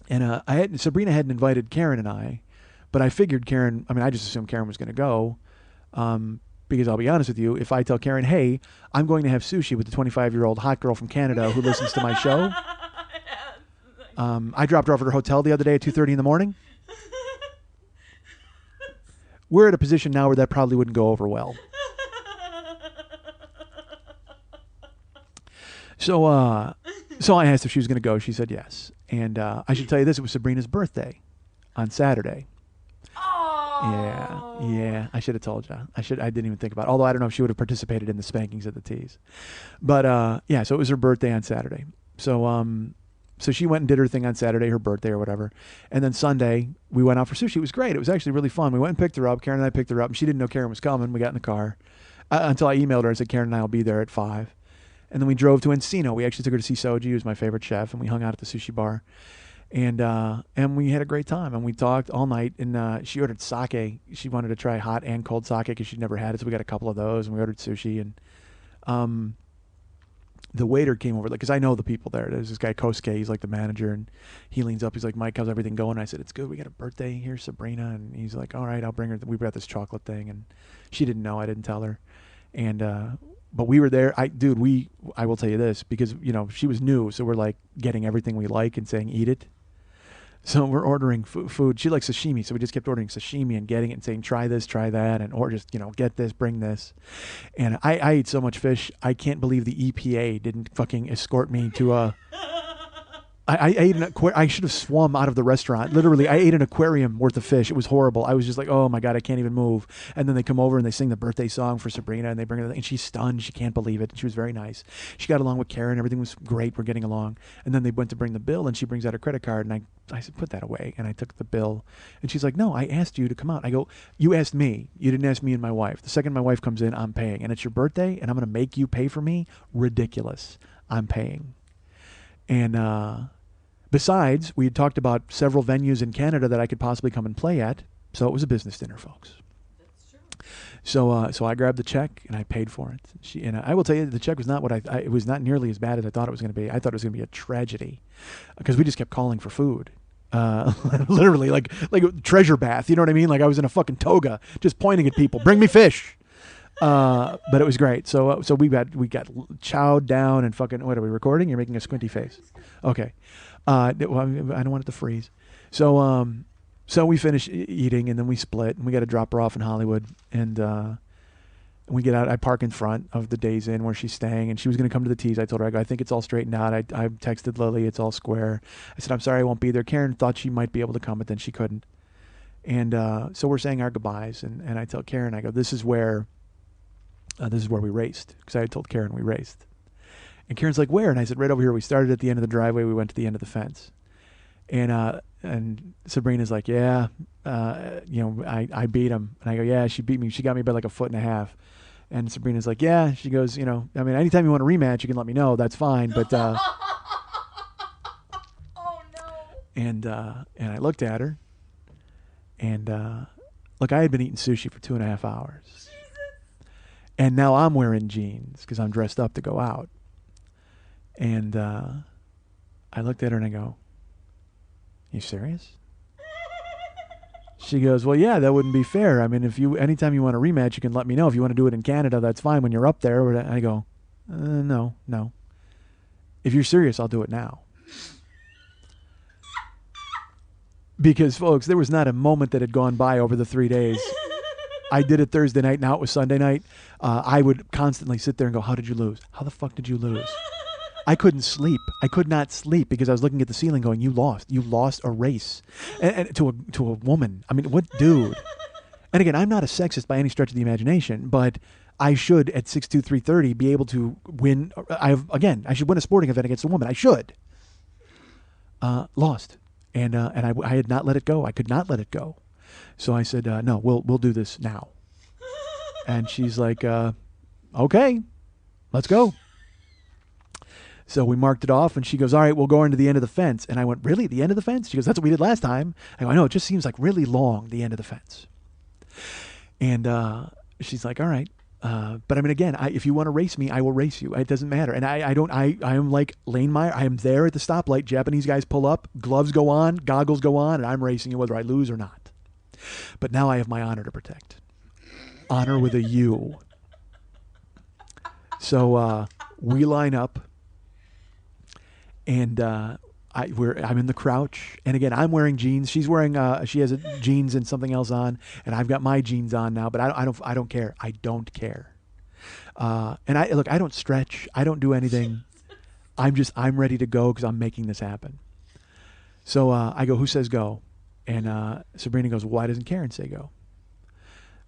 And, Sabrina hadn't invited Karen and I, but I figured I just assumed Karen was going to go. Because I'll be honest with you, if I tell Karen, hey, I'm going to have sushi with the 25-year-old hot girl from Canada who listens to my show. I dropped her off at her hotel the other day at 2:30 in the morning. We're at a position now where that probably wouldn't go over well. So I asked if she was going to go. She said yes. And I should tell you this. It was Sabrina's birthday on Saturday. Oh. Yeah. I should have told you. I didn't even think about it. Although I don't know if she would have participated in the spankings at the tees. But so it was her birthday on Saturday. So she went and did her thing on Saturday, her birthday or whatever. And then Sunday, we went out for sushi. It was great. It was actually really fun. We went and picked her up. Karen and I picked her up. And she didn't know Karen was coming. We got in the car until I emailed her and said, Karen and I will be there at 5. And then we drove to Encino. We actually took her to see Soji, who's my favorite chef. And we hung out at the sushi bar. And we had a great time, and we talked all night. And she ordered sake. She wanted to try hot and cold sake because she'd never had it, so we got a couple of those. And we ordered sushi. And the waiter came over, like, because I know the people there. There's this guy Kosuke. He's like the manager, and he leans up. He's like, "Mike, how's everything going?" I said, "It's good. We got a birthday here, Sabrina." And he's like, "All right, I'll bring her." We got this chocolate thing, and she didn't know. I didn't tell her. And but we were there. I will tell you this, because she was new, so we're like getting everything we like and saying eat it. So we're ordering food. She likes sashimi, so we just kept ordering sashimi and getting it and saying, try this, try that, and or just, get this, bring this. And I ate so much fish, I can't believe the EPA didn't fucking escort me to a... I ate I should have swum out of the restaurant. Literally, I ate an aquarium worth of fish. It was horrible. I was just like, oh my God, I can't even move. And then they come over and they sing the birthday song for Sabrina, and they bring her, and she's stunned. She can't believe it. She was very nice. She got along with Karen. Everything was great. We're getting along. And then they went to bring the bill, and she brings out her credit card, and I said, put that away. And I took the bill, and she's like, no, I asked you to come out. I go, you asked me. You didn't ask me and my wife. The second my wife comes in, I'm paying. And it's your birthday, and I'm going to make you pay for me? Ridiculous. I'm paying. And, besides, we had talked about several venues in Canada that I could possibly come and play at, so it was a business dinner, folks. That's true. So I grabbed the check and I paid for it. And I will tell you, the check was not what it was not nearly as bad as I thought it was going to be. I thought it was going to be a tragedy, because we just kept calling for food. Literally, like a treasure bath. You know what I mean? Like I was in a fucking toga, just pointing at people. Bring me fish. But it was great. So we got chowed down and fucking. What are we recording? You're making a squinty face. Okay. I don't want it to freeze. So we finish eating, and then we split, and we got to drop her off in Hollywood, and we get out. I park in front of the Days Inn where she's staying, and she was going to come to the teas. I told her, I think it's all straightened out. I texted Lily, it's all square. I said, I'm sorry I won't be there. Karen thought she might be able to come, but then she couldn't. And so we're saying our goodbyes, and I tell Karen, I go, this is where we raced, because I had told Karen we raced. And Karen's like, where? And I said, right over here. We started at the end of the driveway. We went to the end of the fence. And Sabrina's like, yeah, I beat him. And I go, yeah, she beat me. She got me by like 1.5 feet. And Sabrina's like, yeah. She goes, anytime you want a rematch, you can let me know. That's fine. But, Oh no. and I looked at her, and, look, I had been eating sushi for 2.5 hours. Jesus. And now I'm wearing jeans because I'm dressed up to go out. And I looked at her and I go, you serious? She goes, well, yeah, that wouldn't be fair. I mean, anytime you want a rematch, you can let me know. If you want to do it in Canada, that's fine when you're up there. I go, no. If you're serious, I'll do it now. Because, folks, there was not a moment that had gone by over the 3 days. I did it Thursday night, now it was Sunday night. I would constantly sit there and go, how did you lose? How the fuck did you lose? I couldn't sleep. I could not sleep because I was looking at the ceiling going, you lost. You lost a race. And to a woman. I mean, what dude? And again, I'm not a sexist by any stretch of the imagination, but I should, at 6'2", 330, be able to win. I should win a sporting event against a woman. I should. Lost. And I had not let it go. I could not let it go. So I said, no, we'll do this now. And she's like, okay, let's go. So we marked it off, and she goes, all right, we'll go into the end of the fence. And I went, really? The end of the fence? She goes, that's what we did last time. I go, I know, it just seems like really long, the end of the fence. And she's like, all right. But I mean, again, if you want to race me, I will race you. It doesn't matter. And I am like Lane Meyer. I am there at the stoplight. Japanese guys pull up, gloves go on, goggles go on, and I'm racing you whether I lose or not. But now I have my honor to protect. Honor with a U. So we line up. And I'm in the crouch, and again I'm wearing jeans. She's wearing she has jeans and something else on, and I've got my jeans on now. But I don't care. I don't care. And I don't stretch. I don't do anything. I'm ready to go because I'm making this happen. So I go, who says go? And Sabrina goes, why doesn't Karen say go?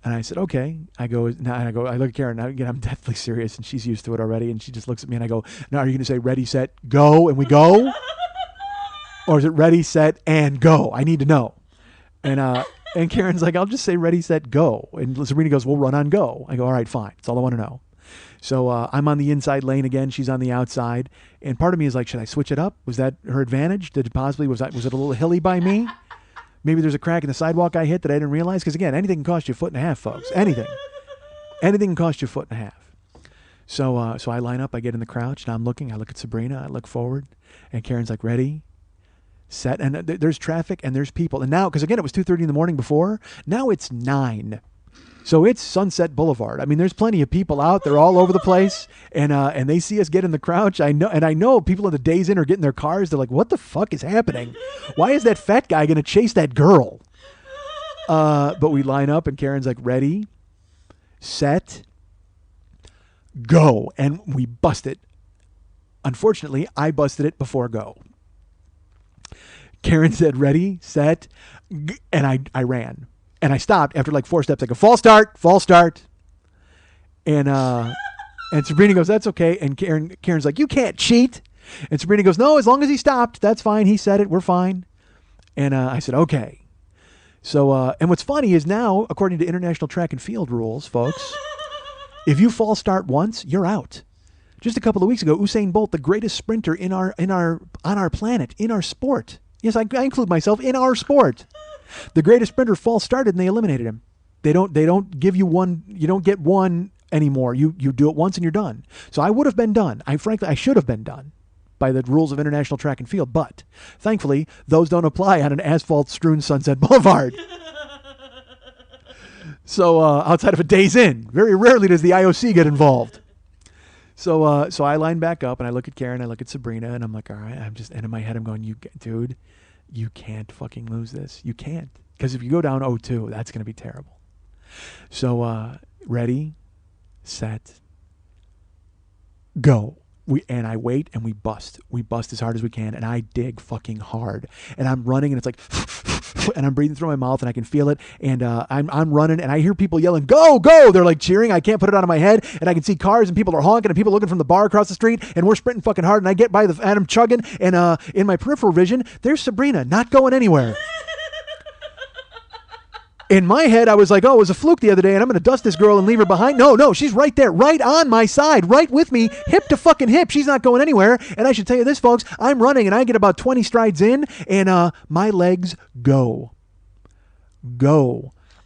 And I said, okay. I go, I look at Karen, and again, I'm deathly serious, and she's used to it already, and she just looks at me, and I go, now are you going to say ready, set, go, and we go? Or is it ready, set, and go? I need to know. And Karen's like, I'll just say ready, set, go. And Sabrina goes, we'll run on go. I go, all right, fine. That's all I want to know. So I'm on the inside lane again. She's on the outside. And part of me is like, should I switch it up? Was that her advantage? Did it possibly, was it a little hilly by me? Maybe there's a crack in the sidewalk I hit that I didn't realize. Because again, anything can cost you a foot and a half, folks. Anything. Anything can cost you a foot and a half. So I line up. I get in the crouch. And I'm looking. I look at Sabrina. I look forward. And Karen's like, ready, set. And there's traffic and there's people. And now, because again, it was 2:30 in the morning before. Now it's 9. So it's Sunset Boulevard. I mean, there's plenty of people out. They're all over the place, and they see us get in the crouch. I know people in the Days Inn are getting their cars. They're like, "What the fuck is happening? Why is that fat guy going to chase that girl?" But we line up, and Karen's like, "Ready, set, go," and we bust it. Unfortunately, I busted it before go. Karen said, "Ready, set," and I ran. And I stopped after like 4 steps. I go, false start. And Sabrina goes, that's okay. And Karen's like, you can't cheat. And Sabrina goes, no, as long as he stopped, that's fine. He said it, we're fine. And I said, okay. So, and what's funny is now, according to international track and field rules, folks, if you false start once, you're out. Just a couple of weeks ago, Usain Bolt, the greatest sprinter on our planet, in our sport. Yes, I include myself in our sport. The greatest sprinter false started and they eliminated him. They don't give you one. You don't get one anymore. You do it once and you're done. So I would have been done. I should have been done by the rules of international track and field. But thankfully, those don't apply on an asphalt-strewn Sunset Boulevard. So outside of a Days Inn, very rarely does the IOC get involved. So I line back up and I look at Karen, I look at Sabrina, and I'm like, all right. And in my head I'm going, dude. You can't fucking lose this. You can't. Because if you go down 0-2, that's going to be terrible. So, ready, set, go. And I wait and we bust. We bust as hard as we can. And I dig fucking hard. And I'm running and it's like, and I'm breathing through my mouth and I can feel it. And I'm running and I hear people yelling, go, go. They're like cheering. I can't put it out of my head. And I can see cars and people are honking and people looking from the bar across the street. And we're sprinting fucking hard. And I get by and I'm chugging. And in my peripheral vision, there's Sabrina not going anywhere. In my head, I was like, oh, it was a fluke the other day, and I'm going to dust this girl and leave her behind. No, she's right there, right on my side, right with me, hip to fucking hip. She's not going anywhere. And I should tell you this, folks, I'm running, and I get about 20 strides in, and my legs go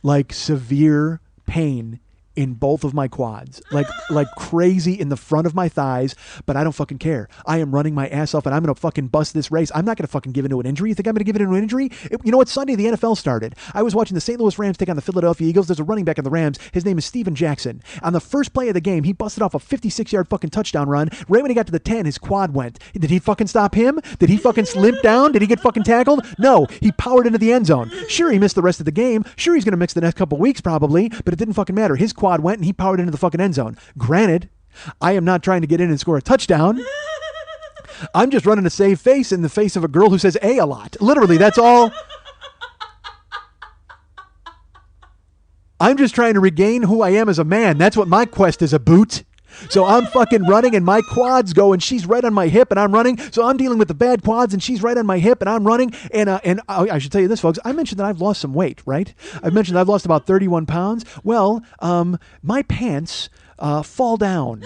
like severe pain in both of my quads, like crazy in the front of my thighs, but I don't fucking care. I am running my ass off and I'm going to fucking bust this race. I'm not going to fucking give into an injury. You think I'm going to give into an injury? You know what? Sunday, the NFL started. I was watching the St. Louis Rams take on the Philadelphia Eagles. There's a running back on the Rams. His name is Steven Jackson. On the first play of the game, he busted off a 56-yard fucking touchdown run. Right when he got to the 10, his quad went. Did he fucking stop him? Did he fucking limp down? Did he get fucking tackled? No, he powered into the end zone. Sure, he missed the rest of the game. Sure, he's going to miss the next couple weeks probably, but it didn't fucking matter. His quad went and he powered into the fucking end zone. Granted, I am not trying to get in and score a touchdown. I'm just running a save face in the face of a girl who says a lot. Literally, that's all. I'm just trying to regain who I am as a man. That's what my quest is about. So I'm fucking running and my quads go and she's right on my hip and I'm running. So I'm dealing with the bad quads and she's right on my hip and I'm running. And I should tell you this, folks. I mentioned that I've lost some weight, right? I've mentioned I've lost about 31 pounds. Well, my pants fall down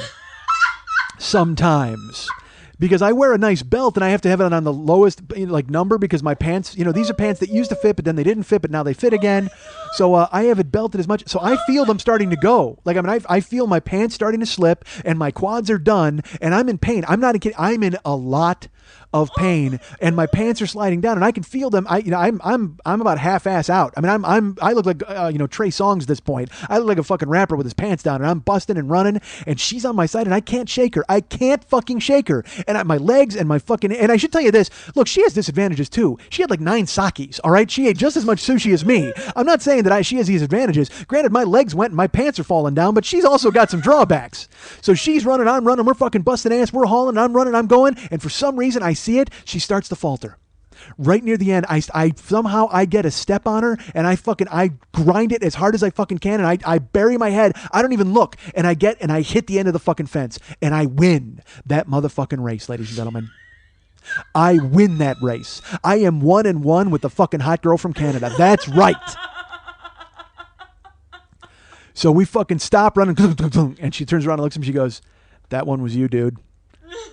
sometimes. Because I wear a nice belt and I have to have it on the lowest number because my pants, these are pants that used to fit, but then they didn't fit, but now they fit again. So I have it belted as much. So I feel them starting to go. I feel my pants starting to slip and my quads are done and I'm in pain. I'm not kidding. I'm in a lot of pain and my pants are sliding down and I can feel them. I'm about half-ass out. I mean, I look like, Trey Songz at this point. I look like a fucking rapper with his pants down and I'm busting and running and she's on my side and I can't shake her. I can't fucking shake her. And my legs and my fucking, and I should tell you this, look, she has disadvantages too. She had like 9 sakis, all right? She ate just as much sushi as me. I'm not saying that she has these advantages. Granted, my legs went and my pants are falling down, but she's also got some drawbacks. So she's running, I'm running, we're fucking busting ass, we're hauling, I'm running, I'm going, and for some reason I see it, she starts to falter. Right near the end, I somehow get a step on her and I grind it as hard as I fucking can and I bury my head. I don't even look and I hit the end of the fucking fence and I win that motherfucking race, ladies and gentlemen. I win that race. I am 1-1 with the fucking hot girl from Canada. That's right. So we fucking stop running, and she turns around and looks at me. She goes, "That one was you, dude."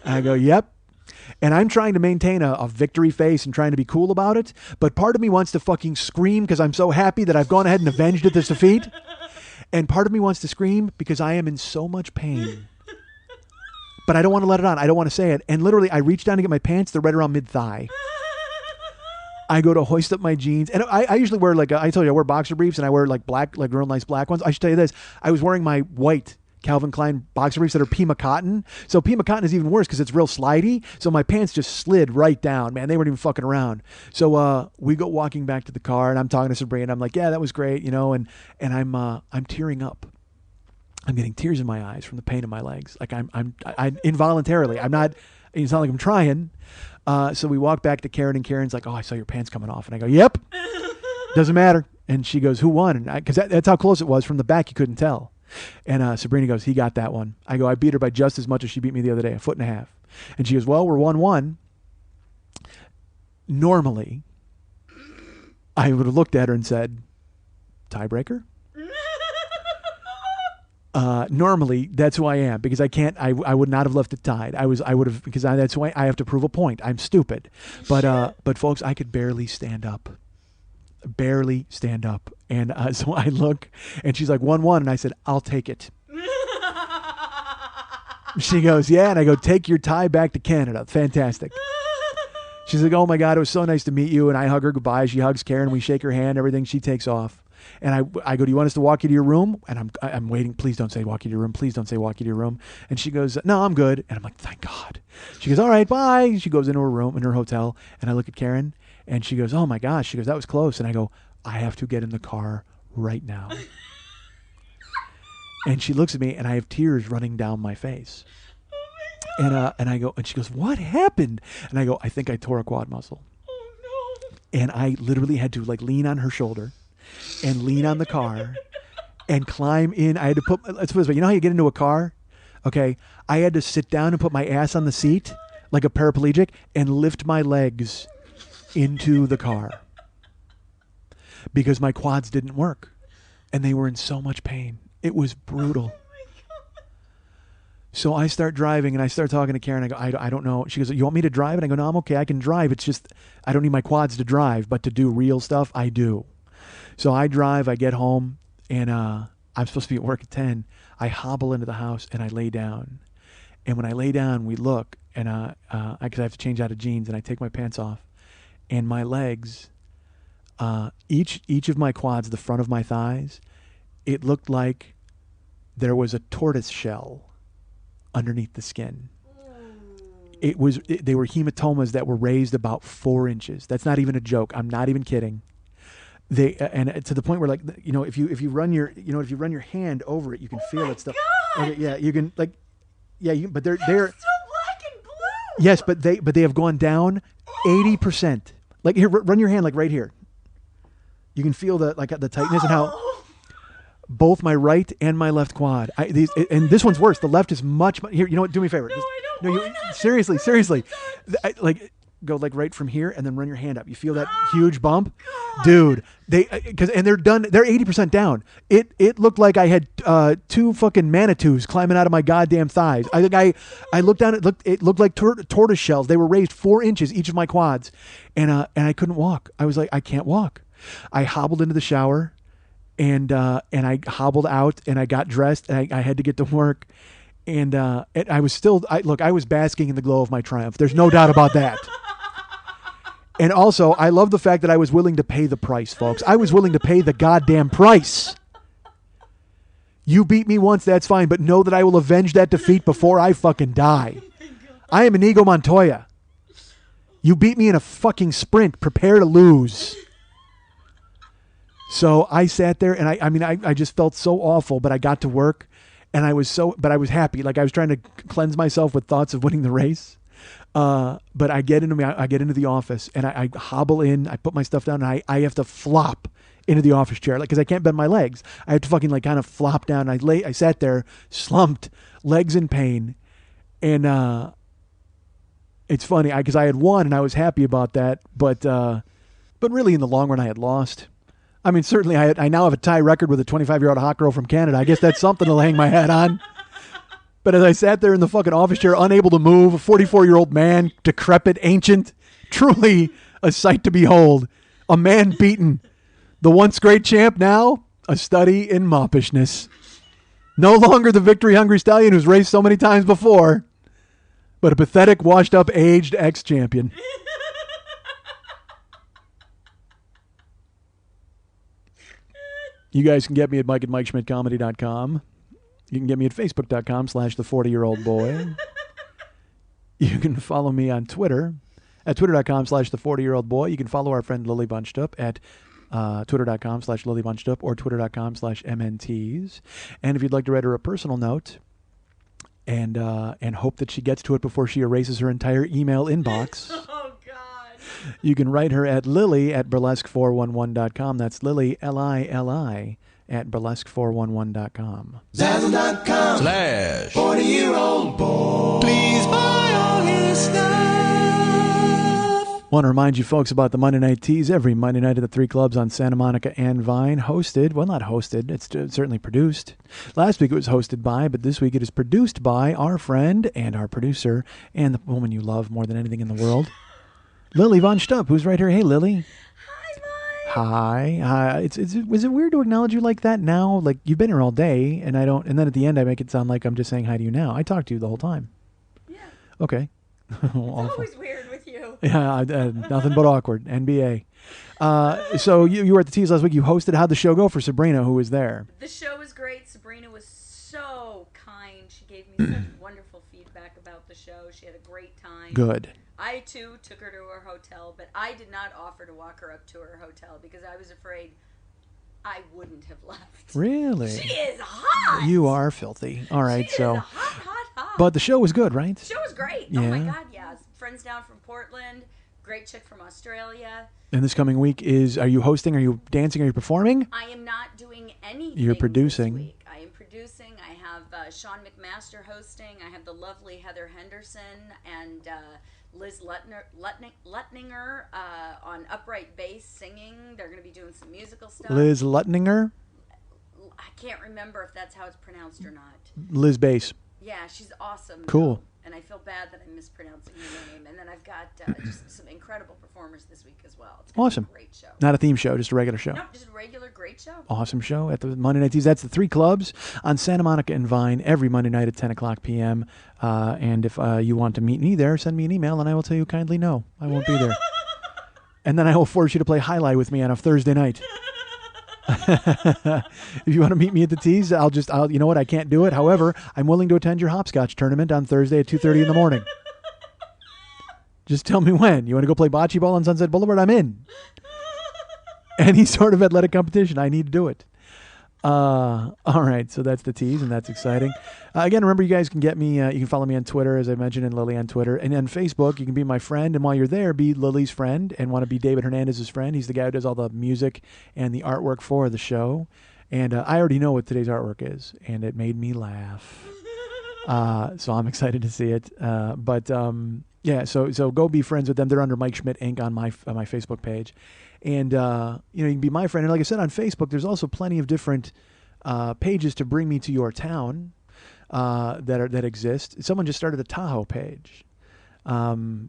And I go, "Yep." And I'm trying to maintain a victory face and trying to be cool about it. But part of me wants to fucking scream because I'm so happy that I've gone ahead and avenged this defeat. And part of me wants to scream because I am in so much pain. But I don't want to let it on. I don't want to say it. And literally, I reach down to get my pants. They're right around mid-thigh. I go to hoist up my jeans. And I usually wear, like, I told you, I wear boxer briefs and I wear, like, black, like, real nice black ones. I should tell you this. I was wearing my white Calvin Klein boxer briefs that are Pima cotton. So Pima cotton is even worse because it's real slidey. So my pants just slid right down, man. They weren't even fucking around. So we go walking back to the car and I'm talking to Sabrina. I'm like, yeah, that was great, you know, and I'm tearing up. I'm getting tears in my eyes from the pain in my legs. Like I'm involuntarily. I'm not. It's not like I'm trying. So we walk back to Karen, and Karen's like, "Oh, I saw your pants coming off," and I go, "Yep, doesn't matter." And she goes, "Who won?" And because that's how close it was from the back, you couldn't tell. And Sabrina goes, "He got that one." I go, "I beat her by just as much as she beat me the other day, 1.5 feet." And she goes, "Well, we're 1-1." Normally, I would have looked at her and said, "Tiebreaker." Normally that's who I am because I can't, I would not have left it tied. I would have, because that's why I have to prove a point. I'm stupid. But folks, I could barely stand up. And so I look and she's like 1-1. And I said, "I'll take it." She goes, "Yeah." And I go, "Take your tie back to Canada." Fantastic. She's like, "Oh my God, it was so nice to meet you." And I hug her goodbye. She hugs Karen. We shake her hand, everything. She takes off. And I go, "Do you want us to walk you to your room?" And I'm waiting. "Please don't say walk you to your room. Please don't say walk you to your room." And she goes, "No, I'm good." And I'm like, "Thank God." She goes, "All right, bye." She goes into her room, in her hotel. And I look at Karen and she goes, "Oh my gosh." She goes, "That was close." And I go, "I have to get in the car right now." And she looks at me and I have tears running down my face. And I go, and she goes, "What happened?" And I go, "I think I tore a quad muscle." Oh no. And I literally had to like lean on her shoulder and lean on the car and climb in. I had to put, let's put it this way, you know how you get into a car? Okay. I had to sit down and put my ass on the seat like a paraplegic and lift my legs into the car because my quads didn't work and they were in so much pain. It was brutal. So I start driving and I start talking to Karen. I go, I don't know. She goes, "You want me to drive?" And I go, "No, I'm okay. I can drive. It's just, I don't need my quads to drive, but to do real stuff, I do." So I drive, I get home, and I'm supposed to be at work at 10. I hobble into the house and I lay down. And when I lay down, we look, and because I have to change out of jeans, and I take my pants off, and my legs, each of my quads, the front of my thighs, it looked like there was a tortoise shell underneath the skin. They were hematomas that were raised about 4 inches. That's not even a joke. I'm not even kidding. They and to the point where, like, you know, if you run your hand over it, you can feel it stuff. Okay, yeah, you can, like, yeah, but they're So black and blue. yes, but they have gone down 80%. Like, here, run your hand like right here. You can feel the tightness and how both my right and my left quad. And this one's worse. The left is much here. You know what? Do me a favor. No, I don't. No, Why not? seriously. Like, go like right from here and then run your hand up. You feel that huge bump, dude? And they're done. They're 80% down. It looked like I had 2 fucking manitous climbing out of my goddamn thighs. I looked down. It looked like tortoise shells. They were raised 4 inches each of my quads, and I couldn't walk. I was like, I can't walk. I hobbled into the shower, and I hobbled out, and I got dressed, and I had to get to work. And I was basking in the glow of my triumph. There's no doubt about that. And also, I love the fact that I was willing to pay the price, folks. I was willing to pay the goddamn price. You beat me once, that's fine, but know that I will avenge that defeat before I fucking die. I am Inigo Montoya. You beat me in a fucking sprint. Prepare to lose. So I sat there, and I just felt so awful, but I got to work. And I was happy. Like, I was trying to cleanse myself with thoughts of winning the race. But I get into the office, and I hobble in, I put my stuff down, and I have to flop into the office chair, like, because I can't bend my legs. I have to fucking, like, kind of flop down. I sat there, slumped, legs in pain. And it's funny, because I had won, and I was happy about that. But really, in the long run, I had lost. I mean, certainly I now have a tie record with a 25-year-old hot girl from Canada. I guess that's something to hang my hat on. But as I sat there in the fucking office chair, unable to move, a 44-year-old man, decrepit, ancient, truly a sight to behold. A man beaten. The once great champ, now a study in moppishness. No longer the victory-hungry stallion who's raced so many times before, but a pathetic, washed-up, aged ex-champion. You guys can get me at Mike at MikeSchmidtComedy.com. You can get me at Facebook.com/the40-year-old-boy. You can follow me on Twitter at Twitter.com/the40-year-old-boy. You can follow our friend Lily Bunchtup at Twitter.com/Lily Bunchtup or Twitter.com/MNTs. And if you'd like to write her a personal note and hope that she gets to it before she erases her entire email inbox, Oh, God. you can write her at Lily@burlesque411.com. That's Lily, Lili, at burlesque411.com. Zazzle.com/40-year-old boy. Please buy all his stuff. Want to remind you folks about the Monday Night Teas every Monday night at the 3 clubs on Santa Monica and Vine. Hosted, well, not hosted, it's certainly produced. Last week it was hosted by, but this week it is produced by our friend and our producer and the woman you love more than anything in the world, Lily Von Stupp, who's right here. Hey, Lily. Hi, Mike. Hi. Was it weird to acknowledge you like that now? Like, you've been here all day, and then at the end I make it sound like I'm just saying hi to you now. I talk to you the whole time. Yeah. Okay. It's always weird with you. Yeah, nothing but awkward. NBA. So you were at the Tees last week. You hosted. How'd the show go for Sabrina, who was there? The show was great. Sabrina was so kind. She gave me such wonderful feedback about the show. She had a great time. Good. I, too, took her to her hotel, but I did not offer to walk her up to her hotel because I was afraid I wouldn't have left. Really? She is hot. You are filthy. All right, She so. is hot. But the show was good, right? The show was great. Yeah. Oh, my God, yeah. Friends down from Portland. Great chick from Australia. And this coming week are you hosting? Are you dancing? Are you performing? I am not doing anything. You're producing. This week. I am producing. I have Sean McMaster hosting. I have the lovely Heather Henderson and Liz Lutninger on upright bass singing. They're going to be doing some musical stuff. Liz Lutninger? I can't remember if that's how it's pronounced or not. Liz Bass. Yeah, she's awesome. Cool. Though, and I feel bad that I'm mispronouncing her name. And then I've got just some incredible performers this week as well. It's gonna be Awesome. a great show. Not a theme show, just a regular show. No, just a regular great show. Awesome show at the Monday Night Teas. That's the 3 clubs on Santa Monica and Vine every Monday night at 10 o'clock p.m. And if you want to meet me there, send me an email and I will tell you kindly no, I won't be there. And then I will force you to play highlight with me on a Thursday night. If you want to meet me at the Tees, I'll you know what, I can't do it. However, I'm willing to attend your hopscotch tournament on Thursday at 2:30 in the morning. Just tell me when. You want to go play bocce ball on Sunset Boulevard? I'm in. Any sort of athletic competition, I need to do it. All right, so that's the Tees, and that's exciting. Again, remember, you guys can get me, you can follow me on Twitter, as I mentioned, and Lily on Twitter. And on Facebook, you can be my friend, and while you're there, be Lily's friend, and want to be David Hernandez's friend. He's the guy who does all the music and the artwork for the show. And I already know what today's artwork is, and it made me laugh. So I'm excited to see it. Yeah, so go be friends with them. They're under Mike Schmidt Inc. on my Facebook page. And, you can be my friend. And like I said, on Facebook, there's also plenty of different pages to bring me to your town that exist. Someone just started a Tahoe page,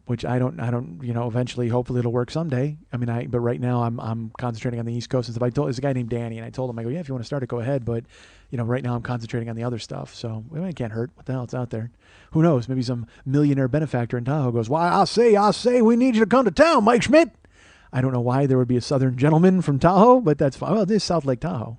which I don't, eventually, hopefully it'll work someday. But right now I'm concentrating on the East Coast and stuff. There's a guy named Danny, and I told him, I go, yeah, if you want to start it, go ahead. But, right now I'm concentrating on the other stuff. So it can't hurt. What the hell, it's out there. Who knows? Maybe some millionaire benefactor in Tahoe goes, why, I say, we need you to come to town, Mike Schmidt. I don't know why there would be a Southern gentleman from Tahoe, but that's fine. Well, this is South Lake Tahoe.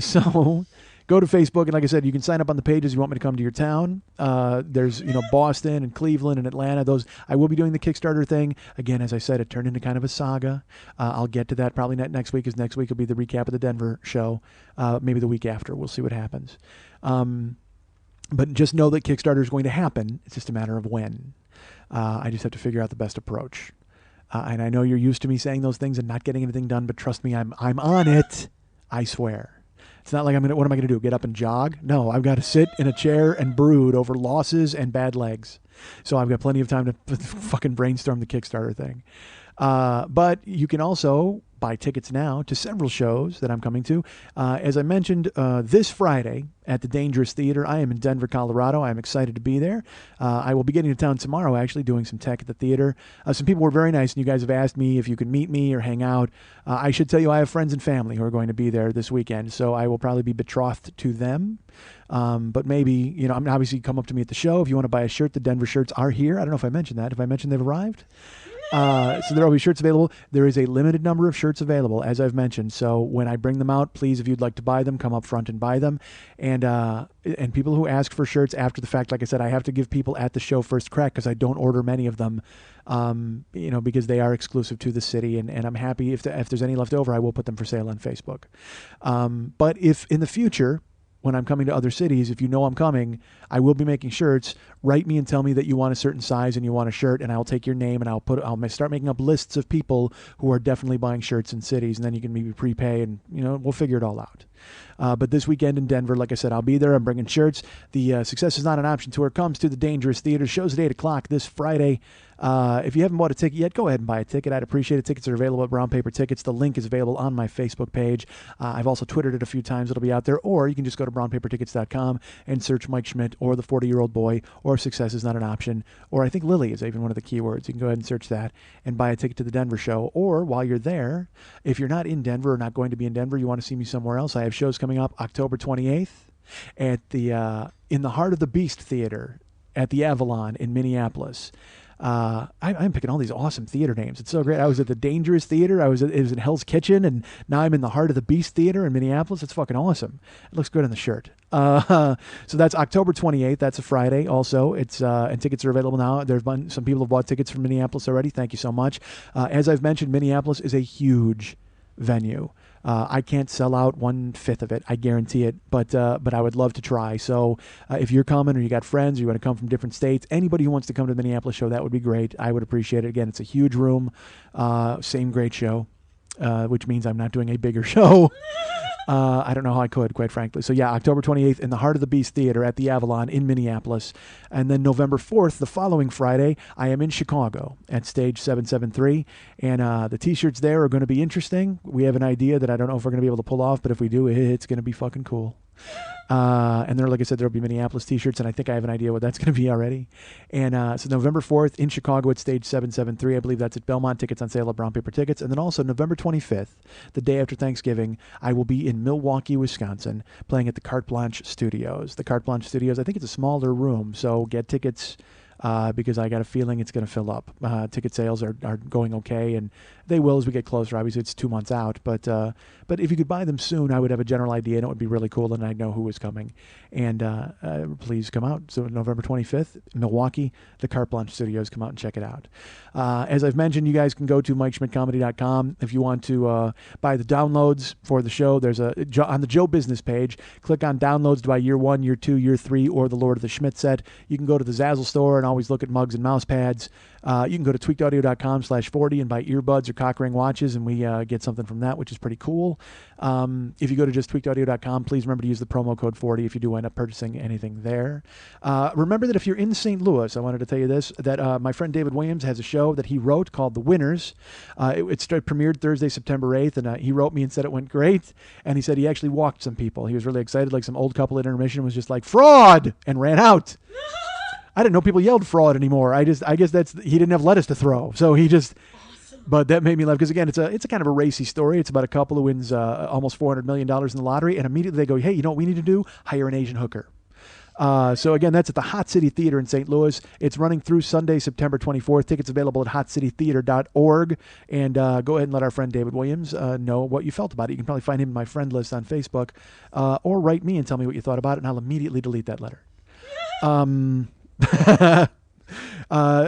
So go to Facebook, and like I said, you can sign up on the pages if you want me to come to your town. There's, Boston and Cleveland and Atlanta. Those I will be doing the Kickstarter thing. Again, as I said, it turned into kind of a saga. I'll get to that probably next week, because next week will be the recap of the Denver show. Maybe the week after. We'll see what happens. But just know that Kickstarter is going to happen. It's just a matter of when. I just have to figure out the best approach. And I know you're used to me saying those things and not getting anything done, but trust me, I'm on it. I swear. It's not like what am I going to do? Get up and jog? No, I've got to sit in a chair and brood over losses and bad legs. So I've got plenty of time to fucking brainstorm the Kickstarter thing. But you can also buy tickets now to several shows that I'm coming to. As I mentioned, this Friday at the Dangerous Theater, I am in Denver, Colorado. I'm excited to be there. I will be getting to town tomorrow, actually, doing some tech at the theater. Some people were very nice, and you guys have asked me if you could meet me or hang out. I should tell you I have friends and family who are going to be there this weekend, so I will probably be betrothed to them. But maybe, I'm obviously come up to me at the show. If you want to buy a shirt, the Denver shirts are here. I don't know if I mentioned that. If I mentioned they've arrived? So there will be shirts available. There is a limited number of shirts available, as I've mentioned. So when I bring them out, please, if you'd like to buy them, come up front and buy them. And people who ask for shirts after the fact, like I said, I have to give people at the show first crack because I don't order many of them, because they are exclusive to the city. And I'm happy if there's any left over, I will put them for sale on Facebook. But if in the future, when I'm coming to other cities, if you know I'm coming, I will be making shirts. Write me and tell me that you want a certain size and you want a shirt, and I'll take your name and I'll start making up lists of people who are definitely buying shirts in cities, and then you can maybe prepay, and we'll figure it all out. But this weekend in Denver, like I said, I'll be there. I'm bringing shirts. The Success is Not an Option tour comes to the Dangerous Theater. Show's at 8 o'clock this Friday. If you haven't bought a ticket yet, go ahead and buy a ticket. I'd appreciate it. Tickets are available at Brown Paper Tickets. The link is available on my Facebook page. I've also Twittered it a few times. It'll be out there. Or you can just go to brownpapertickets.com and search Mike Schmidt or the 40-year-old boy or Success is Not an Option. Or I think Lily is even one of the keywords. You can go ahead and search that and buy a ticket to the Denver show. Or while you're there, if you're not in Denver or not going to be in Denver, you want to see me somewhere else, I have shows coming up October 28th at the in the Heart of the Beast Theater at the Avalon in Minneapolis. I'm picking all these awesome theater names. It's so great. I was at the Dangerous Theater. It was in Hell's Kitchen, and now I'm in the Heart of the Beast Theater in Minneapolis. It's fucking awesome. It looks good on the shirt. So that's October 28th. That's a Friday also. It's and tickets are available now. There's been some people have bought tickets from Minneapolis already. Thank you so much. As I've mentioned, Minneapolis is a huge venue. I can't sell out 1/5 of it. I guarantee it. But I would love to try. So if you're coming, or you got friends, or you want to come from different states, anybody who wants to come to the Minneapolis show, that would be great. I would appreciate it. Again, it's a huge room. Same great show, which means I'm not doing a bigger show. I don't know how I could, quite frankly. So yeah, October 28th in the Heart of the Beast Theater at the Avalon in Minneapolis. And then November 4th, the following Friday, I am in Chicago at Stage 773. And the t-shirts there are going to be interesting. We have an idea that I don't know if we're going to be able to pull off, but if we do, it's going to be fucking cool. And there, like I said, there'll be Minneapolis t-shirts, and I think I have an idea what that's going to be already. And so November 4th in Chicago at Stage 773. I believe that's at Belmont. Tickets on sale at Brown Paper Tickets. And then also November 25th, the day after Thanksgiving, I will be in Milwaukee, Wisconsin, playing at the Carte Blanche Studios. The Carte Blanche Studios, I think it's a smaller room, so get tickets because I got a feeling it's going to fill up. Ticket sales are going okay, and they will as we get closer. Obviously, it's 2 months out, but if you could buy them soon, I would have a general idea, and it would be really cool, and I'd know who was coming. And please come out. So November 25th, Milwaukee, the Carte Blanche Studios. Come out and check it out. As I've mentioned, you guys can go to MikeSchmidtComedy.com if you want to buy the downloads for the show. There's on the Joe Business page, click on downloads to buy year 1, year 2, year 3, or the Lord of the Schmidt set. You can go to the Zazzle store and always look at mugs and mouse pads. You can go to tweakedaudio.com/40 and buy earbuds or cock ring watches, and we get something from that, which is pretty cool. If you go to just tweakedaudio.com, please remember to use the promo code 40 if you do end up purchasing anything there. Remember that if you're in St. Louis, I wanted to tell you this, that my friend David Williams has a show that he wrote called The Winners. It premiered Thursday, September 8th, and he wrote me and said it went great, and he said he actually walked some people. He was really excited, like some old couple at intermission was just like, fraud, and ran out. I didn't know people yelled fraud anymore. I guess he didn't have lettuce to throw, so he just. Awesome. But that made me laugh because again, it's a kind of a racy story. It's about a couple who wins almost $400 million in the lottery, and immediately they go, "Hey, you know what we need to do? Hire an Asian hooker." So again, that's at the Hot City Theater in St. Louis. It's running through Sunday, September 24th. Tickets available at hotcitytheater.org. And go ahead and let our friend David Williams know what you felt about it. You can probably find him in my friend list on Facebook, or write me and tell me what you thought about it, and I'll immediately delete that letter.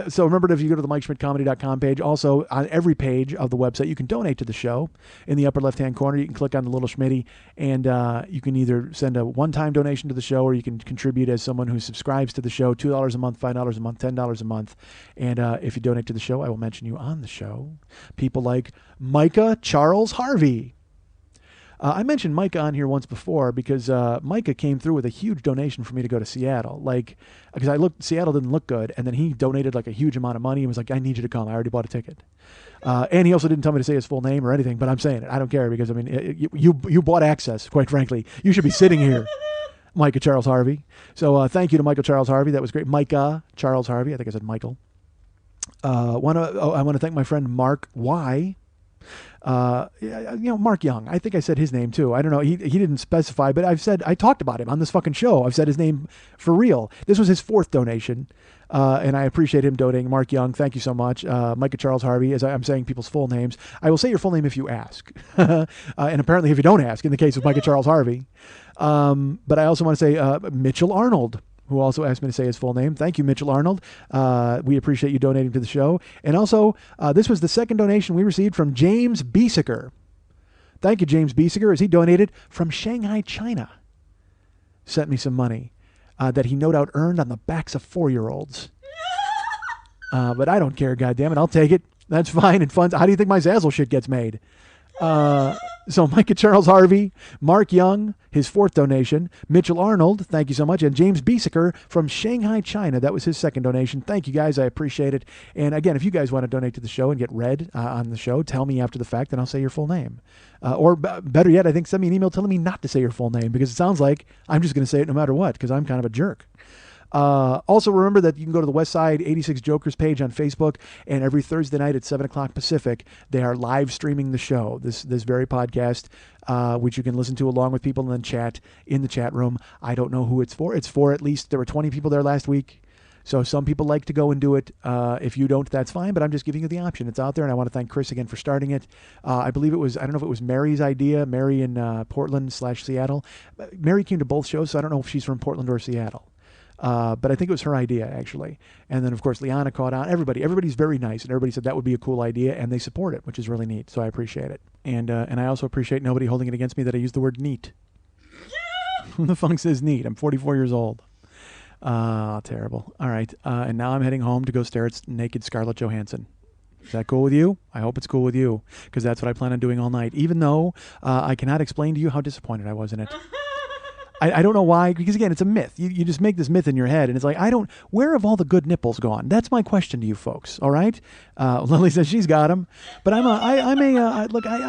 So remember, if you go to the MikeSchmidtComedy.com page, also on every page of the website, you can donate to the show. In the upper left-hand corner, you can click on the little Schmitty, and you can either send a one-time donation to the show, or you can contribute as someone who subscribes to the show, $2 a month, $5 a month, $10 a month. And if you donate to the show, I will mention you on the show. People like Micah Charles Harvey, I mentioned Micah on here once before because Micah came through with a huge donation for me to go to Seattle. Like, because Seattle didn't look good, and then he donated like a huge amount of money and was like, I need you to come. I already bought a ticket. And he also didn't tell me to say his full name or anything, but I'm saying it. I don't care because, I mean, you bought access, quite frankly. You should be sitting here, Micah Charles Harvey. So thank you to Michael Charles Harvey. That was great. Micah Charles Harvey. I think I said Michael. I want to thank my friend Mark Y. Mark Young. I think I said his name too. I don't know. He didn't specify, but I talked about him on this fucking show. I've said his name for real. This was his 4th donation. And I appreciate him donating. Mark Young, thank you so much. Micah Charles Harvey, as I'm saying people's full names. I will say your full name if you ask. And apparently if you don't ask, in the case of Micah Charles Harvey. But I also want to say Mitchell Arnold, who also asked me to say his full name. Thank you, Mitchell Arnold. We appreciate you donating to the show. And also, this was the 2nd donation we received from James Biesiker. Thank you, James Biesiker, as he donated from Shanghai, China. Sent me some money that he no doubt earned on the backs of 4-year-olds. But I don't care, goddammit. I'll take it. That's fine and fun. How do you think my Zazzle shit gets made? So Micah Charles Harvey, Mark Young, his 4th donation, Mitchell Arnold, thank you so much, and James Biesiker from Shanghai, China. That was his 2nd donation. Thank you, guys. I appreciate it. And again, if you guys want to donate to the show and get read on the show, tell me after the fact, and I'll say your full name. Or better yet, I think send me an email telling me not to say your full name, because it sounds like I'm just going to say it no matter what, because I'm kind of a jerk. Also, remember that you can go to the Westside 86 Jokers page on Facebook, and every Thursday night at 7 o'clock Pacific, they are live streaming the show, this very podcast, which you can listen to along with people and then chat in the chat room. I don't know who it's for. It's for at least, there were 20 people there last week. So some people like to go and do it. If you don't, that's fine, but I'm just giving you the option. It's out there, and I want to thank Chris again for starting it. I believe it was, I don't know if it was Mary's idea, Mary in Portland/Seattle. Mary came to both shows, so I don't know if she's from Portland or Seattle. But I think it was her idea, actually. And then, of course, Liana caught on. Everybody's very nice, and everybody said that would be a cool idea, and they support it, which is really neat. So I appreciate it. And I also appreciate nobody holding it against me that I used the word neat. Who the fuck says neat? I'm 44 years old. Terrible. All right. And now I'm heading home to go stare at naked Scarlett Johansson. Is that cool with you? I hope it's cool with you, because that's what I plan on doing all night, even though I cannot explain to you how disappointed I was in it. I don't know why, because again, it's a myth. You just make this myth in your head, and it's like, where have all the good nipples gone? That's my question to you folks, all right? Lily says she's got them, but I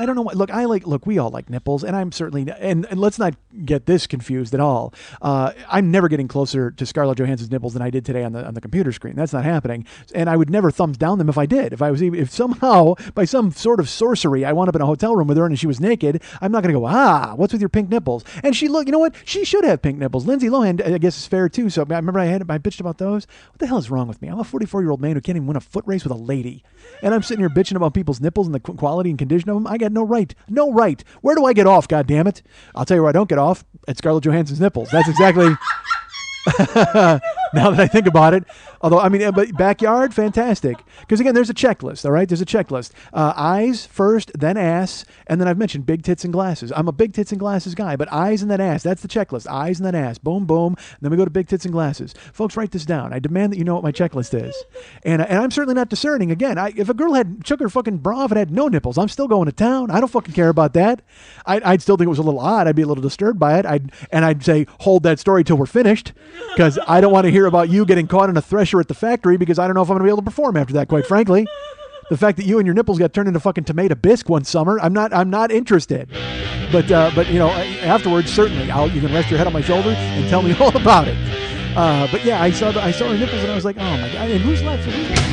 don't know. Look, we all like nipples, and I'm certainly, and let's not get this confused at all. I'm never getting closer to Scarlett Johansson's nipples than I did today on the computer screen. That's not happening, and I would never thumbs down them if I did. If somehow, by some sort of sorcery, I wound up in a hotel room with her and she was naked, I'm not going to go, what's with your pink nipples? And you know what? She should have pink nipples. Lindsay Lohan, I guess, is fair too. So I remember I bitched about those. What the hell is wrong with me? I'm a 44-year-old man who can't even win a foot race with a lady. And I'm sitting here bitching about people's nipples and the quality and condition of them. I got no right. No right. Where do I get off, goddammit? I'll tell you where I don't get off. At Scarlett Johansson's nipples. That's exactly... Now that I think about it, but backyard, fantastic. Because again, there's a checklist, all right? There's a checklist. Eyes first, then ass, and then I've mentioned big tits and glasses. I'm a big tits and glasses guy, but eyes and then ass, that's the checklist. Eyes and then ass, boom, boom. Then we go to big tits and glasses. Folks, write this down. I demand that you know what my checklist is. And I'm certainly not discerning. Again, if a girl took her fucking bra off and had no nipples, I'm still going to town. I don't fucking care about that. I'd still think it was a little odd. I'd be a little disturbed by it. I'd say, hold that story till we're finished, because I don't want to hear about you getting caught in a thresher at the factory, because I don't know if I'm going to be able to perform after that, quite frankly. The fact that you and your nipples got turned into fucking tomato bisque one summer, I'm not interested. But you know, afterwards, certainly, you can rest your head on my shoulder and tell me all about it. But yeah, I saw her nipples and I was like, oh my God, and who's left? Who's left?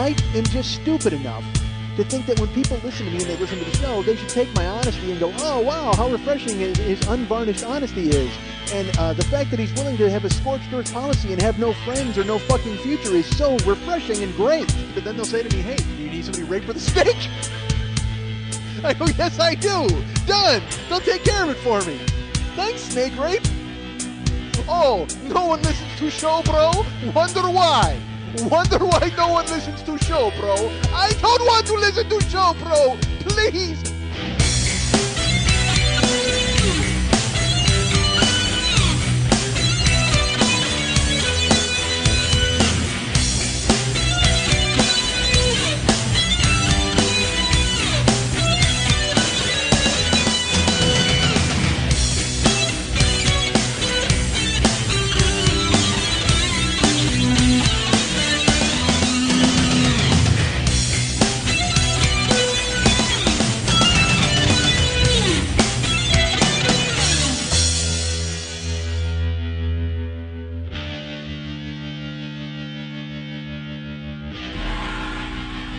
I am just stupid enough to think that when people listen to me and they listen to the show, they should take my honesty and go, oh, wow, how refreshing his unvarnished honesty is. And the fact that he's willing to have a scorched earth policy and have no friends or no fucking future is so refreshing and great. But then they'll say to me, hey, do you need somebody rigged for the steak? I go, yes, I do. Done. They'll take care of it for me. Thanks, Snake Rape. Oh, no one listens to show, bro? Wonder why? Wonder why no one listens to show, bro? I don't want to listen to show, bro. Please.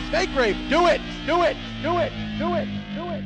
Snake Rape, do it! Do it! Do it! Do it! Do it!